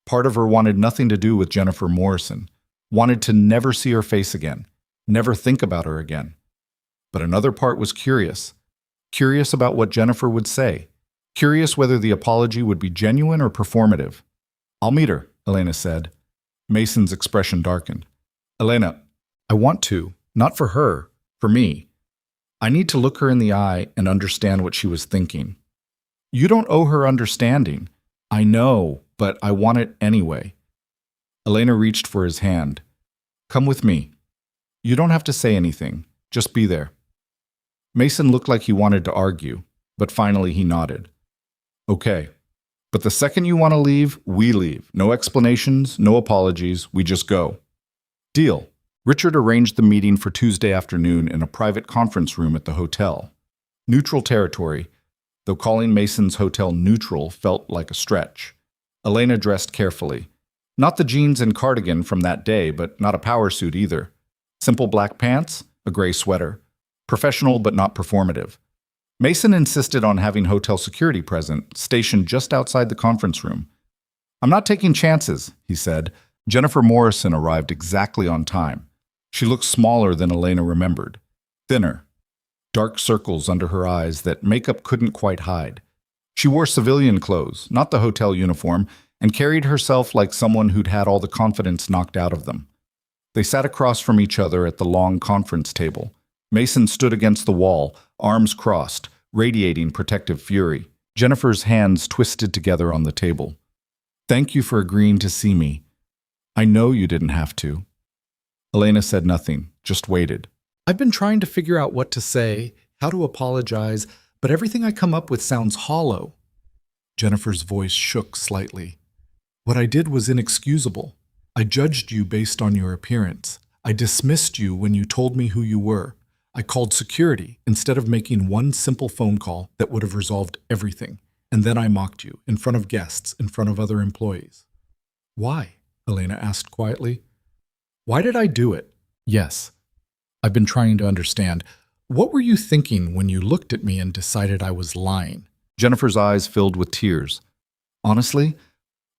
Part of her wanted nothing to do with Jennifer Morrison, wanted to never see her face again, never think about her again. But another part was curious about what Jennifer would say, curious whether the apology would be genuine or performative. "I'll meet her," Elena said. Mason's expression darkened. "Elena, I want to, not for her, for me. I need to look her in the eye and understand what she was thinking." "You don't owe her understanding." "I know, but I want it anyway." Elena reached for his hand. "Come with me. You don't have to say anything. Just be there." Mason looked like he wanted to argue, but finally he nodded. "Okay. But the second you want to leave, we leave. No explanations, no apologies. We just go." "Deal." Richard arranged the meeting for Tuesday afternoon in a private conference room at the hotel. Neutral territory, though calling Mason's hotel neutral felt like a stretch. Elena dressed carefully. Not the jeans and cardigan from that day, but not a power suit either. Simple black pants, a gray sweater. Professional but not performative. Mason insisted on having hotel security present, stationed just outside the conference room. "I'm not taking chances," he said. Jennifer Morrison arrived exactly on time. She looked smaller than Elena remembered. Thinner. Dark circles under her eyes that makeup couldn't quite hide. She wore civilian clothes, not the hotel uniform, and carried herself like someone who'd had all the confidence knocked out of them. They sat across from each other at the long conference table. Mason stood against the wall, arms crossed, radiating protective fury. Jennifer's hands twisted together on the table. "Thank you for agreeing to see me. I know you didn't have to." Elena said nothing, just waited. "I've been trying to figure out what to say, how to apologize, but everything I come up with sounds hollow." Jennifer's voice shook slightly. "What I did was inexcusable. I judged you based on your appearance. I dismissed you when you told me who you were. I called security instead of making one simple phone call that would have resolved everything. And then I mocked you, in front of guests, in front of other employees." "Why?" Elena asked quietly. "Why did I do it?" "Yes. I've been trying to understand. What were you thinking when you looked at me and decided I was lying?" Jennifer's eyes filled with tears. "Honestly,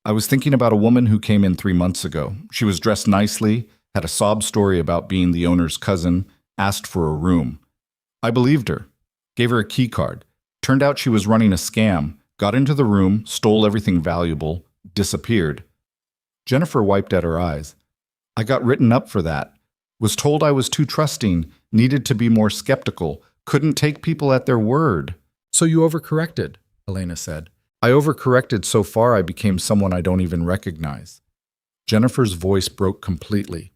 I was thinking about a woman who came in 3 months ago. She was dressed nicely, had a sob story about being the owner's cousin, asked for a room. I believed her, gave her a key card. Turned out she was running a scam, got into the room, stole everything valuable, disappeared." Jennifer wiped at her eyes. "I got written up for that. Was told I was too trusting, needed to be more skeptical, couldn't take people at their word." "So you overcorrected," Elena said. "I overcorrected so far I became someone I don't even recognize." Jennifer's voice broke completely.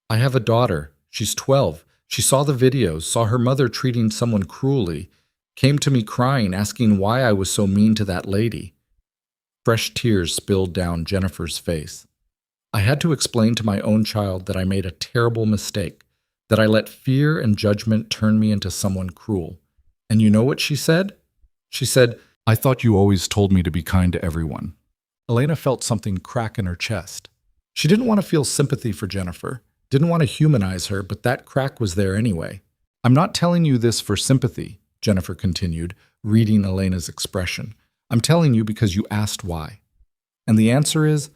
"I have a daughter. She's 12. She saw the videos, saw her mother treating someone cruelly, came to me crying, asking why I was so mean to that lady." Fresh tears spilled down Jennifer's face. I had to explain to my own child that I made a terrible mistake, that I let fear and judgment turn me into someone cruel. And you know what she said? She said, "I thought you always told me to be kind to everyone." Elena felt something crack in her chest. She didn't want to feel sympathy for Jennifer, didn't want to humanize her, but that crack was there anyway. "I'm not telling you this for sympathy," Jennifer continued, reading Elena's expression. "I'm telling you because you asked why. And the answer is,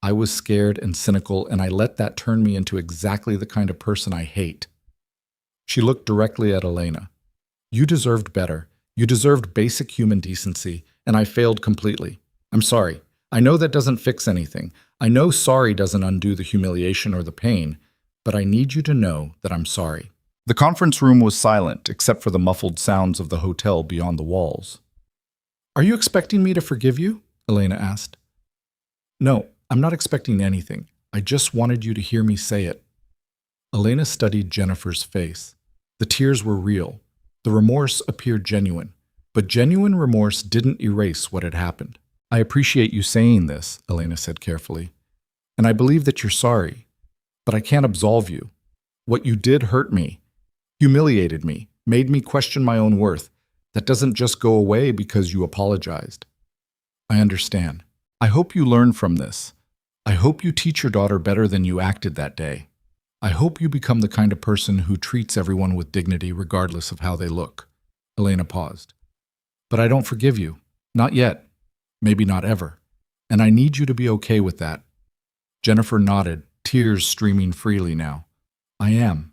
I was scared and cynical, and I let that turn me into exactly the kind of person I hate." She looked directly at Elena. "You deserved better. You deserved basic human decency, and I failed completely. I'm sorry. I know that doesn't fix anything. I know sorry doesn't undo the humiliation or the pain, but I need you to know that I'm sorry." The conference room was silent, except for the muffled sounds of the hotel beyond the walls. "Are you expecting me to forgive you?" Elena asked. "No, I'm not expecting anything. I just wanted you to hear me say it." Elena studied Jennifer's face. The tears were real. The remorse appeared genuine. But genuine remorse didn't erase what had happened. "I appreciate you saying this," Elena said carefully. "And I believe that you're sorry. But I can't absolve you. What you did hurt me, humiliated me, made me question my own worth. That doesn't just go away because you apologized." "I understand. I hope you learn from this. I hope you teach your daughter better than you acted that day. I hope you become the kind of person who treats everyone with dignity regardless of how they look." Elena paused. "But I don't forgive you. Not yet. Maybe not ever. And I need you to be okay with that." Jennifer nodded, tears streaming freely now. "I am.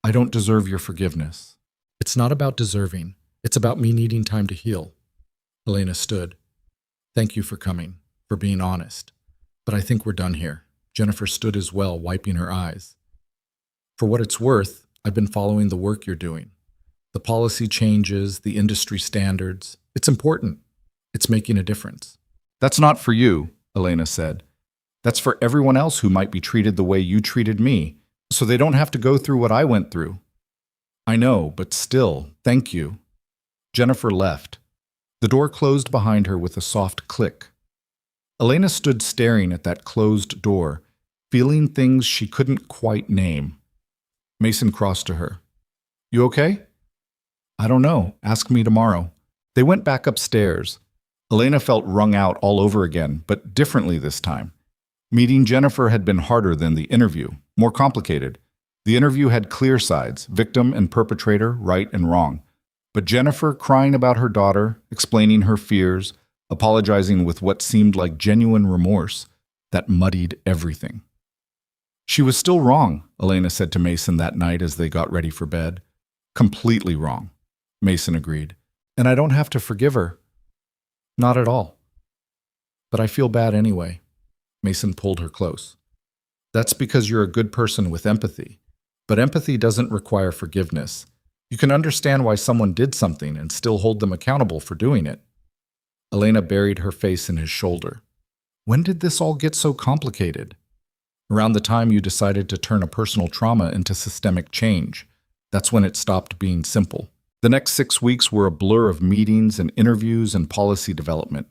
I don't deserve your forgiveness." "It's not about deserving. It's about me needing time to heal." Elena stood. "Thank you for coming, for being honest. But I think we're done here." Jennifer stood as well, wiping her eyes. "For what it's worth, I've been following the work you're doing. The policy changes, the industry standards. It's important. It's making a difference." "That's not for you," Elena said. "That's for everyone else who might be treated the way you treated me, so they don't have to go through what I went through." "I know, but still, thank you." Jennifer left. The door closed behind her with a soft click. Elena stood staring at that closed door, feeling things she couldn't quite name. Mason crossed to her. "You okay?" "I don't know. Ask me tomorrow." They went back upstairs. Elena felt wrung out all over again, but differently this time. Meeting Jennifer had been harder than the interview, more complicated. The interview had clear sides, victim and perpetrator, right and wrong. But Jennifer crying about her daughter, explaining her fears, apologizing with what seemed like genuine remorse, that muddied everything. "She was still wrong," Elena said to Mason that night as they got ready for bed. "Completely wrong," Mason agreed. "And I don't have to forgive her." "Not at all." "But I feel bad anyway." Mason pulled her close. "That's because you're a good person with empathy. But empathy doesn't require forgiveness. You can understand why someone did something and still hold them accountable for doing it." Elena buried her face in his shoulder. "When did this all get so complicated?" "Around the time you decided to turn a personal trauma into systemic change. That's when it stopped being simple." The next 6 weeks were a blur of meetings and interviews and policy development.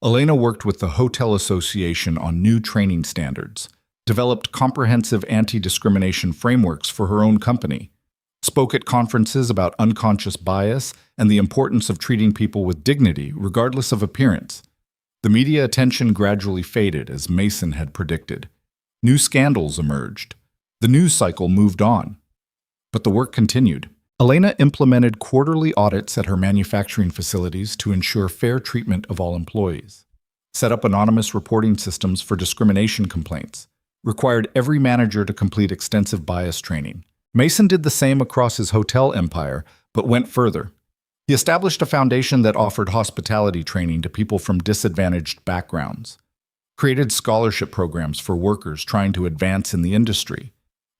Elena worked with the Hotel Association on new training standards, developed comprehensive anti-discrimination frameworks for her own company, spoke at conferences about unconscious bias and the importance of treating people with dignity regardless of appearance. The media attention gradually faded, as Mason had predicted. New scandals emerged. The news cycle moved on. But the work continued. Elena implemented quarterly audits at her manufacturing facilities to ensure fair treatment of all employees, set up anonymous reporting systems for discrimination complaints, required every manager to complete extensive bias training. Mason did the same across his hotel empire, but went further. He established a foundation that offered hospitality training to people from disadvantaged backgrounds, created scholarship programs for workers trying to advance in the industry,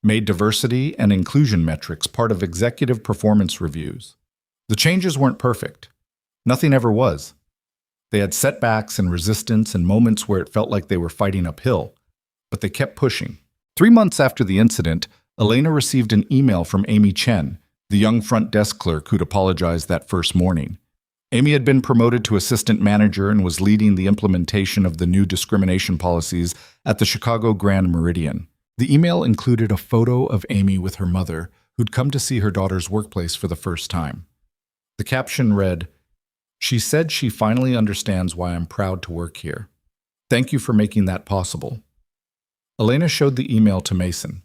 made diversity and inclusion metrics part of executive performance reviews. The changes weren't perfect. Nothing ever was. They had setbacks and resistance and moments where it felt like they were fighting uphill, but they kept pushing. 3 months after the incident, Elena received an email from Amy Chen, the young front desk clerk who'd apologized that first morning. Amy had been promoted to assistant manager and was leading the implementation of the new discrimination policies at the Chicago Grand Meridian. The email included a photo of Amy with her mother, who'd come to see her daughter's workplace for the first time. The caption read, "She said she finally understands why I'm proud to work here. Thank you for making that possible." Elena showed the email to Mason.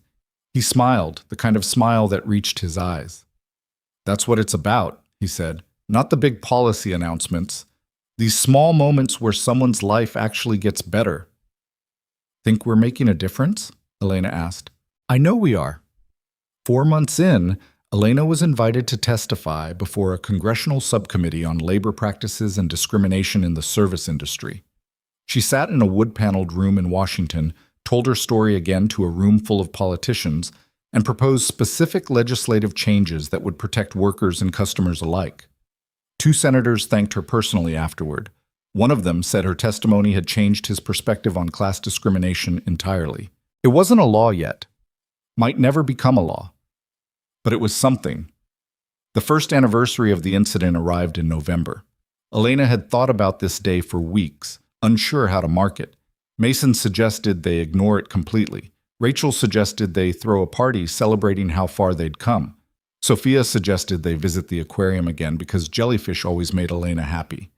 He smiled, the kind of smile that reached his eyes. "That's what it's about," he said. "Not the big policy announcements. These small moments where someone's life actually gets better." "Think we're making a difference?" Elena asked. "I know we are." 4 months in, Elena was invited to testify before a congressional subcommittee on labor practices and discrimination in the service industry. She sat in a wood-paneled room in Washington, told her story again to a room full of politicians, and proposed specific legislative changes that would protect workers and customers alike. 2 senators thanked her personally afterward. One of them said her testimony had changed his perspective on class discrimination entirely. It wasn't a law yet. Might never become a law. But it was something. The first anniversary of the incident arrived in November. Elena had thought about this day for weeks, unsure how to mark it. Mason suggested they ignore it completely. Rachel suggested they throw a party celebrating how far they'd come. Sophia suggested they visit the aquarium again because jellyfish always made Elena happy.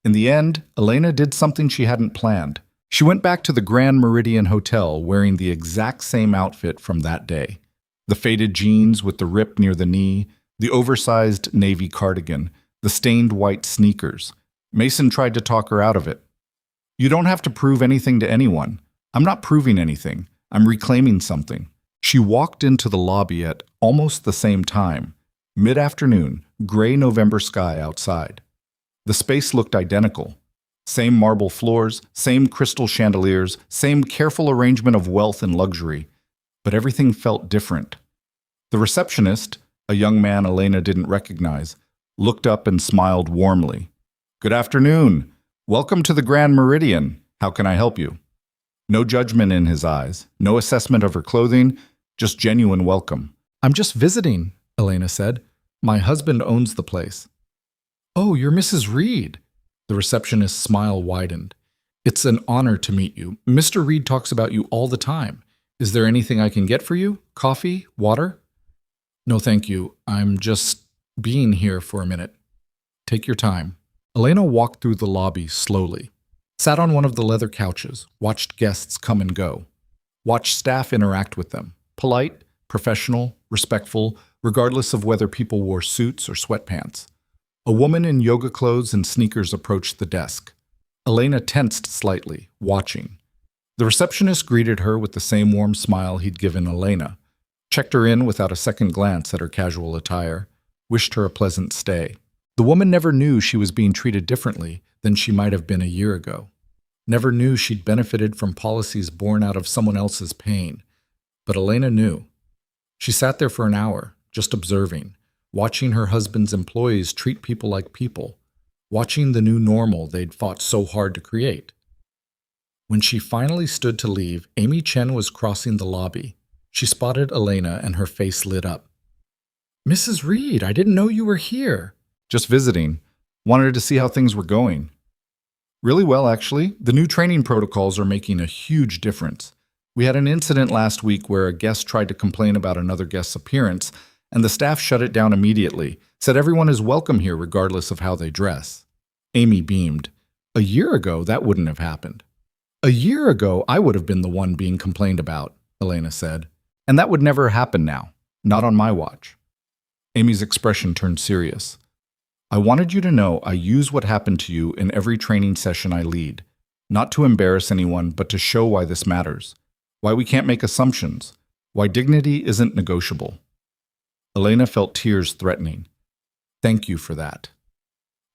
In the end, Elena did something she hadn't planned. She went back to the Grand Meridian Hotel wearing the exact same outfit from that day. The faded jeans with the rip near the knee, the oversized navy cardigan, the stained white sneakers. Mason tried to talk her out of it. "You don't have to prove anything to anyone. I'm not proving anything. I'm reclaiming something." She walked into the lobby at almost the same time. Mid-afternoon, gray November sky outside. The space looked identical. Same marble floors, same crystal chandeliers, same careful arrangement of wealth and luxury. But everything felt different. The receptionist, a young man Elena didn't recognize, looked up and smiled warmly. "Good afternoon. Welcome to the Grand Meridian. How can I help you?" No judgment in his eyes, no assessment of her clothing, just genuine welcome. "I'm just visiting," Elena said. "My husband owns the place." "Oh, you're Mrs. Reed." The receptionist's smile widened. "It's an honor to meet you. Mr. Reed talks about you all the time. Is there anything I can get for you? Coffee? Water?" "No, thank you. I'm just being here for a minute." "Take your time." Elena walked through the lobby slowly, sat on one of the leather couches, watched guests come and go, watched staff interact with them, polite, professional, respectful, regardless of whether people wore suits or sweatpants. A woman in yoga clothes and sneakers approached the desk. Elena tensed slightly, watching. The receptionist greeted her with the same warm smile he'd given Elena, checked her in without a second glance at her casual attire, wished her a pleasant stay. The woman never knew she was being treated differently than she might have been a year ago. Never knew she'd benefited from policies born out of someone else's pain. But Elena knew. She sat there for an hour, just observing, watching her husband's employees treat people like people, watching the new normal they'd fought so hard to create. When she finally stood to leave, Amy Chen was crossing the lobby. She spotted Elena and her face lit up. "Mrs. Reed, I didn't know you were here." "Just visiting. Wanted to see how things were going." "Really well, actually. The new training protocols are making a huge difference. We had an incident last week where a guest tried to complain about another guest's appearance, and the staff shut it down immediately, said everyone is welcome here regardless of how they dress." Amy beamed. "A year ago, that wouldn't have happened." "A year ago, I would have been the one being complained about," Elena said. "And that would never happen now. Not on my watch." Amy's expression turned serious. "I wanted you to know I use what happened to you in every training session I lead. Not to embarrass anyone, but to show why this matters. Why we can't make assumptions. Why dignity isn't negotiable." Elena felt tears threatening. "Thank you for that.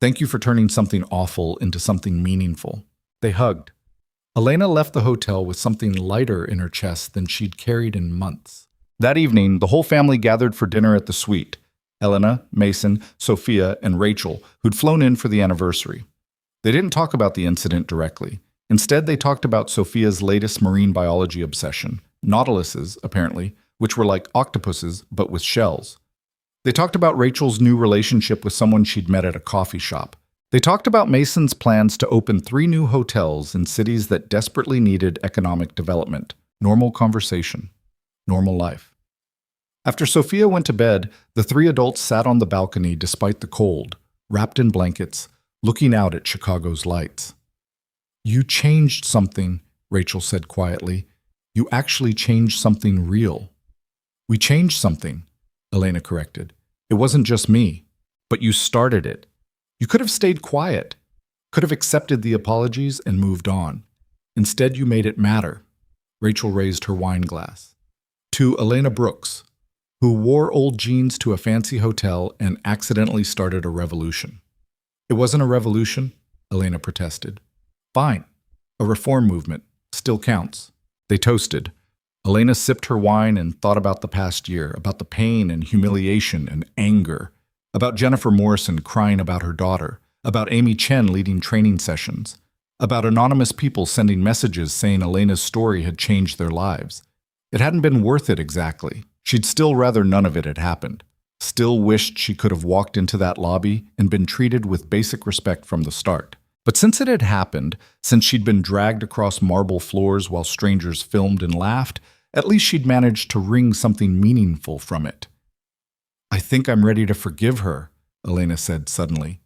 Thank you for turning something awful into something meaningful." They hugged. Elena left the hotel with something lighter in her chest than she'd carried in months. That evening, the whole family gathered for dinner at the suite. Elena, Mason, Sophia, and Rachel, who'd flown in for the anniversary. They didn't talk about the incident directly. Instead, they talked about Sophia's latest marine biology obsession, nautiluses, apparently, which were like octopuses, but with shells. They talked about Rachel's new relationship with someone she'd met at a coffee shop. They talked about Mason's plans to open 3 new hotels in cities that desperately needed economic development. Normal conversation. Normal life. After Sophia went to bed, the 3 adults sat on the balcony despite the cold, wrapped in blankets, looking out at Chicago's lights. "You changed something," Rachel said quietly. "You actually changed something real." "We changed something," Elena corrected. "It wasn't just me, but you started it. You could have stayed quiet, could have accepted the apologies and moved on. Instead, you made it matter." Rachel raised her wine glass. "To Elena Brooks, who wore old jeans to a fancy hotel and accidentally started a revolution." "It wasn't a revolution," Elena protested. "Fine. A reform movement. Still counts." They toasted. Elena sipped her wine and thought about the past year, about the pain and humiliation and anger, about Jennifer Morrison crying about her daughter, about Amy Chen leading training sessions, about anonymous people sending messages saying Elena's story had changed their lives. It hadn't been worth it exactly. She'd still rather none of it had happened. Still wished she could have walked into that lobby and been treated with basic respect from the start. But since it had happened, since she'd been dragged across marble floors while strangers filmed and laughed, at least she'd managed to wring something meaningful from it. "I think I'm ready to forgive her," Elena said suddenly.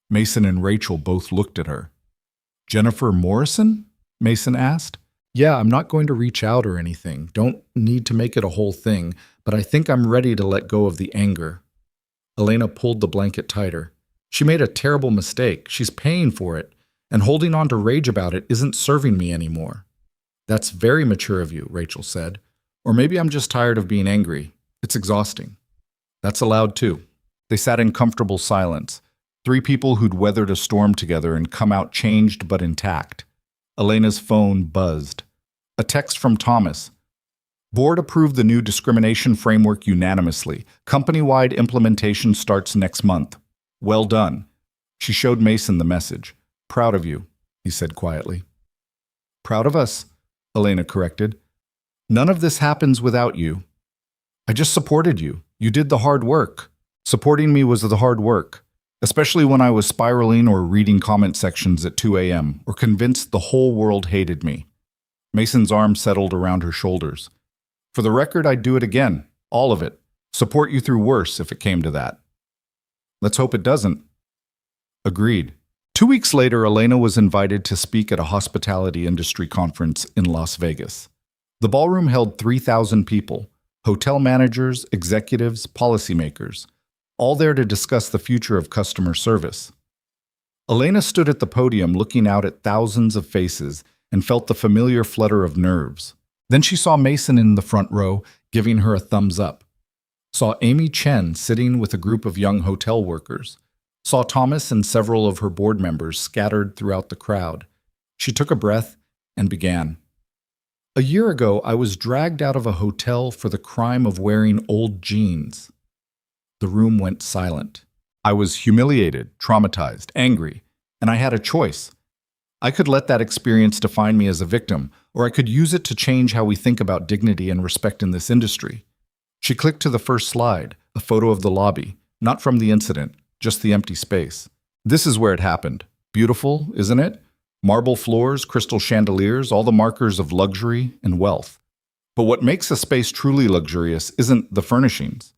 Mason and Rachel both looked at her. "Jennifer Morrison?" Mason asked. "Yeah, I'm not going to reach out or anything. Don't need to make it a whole thing, but I think I'm ready to let go of the anger." Elena pulled the blanket tighter. "She made a terrible mistake. She's paying for it, and holding on to rage about it isn't serving me anymore." "That's very mature of you," Rachel said. "Or maybe I'm just tired of being angry. It's exhausting." "That's allowed too." They sat in comfortable silence. 3 people who'd weathered a storm together and come out changed but intact. Elena's phone buzzed. A text from Thomas. "Board approved the new discrimination framework unanimously. Company-wide implementation starts next month. Well done." She showed Mason the message. "Proud of you," he said quietly. "Proud of us," Elena corrected. "None of this happens without you. I just supported you. You did the hard work." Supporting me was the hard work, especially when I was spiraling or reading comment sections at 2 a.m. or convinced the whole world hated me. Mason's arm settled around her shoulders. "For the record, I'd do it again. All of it. Support you through worse if it came to that." "Let's hope it doesn't." Agreed. 2 weeks later, Elena was invited to speak at a hospitality industry conference in Las Vegas. The ballroom held 3,000 people, hotel managers, executives, policymakers, all there to discuss the future of customer service. Elena stood at the podium looking out at thousands of faces and felt the familiar flutter of nerves. Then she saw Mason in the front row, giving her a thumbs up. Saw Amy Chen sitting with a group of young hotel workers. Saw Thomas and several of her board members scattered throughout the crowd. She took a breath and began. "A year ago, I was dragged out of a hotel for the crime of wearing old jeans." The room went silent. "I was humiliated, traumatized, angry, and I had a choice. I could let that experience define me as a victim, or I could use it to change how we think about dignity and respect in this industry." She clicked to the first slide, a photo of the lobby, not from the incident, just the empty space. "This is where it happened. Beautiful, isn't it? Marble floors, crystal chandeliers, all the markers of luxury and wealth. But what makes a space truly luxurious isn't the furnishings.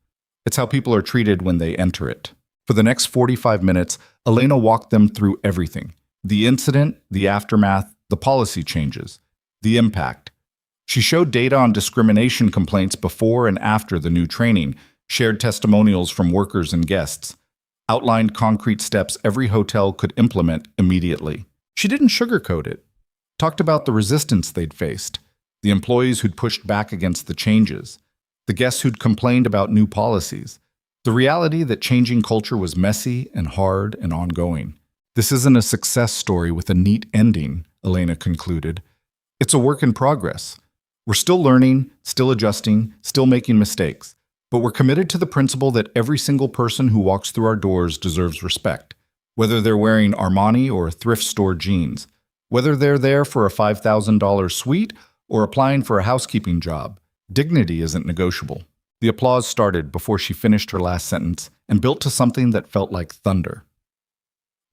It's how people are treated when they enter it." For the next 45 minutes, Elena walked them through everything. The incident, the aftermath, the policy changes, the impact. She showed data on discrimination complaints before and after the new training, shared testimonials from workers and guests, outlined concrete steps every hotel could implement immediately. She didn't sugarcoat it. Talked about the resistance they'd faced, the employees who'd pushed back against the changes, the guests who'd complained about new policies, the reality that changing culture was messy and hard and ongoing. "This isn't a success story with a neat ending," Elena concluded. "It's a work in progress. We're still learning, still adjusting, still making mistakes, but we're committed to the principle that every single person who walks through our doors deserves respect, whether they're wearing Armani or thrift store jeans, whether they're there for a $5,000 suite or applying for a housekeeping job. Dignity isn't negotiable." The applause started before she finished her last sentence and built to something that felt like thunder.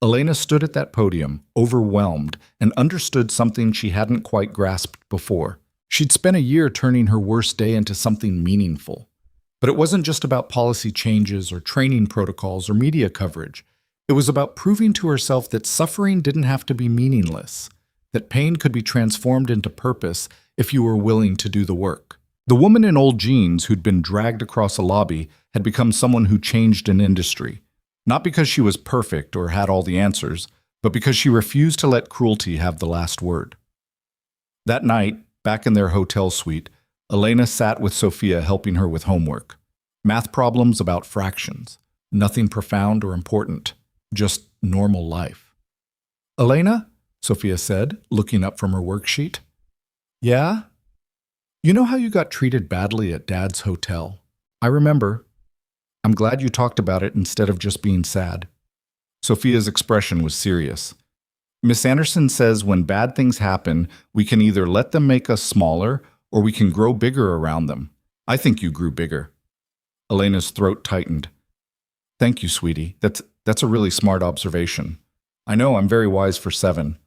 Elena stood at that podium, overwhelmed, and understood something she hadn't quite grasped before. She'd spent a year turning her worst day into something meaningful. But it wasn't just about policy changes or training protocols or media coverage. It was about proving to herself that suffering didn't have to be meaningless, that pain could be transformed into purpose if you were willing to do the work. The woman in old jeans who'd been dragged across a lobby had become someone who changed an industry. Not because she was perfect or had all the answers, but because she refused to let cruelty have the last word. That night, back in their hotel suite, Elena sat with Sophia helping her with homework. Math problems about fractions. Nothing profound or important. Just normal life. "Elena?" Sophia said, looking up from her worksheet. "Yeah? You know how you got treated badly at Dad's hotel? I remember. I'm glad you talked about it instead of just being sad." Sophia's expression was serious. "Miss Anderson says when bad things happen, we can either let them make us smaller or we can grow bigger around them. I think you grew bigger." Elena's throat tightened. "Thank you, sweetie. That's a really smart observation. I know I'm very wise for 7.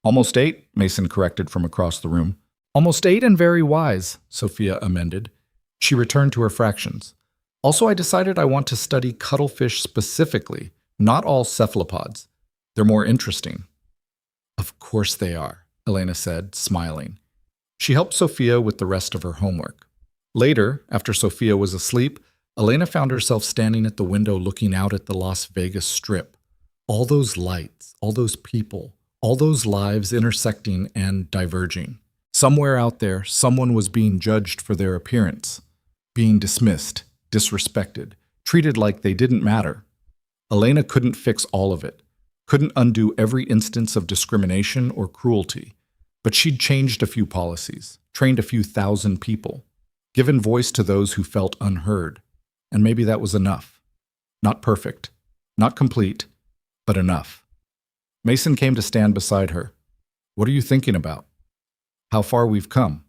Almost 8, Mason corrected from across the room. "Almost 8 and very wise," Sophia amended. She returned to her fractions. "Also, I decided I want to study cuttlefish specifically, not all cephalopods. They're more interesting." "Of course they are," Elena said, smiling. She helped Sophia with the rest of her homework. Later, after Sophia was asleep, Elena found herself standing at the window looking out at the Las Vegas Strip. All those lights, all those people, all those lives intersecting and diverging. Somewhere out there, someone was being judged for their appearance, being dismissed, disrespected, treated like they didn't matter. Elena couldn't fix all of it, couldn't undo every instance of discrimination or cruelty, but she'd changed a few policies, trained a few thousand people, given voice to those who felt unheard, and maybe that was enough. Not perfect, not complete, but enough. Mason came to stand beside her. "What are you thinking about?" "How far we've come."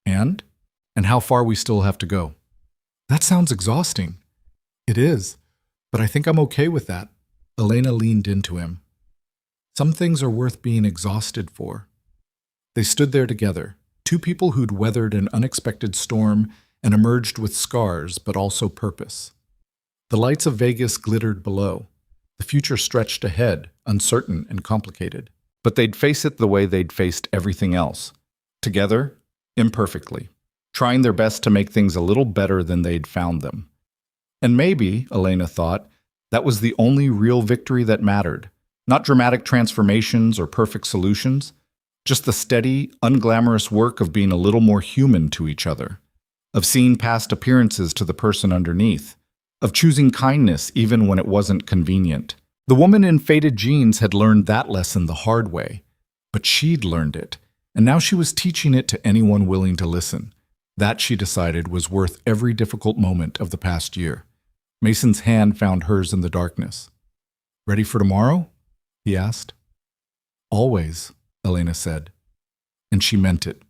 And how far we still have to go." "That sounds exhausting." "It is, but I think I'm okay with that." Elena leaned into him. "Some things are worth being exhausted for." They stood there together, two people who'd weathered an unexpected storm and emerged with scars but also purpose. The lights of Vegas glittered below. The future stretched ahead, uncertain and complicated. But they'd face it the way they'd faced everything else. Together, imperfectly, trying their best to make things a little better than they'd found them. And maybe, Elena thought, that was the only real victory that mattered. Not dramatic transformations or perfect solutions, just the steady, unglamorous work of being a little more human to each other, of seeing past appearances to the person underneath, of choosing kindness even when it wasn't convenient. The woman in faded jeans had learned that lesson the hard way, but she'd learned it, and now she was teaching it to anyone willing to listen. That, she decided, was worth every difficult moment of the past year. Mason's hand found hers in the darkness. "Ready for tomorrow?" he asked. "Always," Elena said, and she meant it.